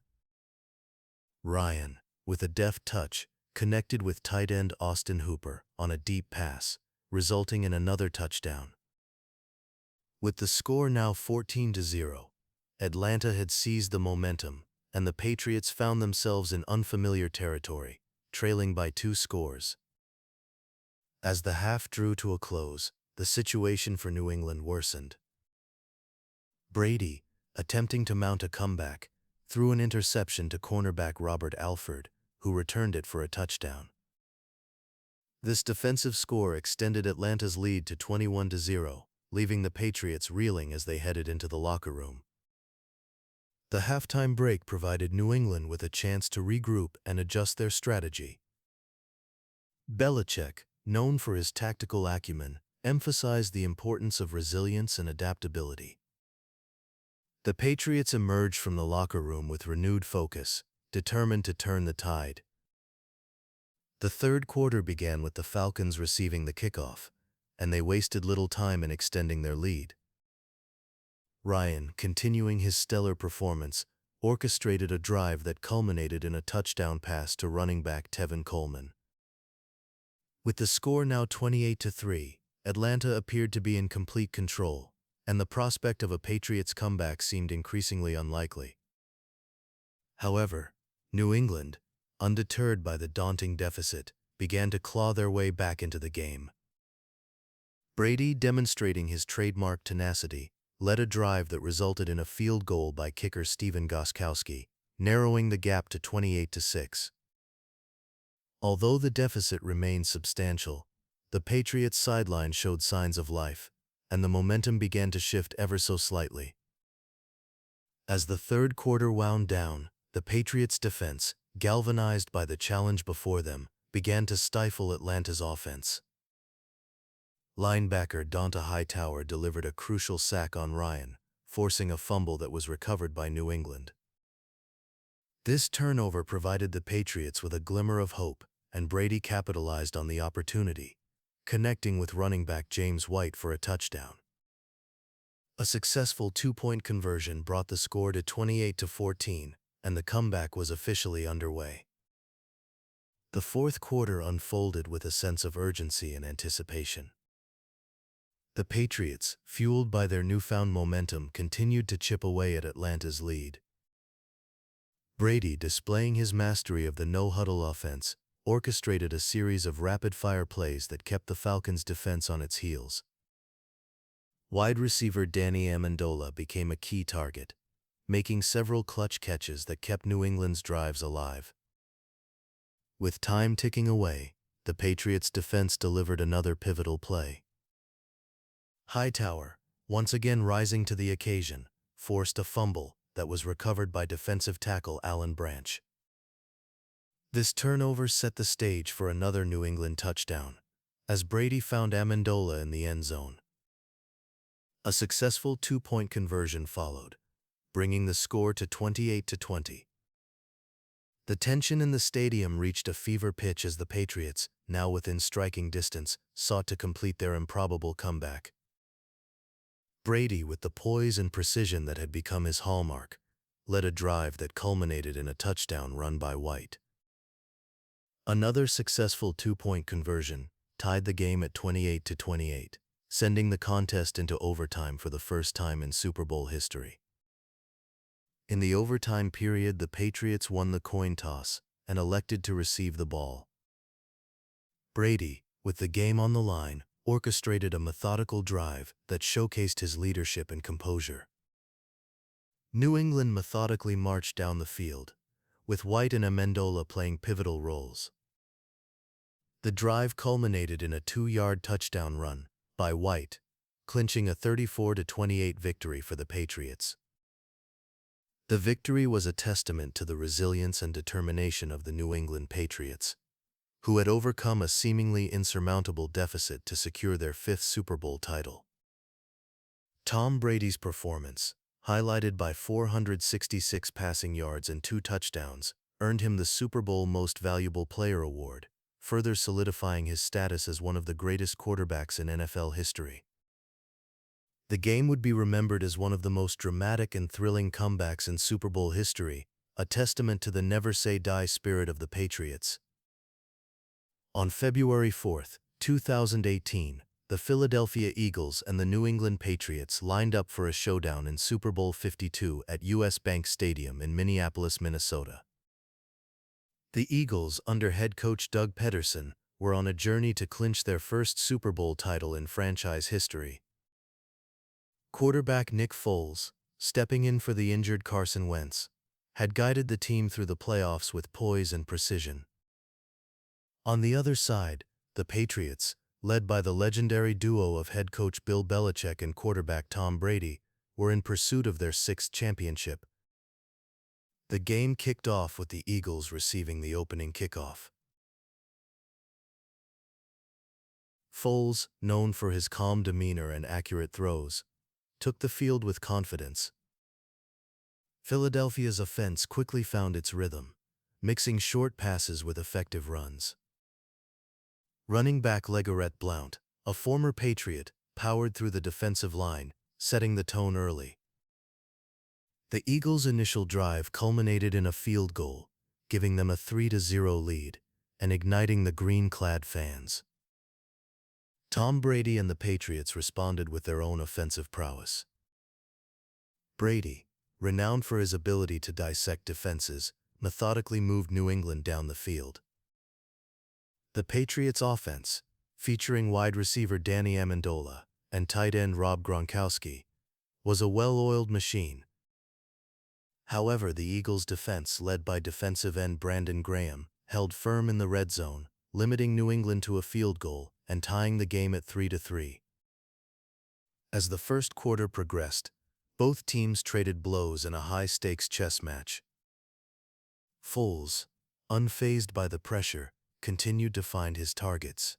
Ryan, with a deft touch, connected with tight end Austin Hooper on a deep pass, resulting in another touchdown. With the score now 14-0, Atlanta had seized the momentum, and the Patriots found themselves in unfamiliar territory, trailing by 2 scores. As the half drew to a close, the situation for New England worsened. Brady, attempting to mount a comeback, threw an interception to cornerback Robert Alford, who returned it for a touchdown. This defensive score extended Atlanta's lead to 21-0, leaving the Patriots reeling as they headed into the locker room. The halftime break provided New England with a chance to regroup and adjust their strategy. Belichick, known for his tactical acumen, emphasized the importance of resilience and adaptability. The Patriots emerged from the locker room with renewed focus, determined to turn the tide. The third quarter began with the Falcons receiving the kickoff, and they wasted little time in extending their lead. Ryan, continuing his stellar performance, orchestrated a drive that culminated in a touchdown pass to running back Tevin Coleman. With the score now 28-3, Atlanta appeared to be in complete control, and the prospect of a Patriots comeback seemed increasingly unlikely. However, New England, undeterred by the daunting deficit, began to claw their way back into the game. Brady, demonstrating his trademark tenacity, led a drive that resulted in a field goal by kicker Stephen Gostkowski, narrowing the gap to 28-6. Although the deficit remained substantial, the Patriots' sideline showed signs of life, and the momentum began to shift ever so slightly. As the third quarter wound down, the Patriots' defense, galvanized by the challenge before them, began to stifle Atlanta's offense. Linebacker Donta Hightower delivered a crucial sack on Ryan, forcing a fumble that was recovered by New England. This turnover provided the Patriots with a glimmer of hope, and Brady capitalized on the opportunity, connecting with running back James White for a touchdown. A successful two-point conversion brought the score to 28-14, and the comeback was officially underway. The fourth quarter unfolded with a sense of urgency and anticipation. The Patriots, fueled by their newfound momentum, continued to chip away at Atlanta's lead. Brady, displaying his mastery of the no-huddle offense, orchestrated a series of rapid-fire plays that kept the Falcons' defense on its heels. Wide receiver Danny Amendola became a key target, making several clutch catches that kept New England's drives alive. With time ticking away, the Patriots' defense delivered another pivotal play. Hightower, once again rising to the occasion, forced a fumble that was recovered by defensive tackle Alan Branch. This turnover set the stage for another New England touchdown, as Brady found Amendola in the end zone. A successful two-point conversion followed, bringing the score to 28-20. The tension in the stadium reached a fever pitch as the Patriots, now within striking distance, sought to complete their improbable comeback. Brady, with the poise and precision that had become his hallmark, led a drive that culminated in a touchdown run by White. Another successful two-point conversion tied the game at 28-28, sending the contest into overtime for the first time in Super Bowl history. In the overtime period, the Patriots won the coin toss and elected to receive the ball. Brady, with the game on the line, orchestrated a methodical drive that showcased his leadership and composure. New England methodically marched down the field, with White and Amendola playing pivotal roles. The drive culminated in a 2-yard touchdown run by White, clinching a 34-28 victory for the Patriots. The victory was a testament to the resilience and determination of the New England Patriots, who had overcome a seemingly insurmountable deficit to secure their 5th Super Bowl title. Tom Brady's performance, highlighted by 466 passing yards and 2 touchdowns, earned him the Super Bowl Most Valuable Player award, further solidifying his status as one of the greatest quarterbacks in NFL history. The game would be remembered as one of the most dramatic and thrilling comebacks in Super Bowl history, a testament to the never-say-die spirit of the Patriots. On February 4, 2018, the Philadelphia Eagles and the New England Patriots lined up for a showdown in Super Bowl 52 at US Bank Stadium in Minneapolis, Minnesota. The Eagles, under head coach Doug Peterson, were on a journey to clinch their first Super Bowl title in franchise history. Quarterback Nick Foles, stepping in for the injured Carson Wentz, had guided the team through the playoffs with poise and precision. On the other side, the Patriots, led by the legendary duo of head coach Bill Belichick and quarterback Tom Brady, were in pursuit of their 6th championship. The game kicked off with the Eagles receiving the opening kickoff. Foles, known for his calm demeanor and accurate throws, took the field with confidence. Philadelphia's offense quickly found its rhythm, mixing short passes with effective runs. Running back Legarrette Blount, a former Patriot, powered through the defensive line, setting the tone early. The Eagles' initial drive culminated in a field goal, giving them a 3-0 lead and igniting the green-clad fans. Tom Brady and the Patriots responded with their own offensive prowess. Brady, renowned for his ability to dissect defenses, methodically moved New England down the field. The Patriots' offense, featuring wide receiver Danny Amendola and tight end Rob Gronkowski, was a well-oiled machine. However, the Eagles' defense, led by defensive end Brandon Graham, held firm in the red zone, limiting New England to a field goal and tying the game at 3-3. As the first quarter progressed, Both teams traded blows in a high-stakes chess match. Foles, unfazed by the pressure, continued to find his targets.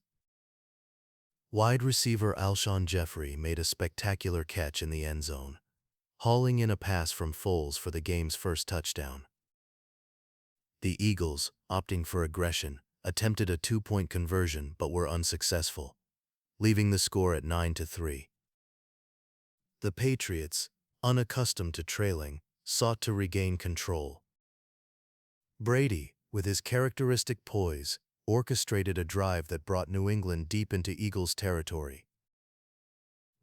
Wide receiver Alshon Jeffrey made a spectacular catch in the end zone, hauling in a pass from Foles for the game's first touchdown. The Eagles, opting for aggression, attempted a two-point conversion but were unsuccessful, leaving the score at 9-3. The Patriots, unaccustomed to trailing, sought to regain control. Brady, with his characteristic poise, orchestrated a drive that brought New England deep into Eagles territory.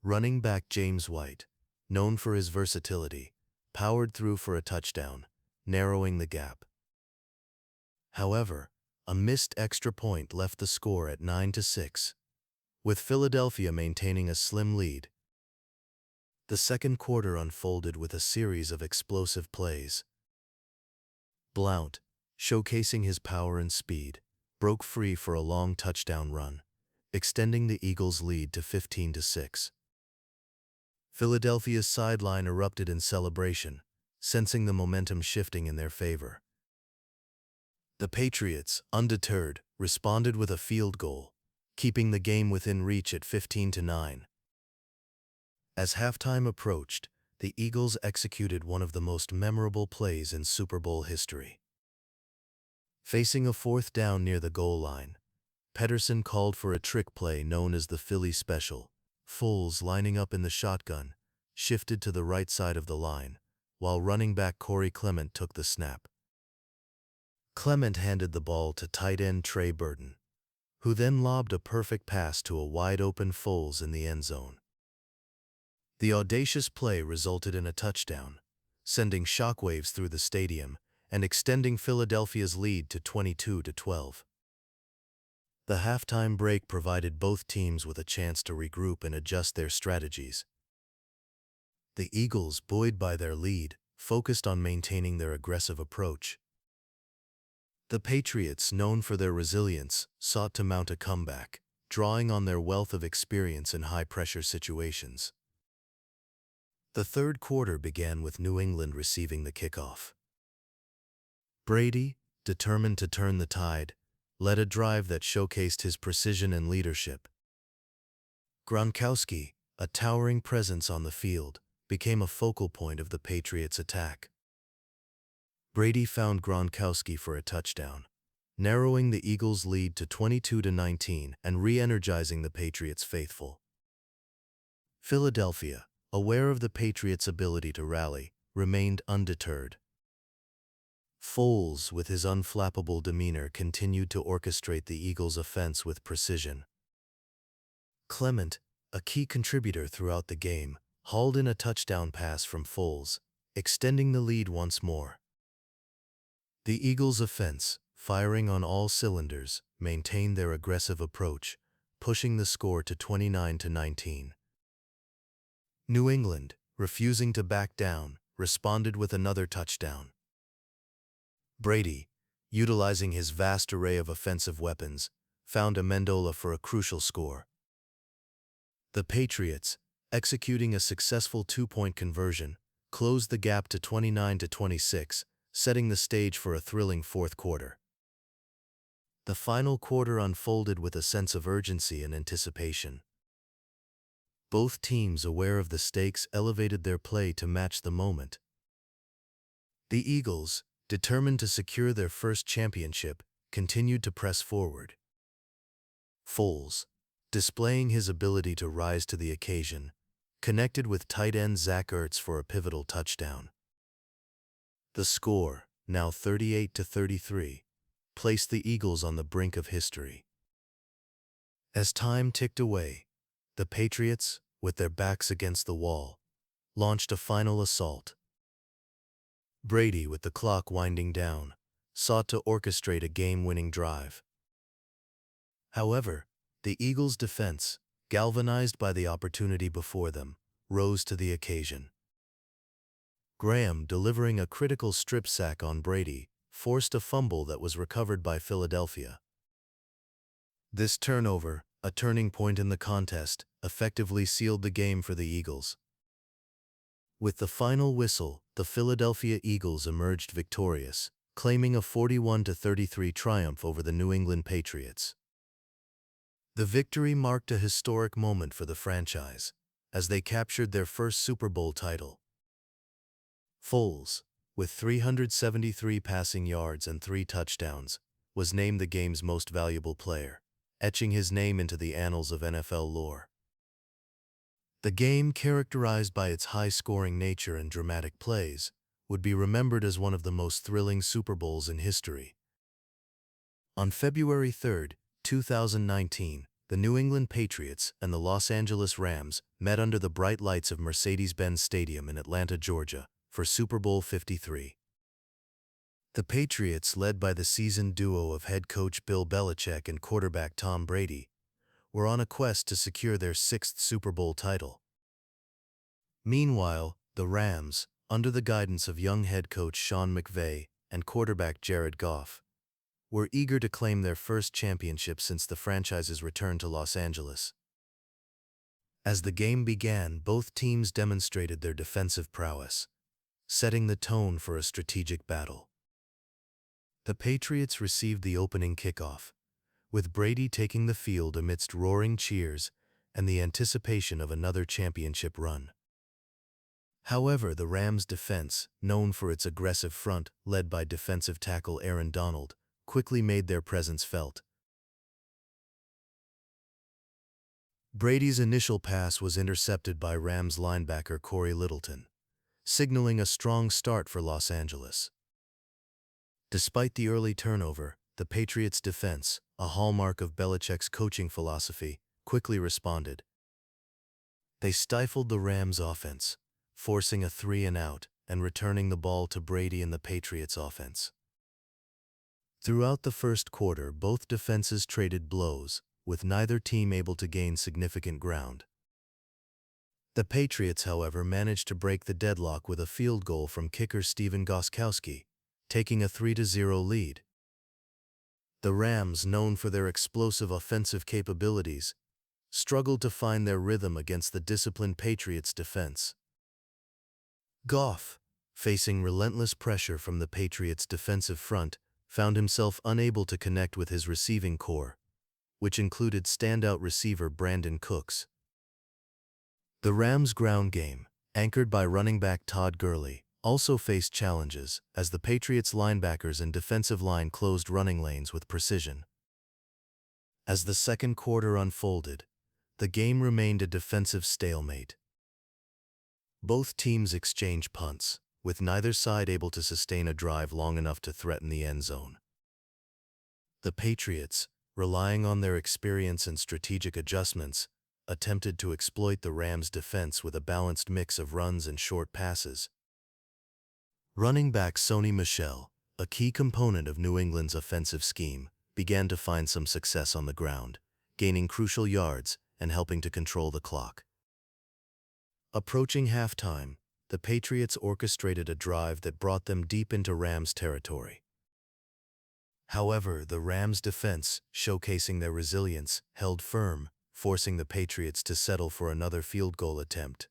Running back James White, known for his versatility, powered through for a touchdown, narrowing the gap. However, a missed extra point left the score at 9-6, with Philadelphia maintaining a slim lead. The second quarter unfolded with a series of explosive plays. Blount, showcasing his power and speed, broke free for a long touchdown run, extending the Eagles' lead to 15-6. Philadelphia's sideline erupted in celebration, sensing the momentum shifting in their favor. The Patriots, undeterred, responded with a field goal, keeping the game within reach at 15-9. As halftime approached, the Eagles executed one of the most memorable plays in Super Bowl history. Facing a fourth down near the goal line, Pederson called for a trick play known as the Philly Special. Foles, lining up in the shotgun, shifted to the right side of the line, while running back Corey Clement took the snap. Clement handed the ball to tight end Trey Burton, who then lobbed a perfect pass to a wide-open Foles in the end zone. The audacious play resulted in a touchdown, sending shockwaves through the stadium and extending Philadelphia's lead to 22-12. The halftime break provided both teams with a chance to regroup and adjust their strategies. The Eagles, buoyed by their lead, focused on maintaining their aggressive approach. The Patriots, known for their resilience, sought to mount a comeback, drawing on their wealth of experience in high-pressure situations. The third quarter began with New England receiving the kickoff. Brady, determined to turn the tide, led a drive that showcased his precision and leadership. Gronkowski, a towering presence on the field, became a focal point of the Patriots' attack. Brady found Gronkowski for a touchdown, narrowing the Eagles' lead to 22-19 and re-energizing the Patriots' faithful. Philadelphia, aware of the Patriots' ability to rally, remained undeterred. Foles, with his unflappable demeanor, continued to orchestrate the Eagles' offense with precision. Clement, a key contributor throughout the game, hauled in a touchdown pass from Foles, extending the lead once more. The Eagles' offense, firing on all cylinders, maintained their aggressive approach, pushing the score to 29-19. New England, refusing to back down, responded with another touchdown. Brady, utilizing his vast array of offensive weapons, found Amendola for a crucial score. The Patriots, executing a successful two-point conversion, closed the gap to 29-26, setting the stage for a thrilling fourth quarter. The final quarter unfolded with a sense of urgency and anticipation. Both teams, aware of the stakes, elevated their play to match the moment. The Eagles, determined to secure their first championship, continued to press forward. Foles, displaying his ability to rise to the occasion, connected with tight end Zach Ertz for a pivotal touchdown. The score, now 38-33, placed the Eagles on the brink of history. As time ticked away, the Patriots, with their backs against the wall, launched a final assault. Brady, with the clock winding down, sought to orchestrate a game-winning drive. However, the Eagles' defense, galvanized by the opportunity before them, rose to the occasion. Graham, delivering a critical strip sack on Brady, forced a fumble that was recovered by Philadelphia. This turnover, a turning point in the contest, effectively sealed the game for the Eagles. With the final whistle, the Philadelphia Eagles emerged victorious, claiming a 41-33 triumph over the New England Patriots. The victory marked a historic moment for the franchise, as they captured their first Super Bowl title. Foles, with 373 passing yards and 3 touchdowns, was named the game's most valuable player, etching his name into the annals of NFL lore. The game, characterized by its high-scoring nature and dramatic plays, would be remembered as one of the most thrilling Super Bowls in history. On February 3, 2019, the New England Patriots and the Los Angeles Rams met under the bright lights of Mercedes-Benz Stadium in Atlanta, Georgia, for Super Bowl 53. The Patriots, led by the seasoned duo of head coach Bill Belichick and quarterback Tom Brady, were on a quest to secure their 6th Super Bowl title. Meanwhile, the Rams, under the guidance of young head coach Sean McVay and quarterback Jared Goff, were eager to claim their first championship since the franchise's return to Los Angeles. As the game began, both teams demonstrated their defensive prowess, setting the tone for a strategic battle. The Patriots received the opening kickoff, with Brady taking the field amidst roaring cheers and the anticipation of another championship run. However, the Rams' defense, known for its aggressive front led by defensive tackle Aaron Donald, quickly made their presence felt. Brady's initial pass was intercepted by Rams linebacker Corey Littleton, signaling a strong start for Los Angeles. Despite the early turnover, the Patriots' defense, a hallmark of Belichick's coaching philosophy, quickly responded. They stifled the Rams' offense, forcing a 3-and-out and returning the ball to Brady and the Patriots' offense. Throughout the first quarter, both defenses traded blows, with neither team able to gain significant ground. The Patriots, however, managed to break the deadlock with a field goal from kicker Stephen Gostkowski, taking a 3-0 lead. The Rams, known for their explosive offensive capabilities, struggled to find their rhythm against the disciplined Patriots' defense. Goff, facing relentless pressure from the Patriots' defensive front, found himself unable to connect with his receiving core, which included standout receiver Brandon Cooks. The Rams' ground game, anchored by running back Todd Gurley, also faced challenges as the Patriots' linebackers and defensive line closed running lanes with precision. As the second quarter unfolded, the game remained a defensive stalemate. Both teams exchanged punts, with neither side able to sustain a drive long enough to threaten the end zone. The Patriots, relying on their experience and strategic adjustments, attempted to exploit the Rams' defense with a balanced mix of runs and short passes. Running back Sony Michel, a key component of New England's offensive scheme, began to find some success on the ground, gaining crucial yards and helping to control the clock. Approaching halftime, the Patriots orchestrated a drive that brought them deep into Rams territory. However, the Rams' defense, showcasing their resilience, held firm, forcing the Patriots to settle for another field goal attempt.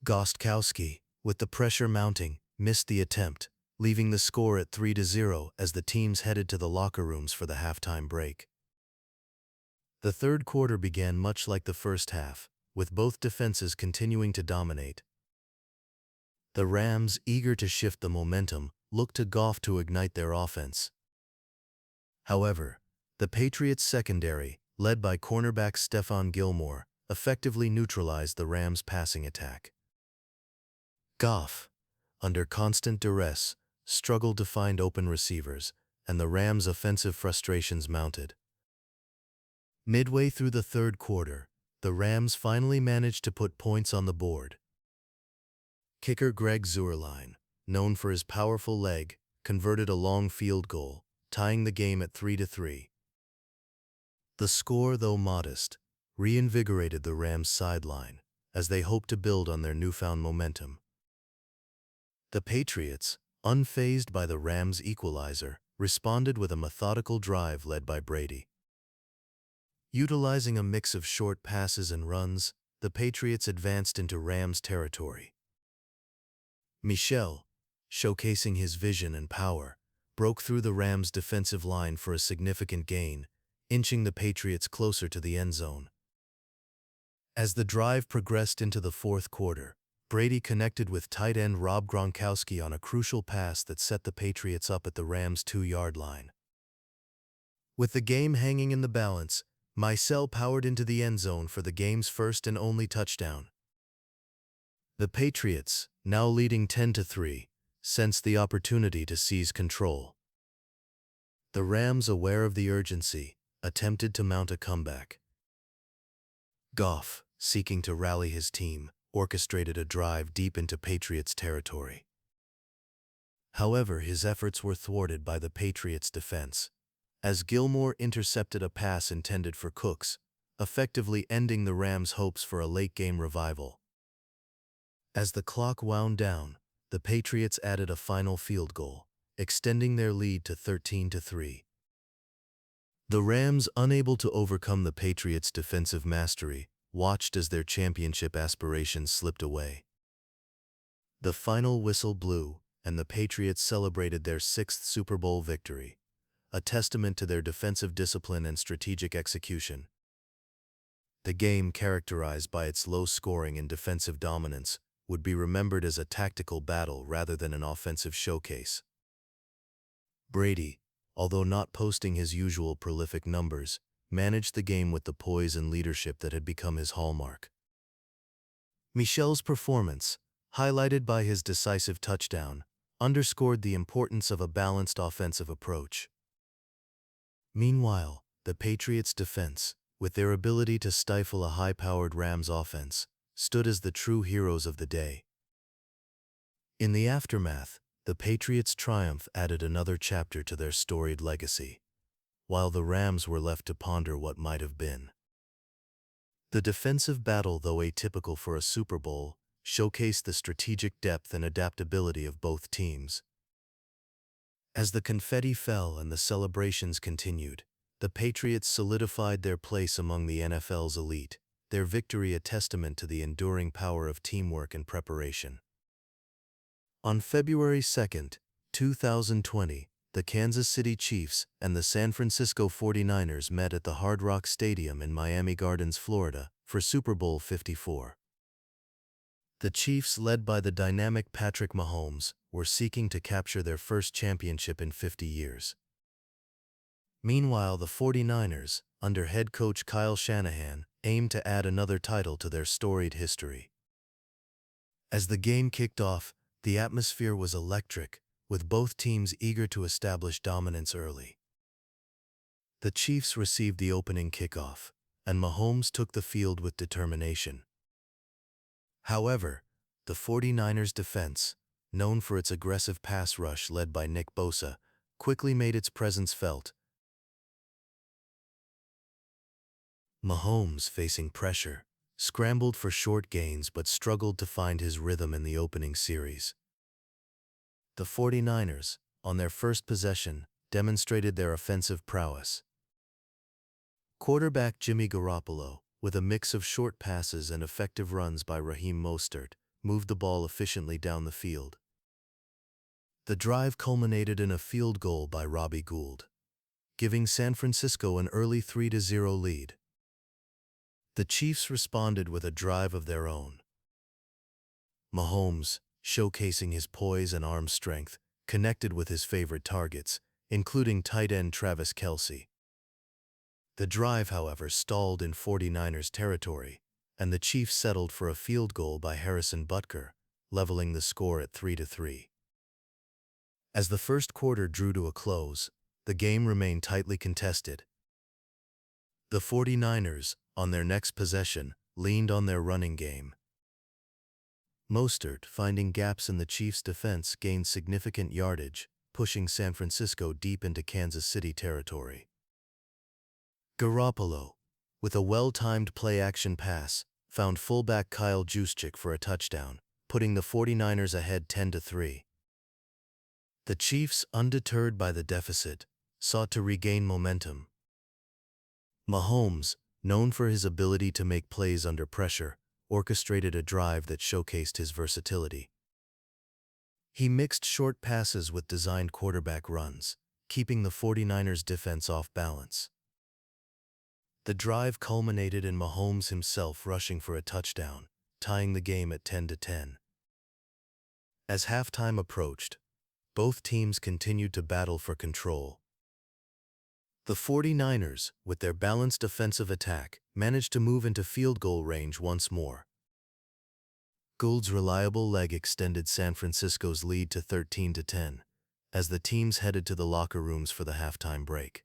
Gostkowski, with the pressure mounting, missed the attempt, leaving the score at 3-0 as the teams headed to the locker rooms for the halftime break. The third quarter began much like the first half, with both defenses continuing to dominate. The Rams, eager to shift the momentum, looked to Goff to ignite their offense. However, the Patriots' secondary, led by cornerback Stephon Gilmore, effectively neutralized the Rams' passing attack. Goff, under constant duress, struggled to find open receivers, and the Rams' offensive frustrations mounted. Midway through the third quarter, the Rams finally managed to put points on the board. Kicker Greg Zuerlein, known for his powerful leg, converted a long field goal, tying the game at 3-3. The score, though modest, reinvigorated the Rams' sideline as they hoped to build on their newfound momentum. The Patriots, unfazed by the Rams' equalizer, responded with a methodical drive led by Brady. Utilizing a mix of short passes and runs, the Patriots advanced into Rams territory. Michel, showcasing his vision and power, broke through the Rams' defensive line for a significant gain, inching the Patriots closer to the end zone. As the drive progressed into the fourth quarter, Brady connected with tight end Rob Gronkowski on a crucial pass that set the Patriots up at the Rams' 2-yard line. With the game hanging in the balance, Michel powered into the end zone for the game's first and only touchdown. The Patriots, now leading 10-3, sensed the opportunity to seize control. The Rams, aware of the urgency, attempted to mount a comeback. Goff, seeking to rally his team, orchestrated a drive deep into Patriots territory. However, his efforts were thwarted by the Patriots' defense, as Gilmore intercepted a pass intended for Cooks, effectively ending the Rams' hopes for a late-game revival. As the clock wound down, the Patriots added a final field goal, extending their lead to 13-3. The Rams, unable to overcome the Patriots' defensive mastery, watched as their championship aspirations slipped away. The final whistle blew, and the Patriots celebrated their 6th Super Bowl victory, a testament to their defensive discipline and strategic execution. The game, characterized by its low scoring and defensive dominance, would be remembered as a tactical battle rather than an offensive showcase. Brady, although not posting his usual prolific numbers, managed the game with the poise and leadership that had become his hallmark. Michel's performance, highlighted by his decisive touchdown, underscored the importance of a balanced offensive approach. Meanwhile, the Patriots' defense, with their ability to stifle a high-powered Rams offense, stood as the true heroes of the day. In the aftermath, the Patriots' triumph added another chapter to their storied legacy, while the Rams were left to ponder what might have been. The defensive battle, though atypical for a Super Bowl, showcased the strategic depth and adaptability of both teams. As the confetti fell and the celebrations continued, the Patriots solidified their place among the NFL's elite, their victory a testament to the enduring power of teamwork and preparation. On February 2, 2020, the Kansas City Chiefs and the San Francisco 49ers met at the Hard Rock Stadium in Miami Gardens, Florida, for Super Bowl 54. The Chiefs, led by the dynamic Patrick Mahomes, were seeking to capture their first championship in 50 years. Meanwhile, the 49ers, under head coach Kyle Shanahan, aimed to add another title to their storied history. As the game kicked off, the atmosphere was electric, with both teams eager to establish dominance early. The Chiefs received the opening kickoff, and Mahomes took the field with determination. However, the 49ers' defense, known for its aggressive pass rush led by Nick Bosa, quickly made its presence felt. Mahomes, facing pressure, scrambled for short gains but struggled to find his rhythm in the opening series. The 49ers, on their first possession, demonstrated their offensive prowess. Quarterback Jimmy Garoppolo, with a mix of short passes and effective runs by Raheem Mostert, moved the ball efficiently down the field. The drive culminated in a field goal by Robbie Gould, giving San Francisco an early 3-0 lead. The Chiefs responded with a drive of their own. Mahomes, showcasing his poise and arm strength, connected with his favorite targets, including tight end Travis Kelce. The drive, however, stalled in 49ers territory, and the Chiefs settled for a field goal by Harrison Butker, leveling the score at 3-3. As the first quarter drew to a close, the game remained tightly contested. The 49ers, on their next possession, leaned on their running game. Mostert, finding gaps in the Chiefs' defense, gained significant yardage, pushing San Francisco deep into Kansas City territory. Garoppolo, with a well-timed play-action pass, found fullback Kyle Juszczyk for a touchdown, putting the 49ers ahead 10-3. The Chiefs, undeterred by the deficit, sought to regain momentum. Mahomes, known for his ability to make plays under pressure, orchestrated a drive that showcased his versatility. He mixed short passes with designed quarterback runs, keeping the 49ers' defense off balance. The drive culminated in Mahomes himself rushing for a touchdown, tying the game at 10-10. As halftime approached, both teams continued to battle for control. The 49ers, with their balanced defensive attack, managed to move into field goal range once more. Gould's reliable leg extended San Francisco's lead to 13-10, as the teams headed to the locker rooms for the halftime break.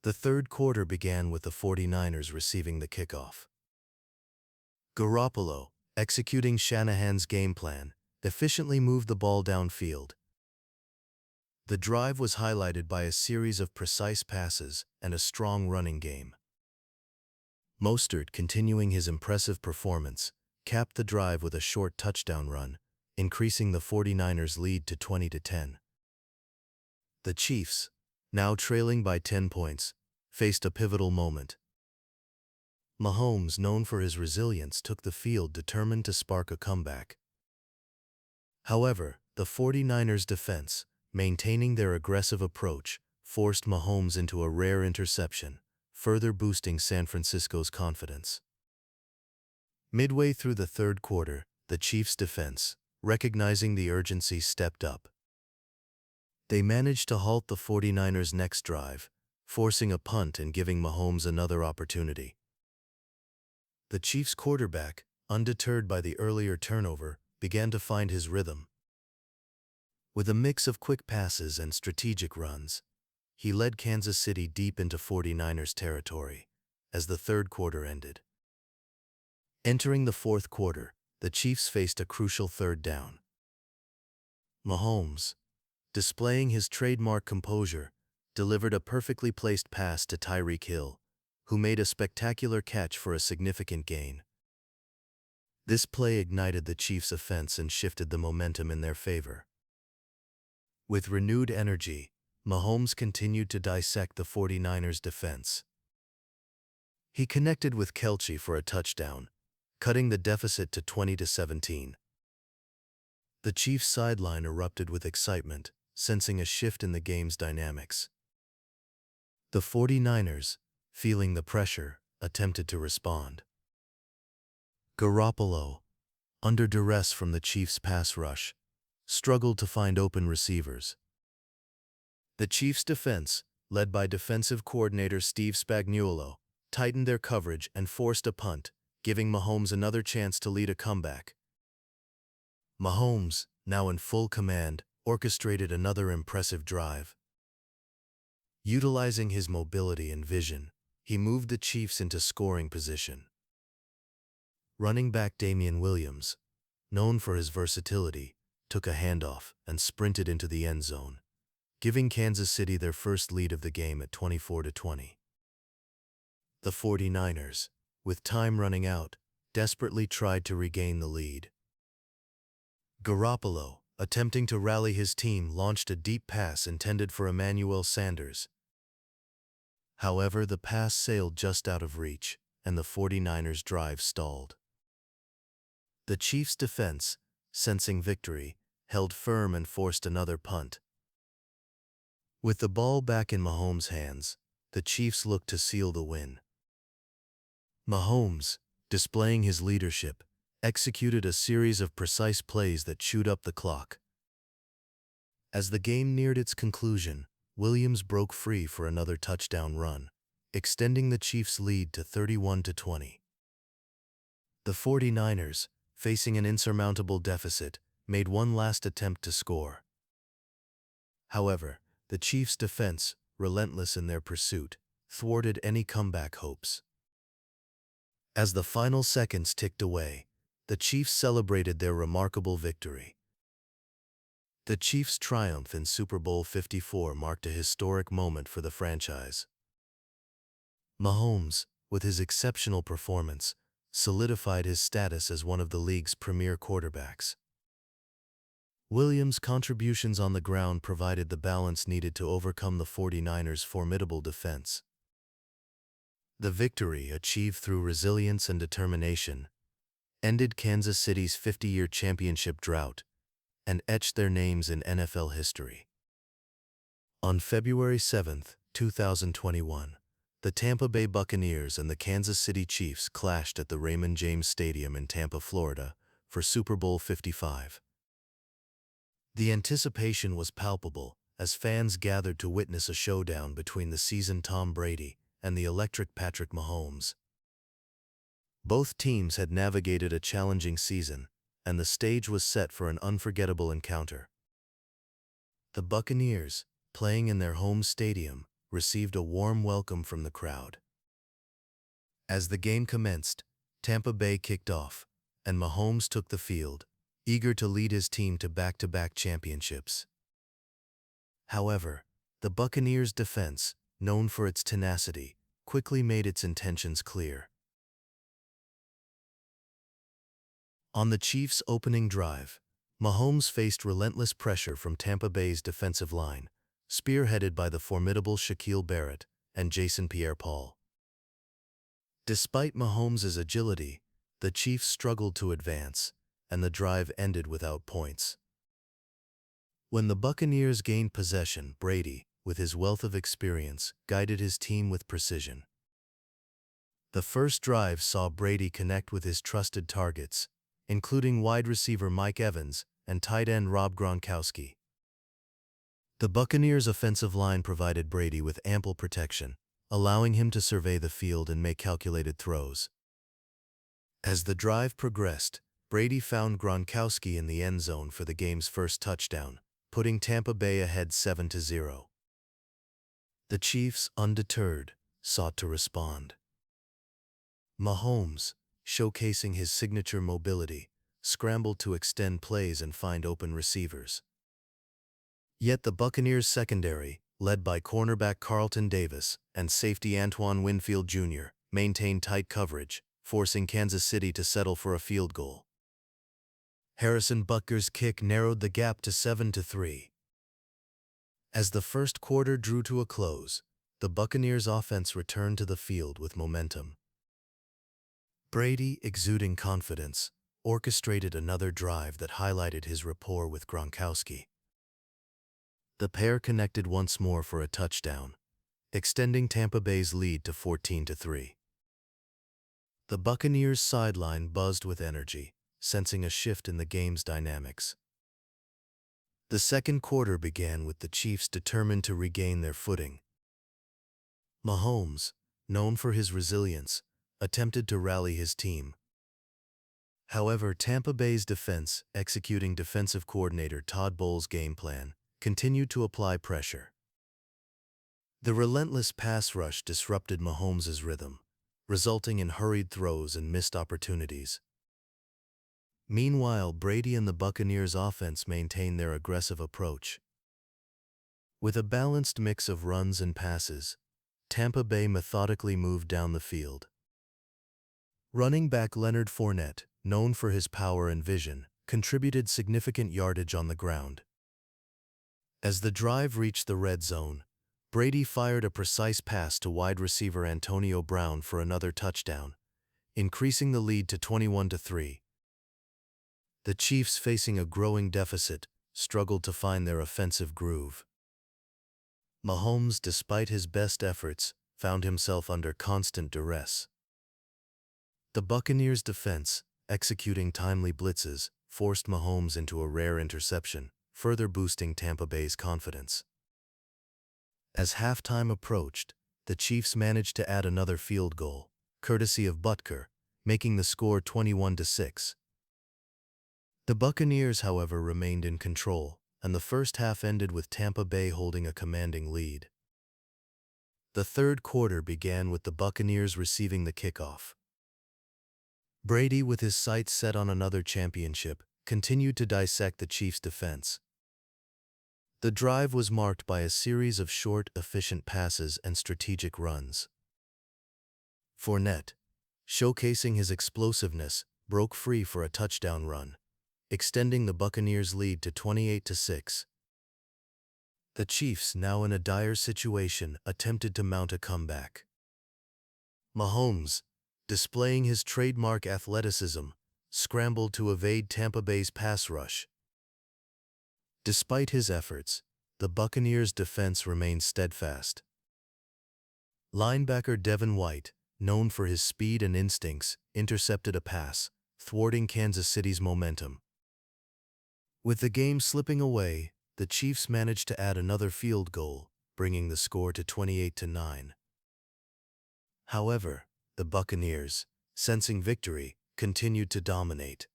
The third quarter began with the 49ers receiving the kickoff. Garoppolo, executing Shanahan's game plan, efficiently moved the ball downfield. The drive was highlighted by a series of precise passes and a strong running game. Mostert, continuing his impressive performance, capped the drive with a short touchdown run, increasing the 49ers' lead to 20-10. The Chiefs, now trailing by 10 points, faced a pivotal moment. Mahomes, known for his resilience, took the field determined to spark a comeback. However, the 49ers' defense, maintaining their aggressive approach, forced Mahomes into a rare interception, further boosting San Francisco's confidence. Midway through the third quarter, the Chiefs' defense, recognizing the urgency, stepped up. They managed to halt the 49ers' next drive, forcing a punt and giving Mahomes another opportunity. The Chiefs' quarterback, undeterred by the earlier turnover, began to find his rhythm. With a mix of quick passes and strategic runs, he led Kansas City deep into 49ers territory as the third quarter ended. Entering the fourth quarter, the Chiefs faced a crucial third down. Mahomes, displaying his trademark composure, delivered a perfectly placed pass to Tyreek Hill, who made a spectacular catch for a significant gain. This play ignited the Chiefs' offense and shifted the momentum in their favor. With renewed energy, Mahomes continued to dissect the 49ers' defense. He connected with Kelce for a touchdown, cutting the deficit to 20-17. The Chiefs' sideline erupted with excitement, sensing a shift in the game's dynamics. The 49ers, feeling the pressure, attempted to respond. Garoppolo, under duress from the Chiefs' pass rush, struggled to find open receivers. The Chiefs' defense, led by defensive coordinator Steve Spagnuolo, tightened their coverage and forced a punt, giving Mahomes another chance to lead a comeback. Mahomes, now in full command, orchestrated another impressive drive. Utilizing his mobility and vision, he moved the Chiefs into scoring position. Running back Damian Williams, known for his versatility, took a handoff and sprinted into the end zone, giving Kansas City their first lead of the game at 24-20. The 49ers, with time running out, desperately tried to regain the lead. Garoppolo, attempting to rally his team, launched a deep pass intended for Emmanuel Sanders. However, the pass sailed just out of reach, and the 49ers' drive stalled. The Chiefs' defense, sensing victory, held firm and forced another punt. With the ball back in Mahomes' hands, the Chiefs looked to seal the win. Mahomes, displaying his leadership, executed a series of precise plays that chewed up the clock. As the game neared its conclusion, Williams broke free for another touchdown run, extending the Chiefs' lead to 31-20. The 49ers, facing an insurmountable deficit, made one last attempt to score. However, the Chiefs' defense, relentless in their pursuit, thwarted any comeback hopes. As the final seconds ticked away, the Chiefs celebrated their remarkable victory. The Chiefs' triumph in Super Bowl 54 marked a historic moment for the franchise. Mahomes, with his exceptional performance, solidified his status as one of the league's premier quarterbacks. Williams' contributions on the ground provided the balance needed to overcome the 49ers' formidable defense. The victory, achieved through resilience and determination, ended Kansas City's 50-year championship drought and etched their names in NFL history. On February 7, 2021, the Tampa Bay Buccaneers and the Kansas City Chiefs clashed at the Raymond James Stadium in Tampa, Florida, for Super Bowl 55. The anticipation was palpable as fans gathered to witness a showdown between the seasoned Tom Brady and the electric Patrick Mahomes. Both teams had navigated a challenging season, and the stage was set for an unforgettable encounter. The Buccaneers, playing in their home stadium, received a warm welcome from the crowd. As the game commenced, Tampa Bay kicked off, and Mahomes took the field, eager to lead his team to back-to-back championships. However, the Buccaneers' defense, known for its tenacity, quickly made its intentions clear. On the Chiefs' opening drive, Mahomes faced relentless pressure from Tampa Bay's defensive line, spearheaded by the formidable Shaquille Barrett and Jason Pierre-Paul. Despite Mahomes' agility, the Chiefs struggled to advance, and the drive ended without points. When the Buccaneers gained possession, Brady, with his wealth of experience, guided his team with precision. The first drive saw Brady connect with his trusted targets, including wide receiver Mike Evans and tight end Rob Gronkowski. The Buccaneers' offensive line provided Brady with ample protection, allowing him to survey the field and make calculated throws. As the drive progressed, Brady found Gronkowski in the end zone for the game's first touchdown, putting Tampa Bay ahead 7-0. The Chiefs, undeterred, sought to respond. Mahomes, showcasing his signature mobility, scrambled to extend plays and find open receivers. Yet the Buccaneers' secondary, led by cornerback Carlton Davis and safety Antoine Winfield Jr., maintained tight coverage, forcing Kansas City to settle for a field goal. Harrison Butker's kick narrowed the gap to 7-3. As the first quarter drew to a close, the Buccaneers' offense returned to the field with momentum. Brady, exuding confidence, orchestrated another drive that highlighted his rapport with Gronkowski. The pair connected once more for a touchdown, extending Tampa Bay's lead to 14-3. The Buccaneers' sideline buzzed with energy, sensing a shift in the game's dynamics. The second quarter began with the Chiefs determined to regain their footing. Mahomes, known for his resilience, attempted to rally his team. However, Tampa Bay's defense, executing defensive coordinator Todd Bowles' game plan, continued to apply pressure. The relentless pass rush disrupted Mahomes' rhythm, resulting in hurried throws and missed opportunities. Meanwhile, Brady and the Buccaneers' offense maintained their aggressive approach. With a balanced mix of runs and passes, Tampa Bay methodically moved down the field. Running back Leonard Fournette, known for his power and vision, contributed significant yardage on the ground. As the drive reached the red zone, Brady fired a precise pass to wide receiver Antonio Brown for another touchdown, increasing the lead to 21-3. The Chiefs, facing a growing deficit, struggled to find their offensive groove. Mahomes, despite his best efforts, found himself under constant duress. The Buccaneers' defense, executing timely blitzes, forced Mahomes into a rare interception, further boosting Tampa Bay's confidence. As halftime approached, the Chiefs managed to add another field goal, courtesy of Butker, making the score 21-6. The Buccaneers, however, remained in control, and the first half ended with Tampa Bay holding a commanding lead. The third quarter began with the Buccaneers receiving the kickoff. Brady, with his sights set on another championship, continued to dissect the Chiefs' defense. The drive was marked by a series of short, efficient passes and strategic runs. Fournette, showcasing his explosiveness, broke free for a touchdown run, extending the Buccaneers' lead to 28-6. The Chiefs, now in a dire situation, attempted to mount a comeback. Mahomes, displaying his trademark athleticism, scrambled to evade Tampa Bay's pass rush. Despite his efforts, the Buccaneers' defense remained steadfast. Linebacker Devin White, known for his speed and instincts, intercepted a pass, thwarting Kansas City's momentum. With the game slipping away, the Chiefs managed to add another field goal, bringing the score to 28-9. However, the Buccaneers, sensing victory, continued to dominate.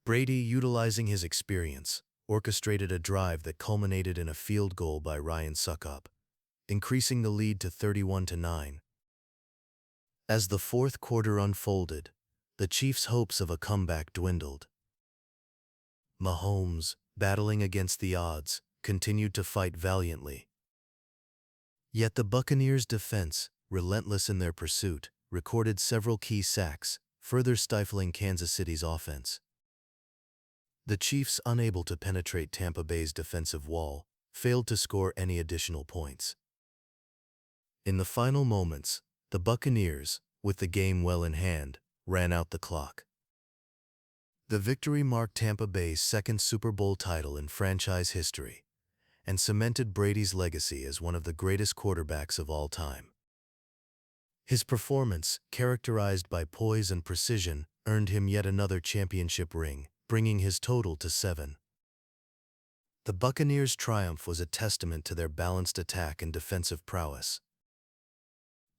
Brady, utilizing his experience, orchestrated a drive that culminated in a field goal by Ryan Succop, increasing the lead to 31-9. As the fourth quarter unfolded, the Chiefs' hopes of a comeback dwindled. Mahomes, battling against the odds, continued to fight valiantly. Yet the Buccaneers' defense, relentless in their pursuit, recorded several key sacks, further stifling Kansas City's offense. The Chiefs, unable to penetrate Tampa Bay's defensive wall, failed to score any additional points. In the final moments, the Buccaneers, with the game well in hand, ran out the clock. The victory marked Tampa Bay's second Super Bowl title in franchise history and cemented Brady's legacy as one of the greatest quarterbacks of all time. His performance, characterized by poise and precision, earned him yet another championship ring, bringing his total to 7. The Buccaneers' triumph was a testament to their balanced attack and defensive prowess.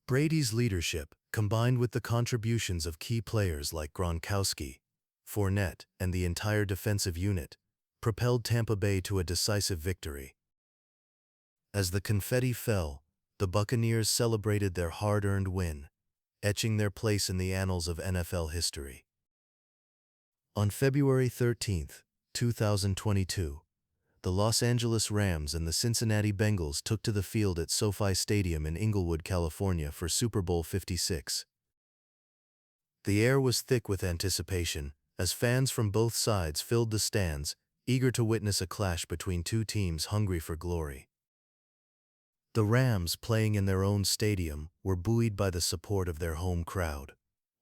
Brady's leadership, combined with the contributions of key players like Gronkowski, Fournette, and the entire defensive unit, propelled Tampa Bay to a decisive victory. As the confetti fell, the Buccaneers celebrated their hard-earned win, etching their place in the annals of NFL history. On February 13, 2022, the Los Angeles Rams and the Cincinnati Bengals took to the field at SoFi Stadium in Inglewood, California for Super Bowl 56. The air was thick with anticipation, as fans from both sides filled the stands, eager to witness a clash between two teams hungry for glory. The Rams, playing in their own stadium, were buoyed by the support of their home crowd,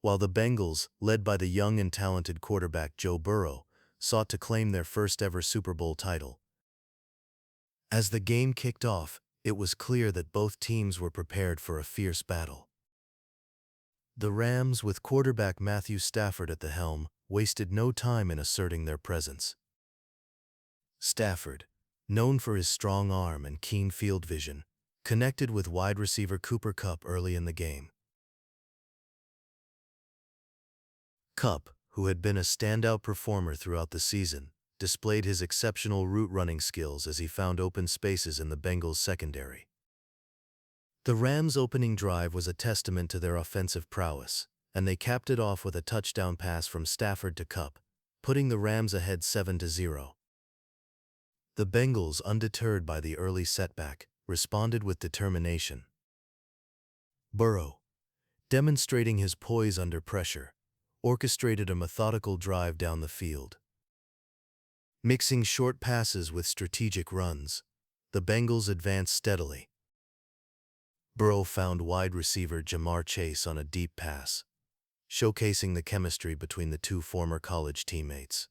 while the Bengals, led by the young and talented quarterback Joe Burrow, sought to claim their first-ever Super Bowl title. As the game kicked off, it was clear that both teams were prepared for a fierce battle. The Rams, with quarterback Matthew Stafford at the helm, wasted no time in asserting their presence. Stafford, known for his strong arm and keen field vision, connected with wide receiver Cooper Kupp early in the game. Kupp, who had been a standout performer throughout the season, displayed his exceptional route running skills as he found open spaces in the Bengals' secondary. The Rams' opening drive was a testament to their offensive prowess, and they capped it off with a touchdown pass from Stafford to Kupp, putting the Rams ahead 7-0. The Bengals, undeterred by the early setback, responded with determination. Burrow, demonstrating his poise under pressure, orchestrated a methodical drive down the field. Mixing short passes with strategic runs, the Bengals advanced steadily. Burrow found wide receiver Jamar Chase on a deep pass, showcasing the chemistry between the two former college teammates.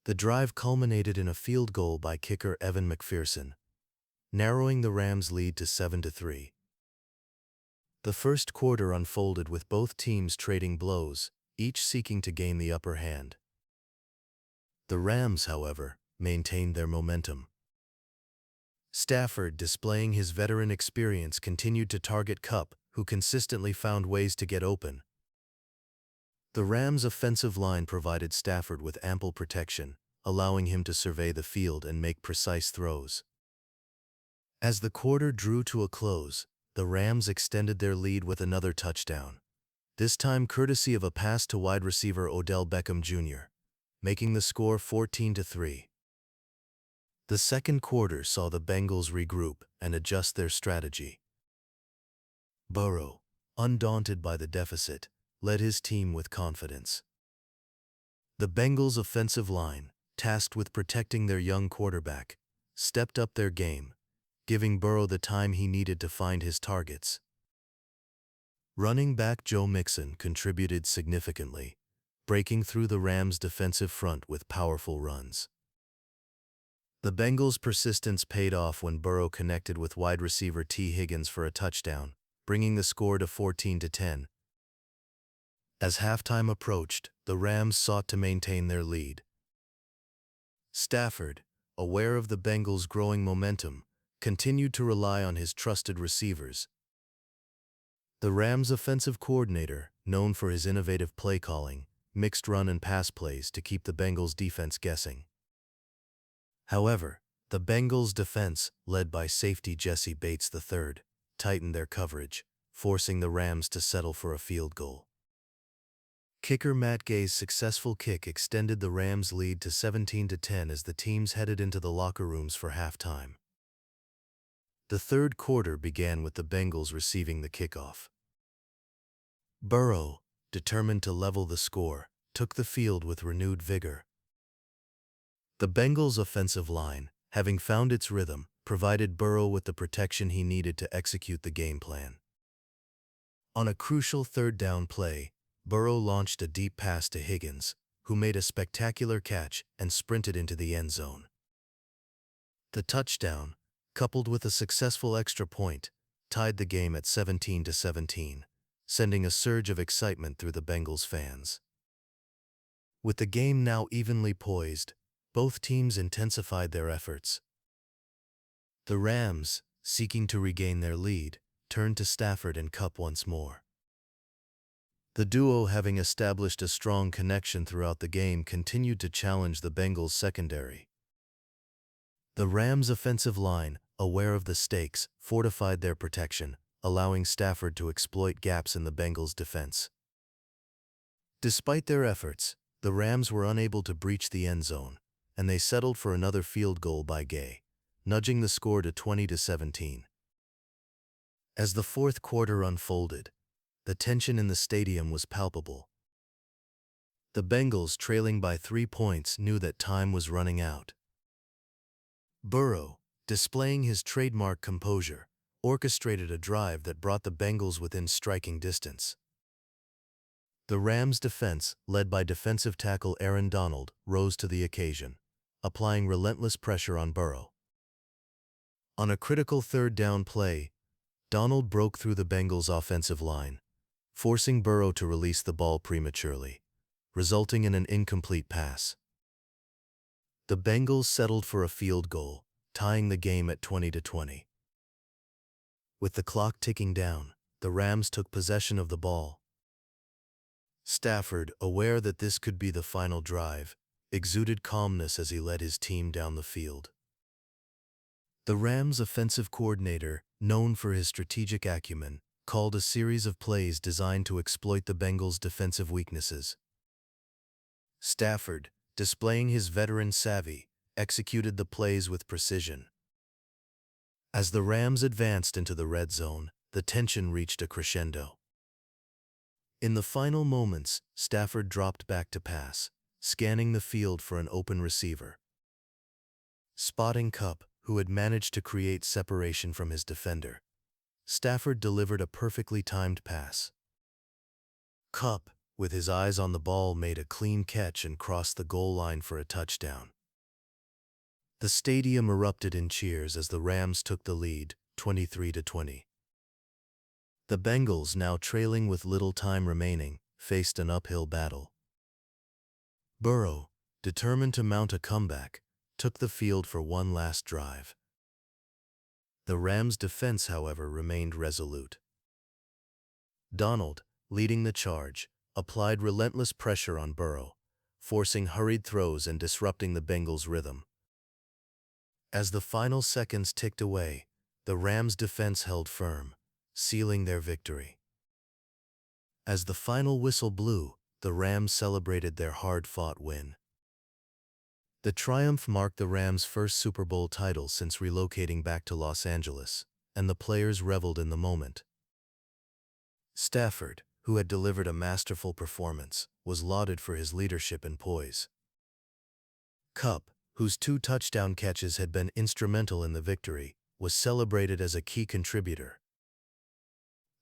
The drive culminated in a field goal by kicker Evan McPherson, narrowing the Rams' lead to 7-3. The first quarter unfolded with both teams trading blows, each seeking to gain the upper hand. The Rams, however, maintained their momentum. Stafford, displaying his veteran experience, continued to target Kupp, who consistently found ways to get open. The Rams' offensive line provided Stafford with ample protection, allowing him to survey the field and make precise throws. As the quarter drew to a close, the Rams extended their lead with another touchdown, this time courtesy of a pass to wide receiver Odell Beckham Jr., making the score 14-3. The second quarter saw the Bengals regroup and adjust their strategy. Burrow, undaunted by the deficit, led his team with confidence. The Bengals' offensive line, tasked with protecting their young quarterback, stepped up their game, giving Burrow the time he needed to find his targets. Running back Joe Mixon contributed significantly, breaking through the Rams' defensive front with powerful runs. The Bengals' persistence paid off when Burrow connected with wide receiver T. Higgins for a touchdown, bringing the score to 14-10. As halftime approached, the Rams sought to maintain their lead. Stafford, aware of the Bengals' growing momentum, continued to rely on his trusted receivers. The Rams' offensive coordinator, known for his innovative play calling, mixed run and pass plays to keep the Bengals' defense guessing. However, the Bengals' defense, led by safety Jesse Bates III, tightened their coverage, forcing the Rams to settle for a field goal. Kicker Matt Gay's successful kick extended the Rams' lead to 17-10 as the teams headed into the locker rooms for halftime. The third quarter began with the Bengals receiving the kickoff. Burrow, determined to level the score, took the field with renewed vigor. The Bengals' offensive line, having found its rhythm, provided Burrow with the protection he needed to execute the game plan. On a crucial third down play, Burrow launched a deep pass to Higgins, who made a spectacular catch and sprinted into the end zone. The touchdown, coupled with a successful extra point, tied the game at 17-17, sending a surge of excitement through the Bengals fans. With the game now evenly poised, both teams intensified their efforts. The Rams, seeking to regain their lead, turned to Stafford and Kupp once more. The duo, having established a strong connection throughout the game, continued to challenge the Bengals' secondary. The Rams' offensive line, aware of the stakes, fortified their protection, allowing Stafford to exploit gaps in the Bengals' defense. Despite their efforts, the Rams were unable to breach the end zone, and they settled for another field goal by Gay, nudging the score to 20-17. As the fourth quarter unfolded, the tension in the stadium was palpable. The Bengals, trailing by 3 points, knew that time was running out. Burrow, displaying his trademark composure, orchestrated a drive that brought the Bengals within striking distance. The Rams' defense, led by defensive tackle Aaron Donald, rose to the occasion, applying relentless pressure on Burrow. On a critical third down play, Donald broke through the Bengals' offensive line, forcing Burrow to release the ball prematurely, resulting in an incomplete pass. The Bengals settled for a field goal, tying the game at 20-20. With the clock ticking down, the Rams took possession of the ball. Stafford, aware that this could be the final drive, exuded calmness as he led his team down the field. The Rams' offensive coordinator, known for his strategic acumen, called a series of plays designed to exploit the Bengals' defensive weaknesses. Stafford, displaying his veteran savvy, executed the plays with precision. As the Rams advanced into the red zone, the tension reached a crescendo. In the final moments, Stafford dropped back to pass, scanning the field for an open receiver. Spotting Kupp, who had managed to create separation from his defender, Stafford delivered a perfectly timed pass. Kupp, with his eyes on the ball, made a clean catch and crossed the goal line for a touchdown. The stadium erupted in cheers as the Rams took the lead, 23-20. The Bengals, now trailing with little time remaining, faced an uphill battle. Burrow, determined to mount a comeback, took the field for one last drive. The Rams' defense, however, remained resolute. Donald, leading the charge, applied relentless pressure on Burrow, forcing hurried throws and disrupting the Bengals' rhythm. As the final seconds ticked away, the Rams' defense held firm, sealing their victory. As the final whistle blew, the Rams celebrated their hard-fought win. The triumph marked the Rams' first Super Bowl title since relocating back to Los Angeles, and the players reveled in the moment. Stafford, who had delivered a masterful performance, was lauded for his leadership and poise. Kupp, whose 2 touchdown catches had been instrumental in the victory, was celebrated as a key contributor.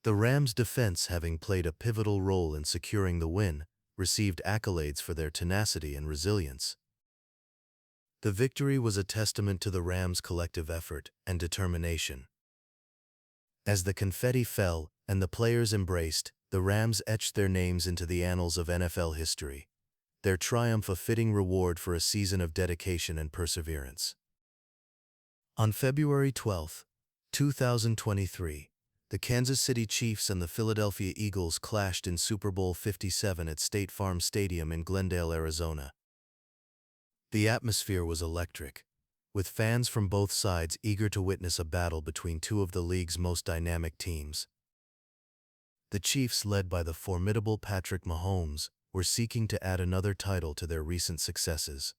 The Rams' defense, having played a pivotal role in securing the win, received accolades for their tenacity and resilience. The victory was a testament to the Rams' collective effort and determination. As the confetti fell and the players embraced, the Rams etched their names into the annals of NFL history, their triumph a fitting reward for a season of dedication and perseverance. On February 12, 2023, the Kansas City Chiefs and the Philadelphia Eagles clashed in Super Bowl 57 at State Farm Stadium in Glendale, Arizona. The atmosphere was electric, with fans from both sides eager to witness a battle between two of the league's most dynamic teams. The Chiefs, led by the formidable Patrick Mahomes, were seeking to add another title to their recent successes.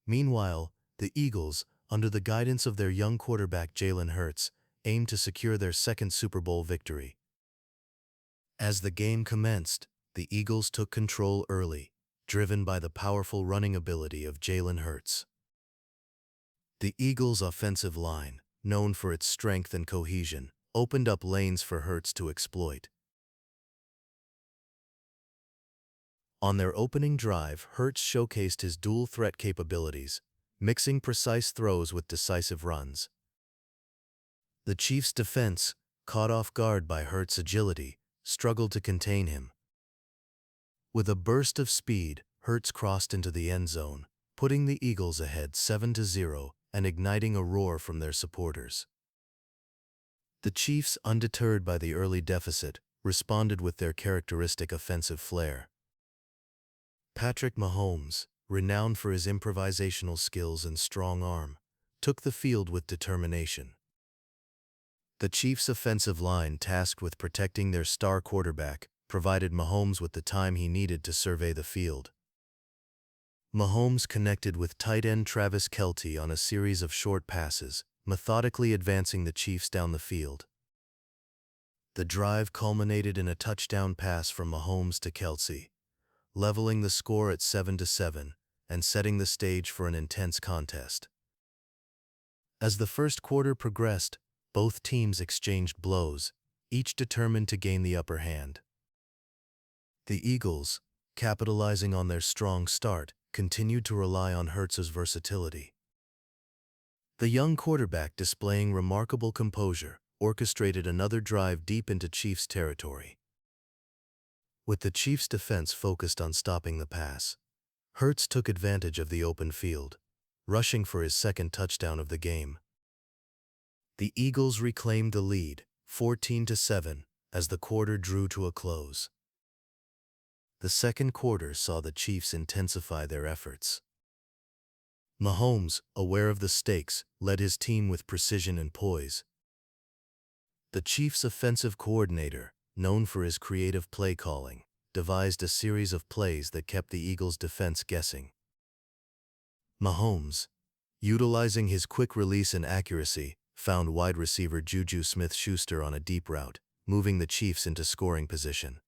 Meanwhile, the Eagles, under the guidance of their young quarterback Jalen Hurts, aimed to secure their second Super Bowl victory. As the game commenced, the Eagles took control early, driven by the powerful running ability of Jalen Hurts. The Eagles' offensive line, known for its strength and cohesion, opened up lanes for Hurts to exploit. On their opening drive, Hurts showcased his dual-threat capabilities, mixing precise throws with decisive runs. The Chiefs' defense, caught off guard by Hurts' agility, struggled to contain him. With a burst of speed, Hurts crossed into the end zone, putting the Eagles ahead 7-0 and igniting a roar from their supporters. The Chiefs, undeterred by the early deficit, responded with their characteristic offensive flair. Patrick Mahomes, renowned for his improvisational skills and strong arm, took the field with determination. The Chiefs' offensive line, tasked with protecting their star quarterback, provided Mahomes with the time he needed to survey the field. Mahomes connected with tight end Travis Kelce on a series of short passes, methodically advancing the Chiefs down the field. The drive culminated in a touchdown pass from Mahomes to Kelce, leveling the score at 7-7 and setting the stage for an intense contest. As the first quarter progressed, both teams exchanged blows, each determined to gain the upper hand. The Eagles, capitalizing on their strong start, continued to rely on Hurts' versatility. The young quarterback, displaying remarkable composure, orchestrated another drive deep into Chiefs territory. With the Chiefs' defense focused on stopping the pass, Hurts took advantage of the open field, rushing for his second touchdown of the game. The Eagles reclaimed the lead, 14-7, as the quarter drew to a close. The second quarter saw the Chiefs intensify their efforts. Mahomes, aware of the stakes, led his team with precision and poise. The Chiefs' offensive coordinator, known for his creative play calling, devised a series of plays that kept the Eagles' defense guessing. Mahomes, utilizing his quick release and accuracy, found wide receiver Juju Smith-Schuster on a deep route, moving the Chiefs into scoring position.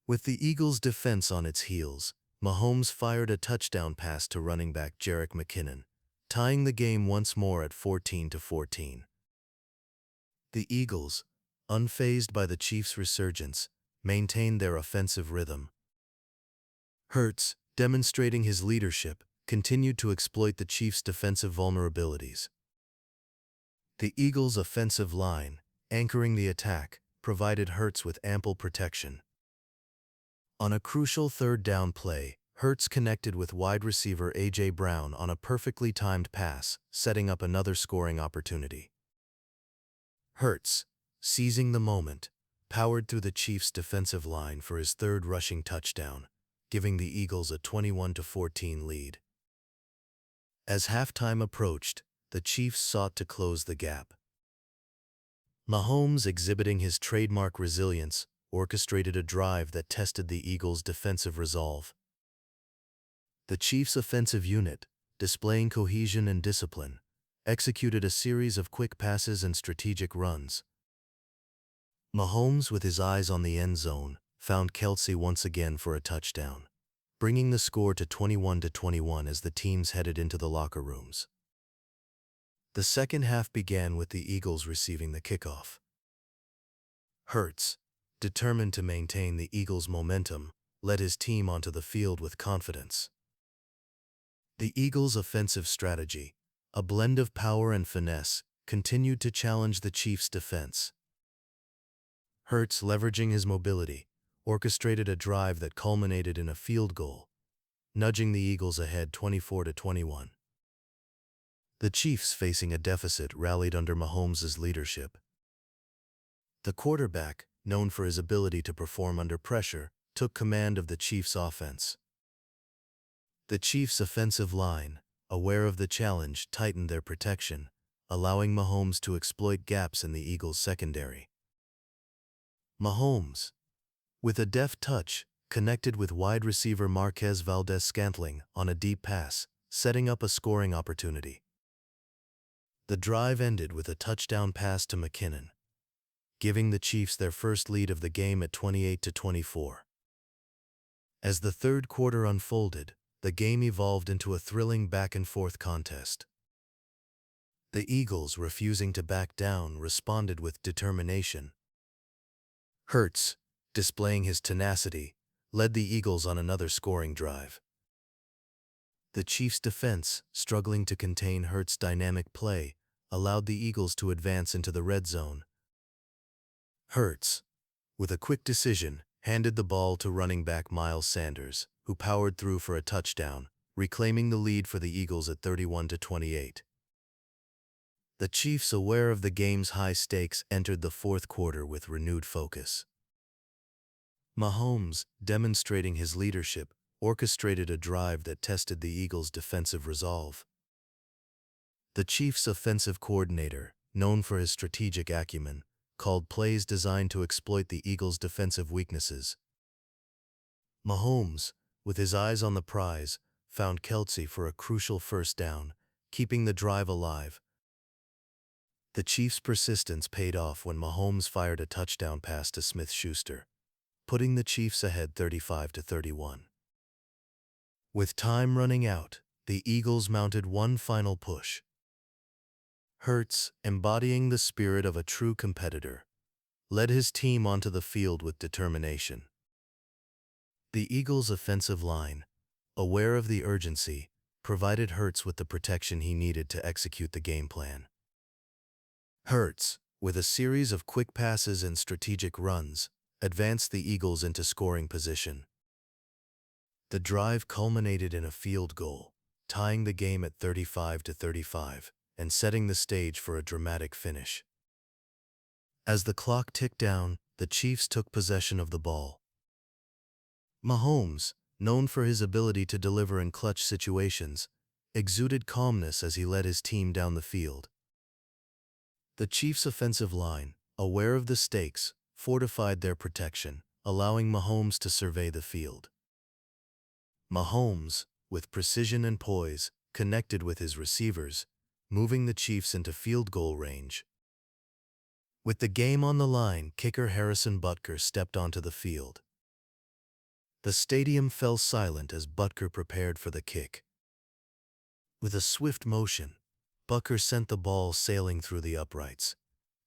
With the Eagles' defense on its heels, Mahomes fired a touchdown pass to running back Jerick McKinnon, tying the game once more at 14-14. The Eagles, unfazed by the Chiefs' resurgence, maintained their offensive rhythm. Hurts, demonstrating his leadership, continued to exploit the Chiefs' defensive vulnerabilities. The Eagles' offensive line, anchoring the attack, provided Hurts with ample protection. On a crucial third down play, Hurts connected with wide receiver A.J. Brown on a perfectly timed pass, setting up another scoring opportunity. Hurts, seizing the moment, powered through the Chiefs' defensive line for his third rushing touchdown, giving the Eagles a 21-14 lead. As halftime approached, the Chiefs sought to close the gap. Mahomes, exhibiting his trademark resilience, orchestrated a drive that tested the Eagles' defensive resolve. The Chiefs' offensive unit, displaying cohesion and discipline, executed a series of quick passes and strategic runs. Mahomes, with his eyes on the end zone, found Kelce once again for a touchdown, bringing the score to 21-21 as the teams headed into the locker rooms. The second half began with the Eagles receiving the kickoff. Hurts, determined to maintain the Eagles' momentum, led his team onto the field with confidence. The Eagles' offensive strategy, a blend of power and finesse, continued to challenge the Chiefs' defense. Hurts, leveraging his mobility, orchestrated a drive that culminated in a field goal, nudging the Eagles ahead 24-21. The Chiefs, facing a deficit, rallied under Mahomes' leadership. The quarterback, known for his ability to perform under pressure, took command of the Chiefs' offense. The Chiefs' offensive line, aware of the challenge, tightened their protection, allowing Mahomes to exploit gaps in the Eagles' secondary. Mahomes, with a deft touch, connected with wide receiver Marquez Valdes-Scantling on a deep pass, setting up a scoring opportunity. The drive ended with a touchdown pass to McKinnon, giving the Chiefs their first lead of the game at 28-24. As the third quarter unfolded, the game evolved into a thrilling back-and-forth contest. The Eagles, refusing to back down, responded with determination. Hurts, displaying his tenacity, led the Eagles on another scoring drive. The Chiefs' defense, struggling to contain Hurts' dynamic play, allowed the Eagles to advance into the red zone. Hurts, with a quick decision, handed the ball to running back Miles Sanders, who powered through for a touchdown, reclaiming the lead for the Eagles at 31-28. The Chiefs, aware of the game's high stakes, entered the fourth quarter with renewed focus. Mahomes, demonstrating his leadership, orchestrated a drive that tested the Eagles' defensive resolve. The Chiefs' offensive coordinator, known for his strategic acumen, called plays designed to exploit the Eagles' defensive weaknesses. Mahomes, with his eyes on the prize, found Kelce for a crucial first down, keeping the drive alive. The Chiefs' persistence paid off when Mahomes fired a touchdown pass to Smith-Schuster, putting the Chiefs ahead 35-31. With time running out, the Eagles mounted one final push. Hurts, embodying the spirit of a true competitor, led his team onto the field with determination. The Eagles' offensive line, aware of the urgency, provided Hurts with the protection he needed to execute the game plan. Hurts, with a series of quick passes and strategic runs, advanced the Eagles into scoring position. The drive culminated in a field goal, tying the game at 35-35 and setting the stage for a dramatic finish. As the clock ticked down, the Chiefs took possession of the ball. Mahomes, known for his ability to deliver in clutch situations, exuded calmness as he led his team down the field. The Chiefs' offensive line, aware of the stakes, fortified their protection, allowing Mahomes to survey the field. Mahomes, with precision and poise, connected with his receivers, moving the Chiefs into field goal range. With the game on the line, kicker Harrison Butker stepped onto the field. The stadium fell silent as Butker prepared for the kick. With a swift motion, Butker sent the ball sailing through the uprights,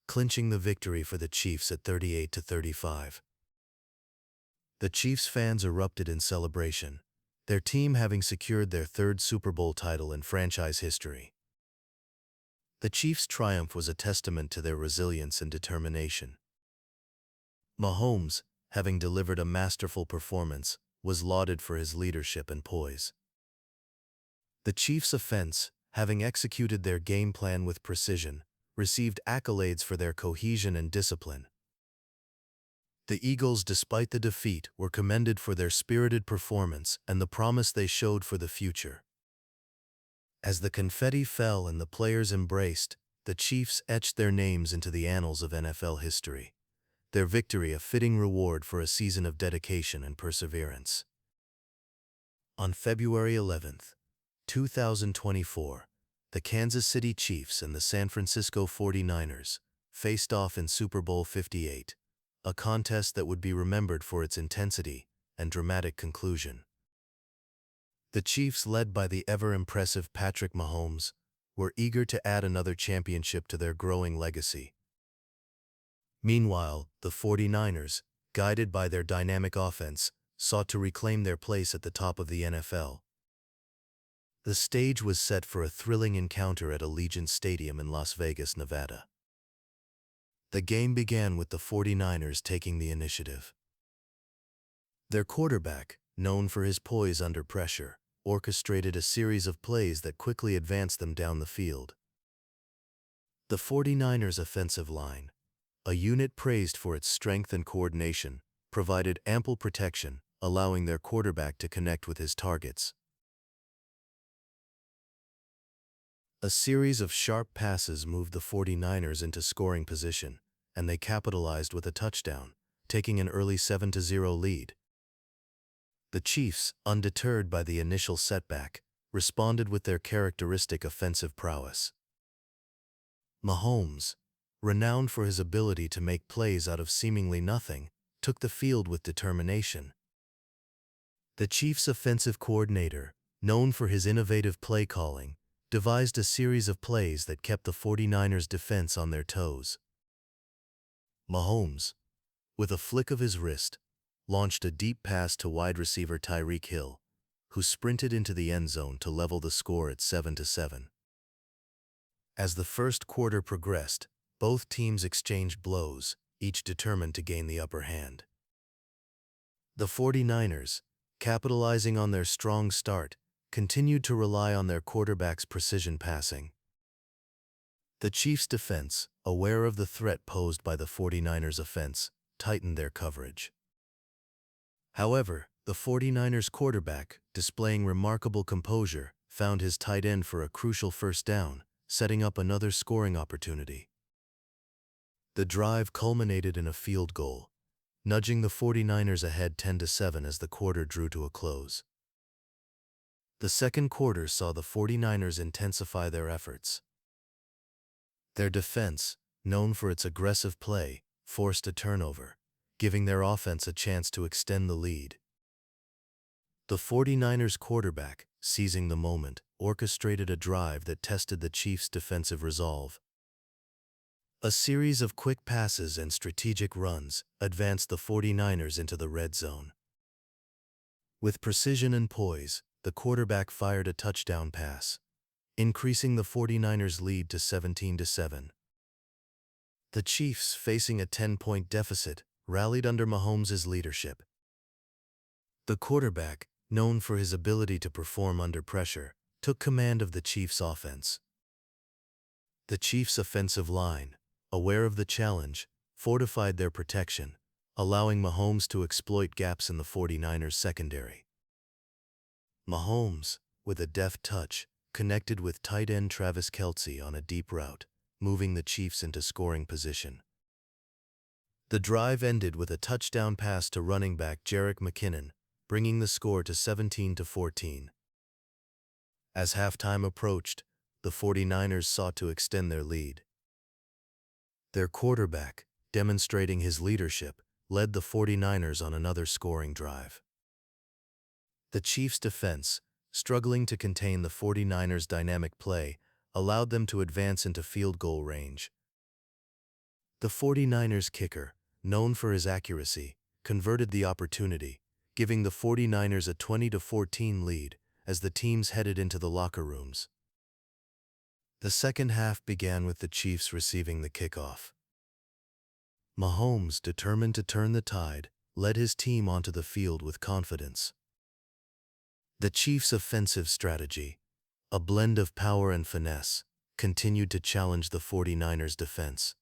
clinching the victory for the Chiefs at 38-35. The Chiefs fans erupted in celebration, their team having secured their third Super Bowl title in franchise history. The Chiefs' triumph was a testament to their resilience and determination. Mahomes, having delivered a masterful performance, was lauded for his leadership and poise. The Chiefs' offense, having executed their game plan with precision, received accolades for their cohesion and discipline. The Eagles, despite the defeat, were commended for their spirited performance and the promise they showed for the future. As the confetti fell and the players embraced, the Chiefs etched their names into the annals of NFL history, their victory a fitting reward for a season of dedication and perseverance. On February 11, 2024, the Kansas City Chiefs and the San Francisco 49ers faced off in Super Bowl 58, a contest that would be remembered for its intensity and dramatic conclusion. The Chiefs, led by the ever-impressive Patrick Mahomes, were eager to add another championship to their growing legacy. Meanwhile, the 49ers, guided by their dynamic offense, sought to reclaim their place at the top of the NFL. The stage was set for a thrilling encounter at Allegiant Stadium in Las Vegas, Nevada. The game began with the 49ers taking the initiative. Their quarterback, known for his poise under pressure, orchestrated a series of plays that quickly advanced them down the field. The 49ers' offensive line, a unit praised for its strength and coordination, provided ample protection, allowing their quarterback to connect with his targets. A series of sharp passes moved the 49ers into scoring position, and they capitalized with a touchdown, taking an early 7-0 lead. The Chiefs, undeterred by the initial setback, responded with their characteristic offensive prowess. Mahomes, renowned for his ability to make plays out of seemingly nothing, took the field with determination. The Chiefs' offensive coordinator, known for his innovative play calling, devised a series of plays that kept the 49ers' defense on their toes. Mahomes, with a flick of his wrist, launched a deep pass to wide receiver Tyreek Hill, who sprinted into the end zone to level the score at 7-7. As the first quarter progressed, both teams exchanged blows, each determined to gain the upper hand. The 49ers, capitalizing on their strong start, continued to rely on their quarterback's precision passing. The Chiefs' defense, aware of the threat posed by the 49ers' offense, tightened their coverage. However, the 49ers' quarterback, displaying remarkable composure, found his tight end for a crucial first down, setting up another scoring opportunity. The drive culminated in a field goal, nudging the 49ers ahead 10-7 as the quarter drew to a close. The second quarter saw the 49ers intensify their efforts. Their defense, known for its aggressive play, forced a turnover, giving their offense a chance to extend the lead. The 49ers quarterback, seizing the moment, orchestrated a drive that tested the Chiefs' defensive resolve. A series of quick passes and strategic runs advanced the 49ers into the red zone. With precision and poise, the quarterback fired a touchdown pass, increasing the 49ers' lead to 17-7. The Chiefs, facing a 10-point deficit, rallied under Mahomes' leadership. The quarterback, known for his ability to perform under pressure, took command of the Chiefs' offense. The Chiefs' offensive line, aware of the challenge, fortified their protection, allowing Mahomes to exploit gaps in the 49ers' secondary. Mahomes, with a deft touch, connected with tight end Travis Kelce on a deep route, moving the Chiefs into scoring position. The drive ended with a touchdown pass to running back Jerick McKinnon, bringing the score to 17-14. As halftime approached, the 49ers sought to extend their lead. Their quarterback, demonstrating his leadership, led the 49ers on another scoring drive. The Chiefs' defense, struggling to contain the 49ers' dynamic play, allowed them to advance into field goal range. The 49ers kicker, known for his accuracy, converted the opportunity, giving the 49ers a 20-14 lead as the teams headed into the locker rooms. The second half began with the Chiefs receiving the kickoff. Mahomes, determined to turn the tide, led his team onto the field with confidence. The Chiefs' offensive strategy, a blend of power and finesse, continued to challenge the 49ers' defense.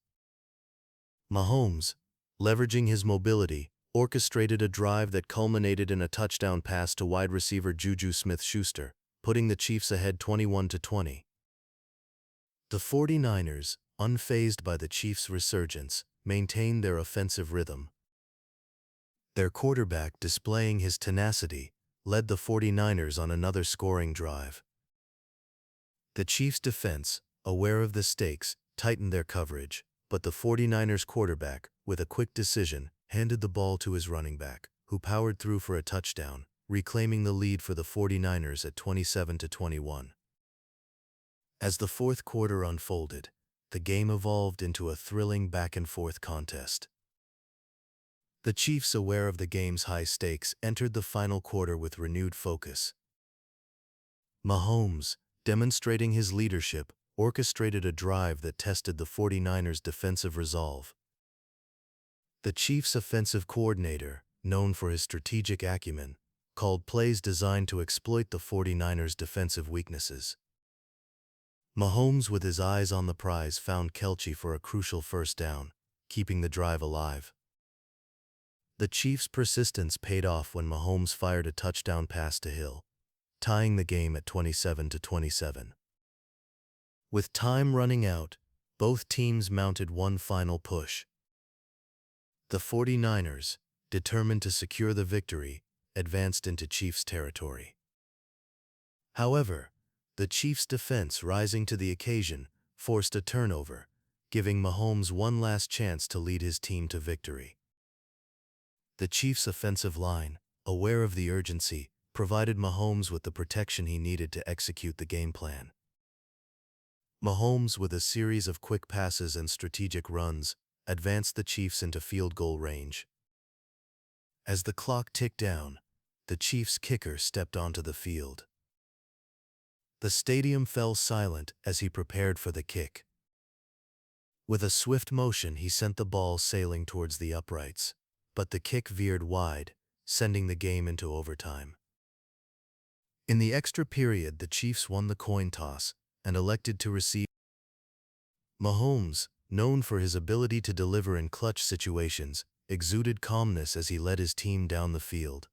Mahomes, leveraging his mobility, orchestrated a drive that culminated in a touchdown pass to wide receiver Juju Smith-Schuster, putting the Chiefs ahead 21-20. The 49ers, unfazed by the Chiefs' resurgence, maintained their offensive rhythm. Their quarterback, displaying his tenacity, led the 49ers on another scoring drive. The Chiefs' defense, aware of the stakes, tightened their coverage, but the 49ers quarterback, with a quick decision, handed the ball to his running back, who powered through for a touchdown, reclaiming the lead for the 49ers at 27-21. As the fourth quarter unfolded, the game evolved into a thrilling back-and-forth contest. The Chiefs, aware of the game's high stakes, entered the final quarter with renewed focus. Mahomes, demonstrating his leadership, orchestrated a drive that tested the 49ers' defensive resolve. The Chiefs' offensive coordinator, known for his strategic acumen, called plays designed to exploit the 49ers' defensive weaknesses. Mahomes, with his eyes on the prize, found Kelce for a crucial first down, keeping the drive alive. The Chiefs' persistence paid off when Mahomes fired a touchdown pass to Hill, tying the game at 27-27. With time running out, both teams mounted one final push. The 49ers, determined to secure the victory, advanced into Chiefs territory. However, the Chiefs' defense, rising to the occasion, forced a turnover, giving Mahomes one last chance to lead his team to victory. The Chiefs' offensive line, aware of the urgency, provided Mahomes with the protection he needed to execute the game plan. Mahomes, with a series of quick passes and strategic runs, advanced the Chiefs into field goal range. As the clock ticked down, the Chiefs' kicker stepped onto the field. The stadium fell silent as he prepared for the kick. With a swift motion, he sent the ball sailing towards the uprights, but the kick veered wide, sending the game into overtime. In the extra period, the Chiefs won the coin toss and elected to receive. Mahomes, known for his ability to deliver in clutch situations, exuded calmness as he led his team down the field.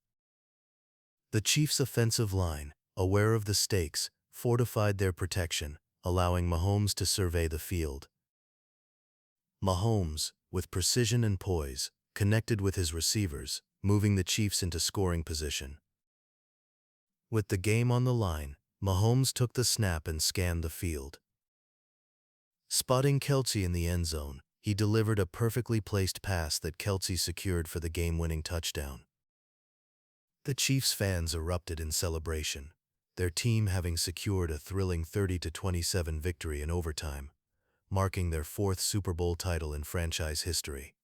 The Chiefs' offensive line, aware of the stakes, fortified their protection, allowing Mahomes to survey the field. Mahomes, with precision and poise, connected with his receivers, moving the Chiefs into scoring position. With the game on the line, Mahomes took the snap and scanned the field. Spotting Kelce in the end zone, he delivered a perfectly placed pass that Kelce secured for the game-winning touchdown. The Chiefs fans erupted in celebration, their team having secured a thrilling 30-27 victory in overtime, marking their fourth Super Bowl title in franchise history.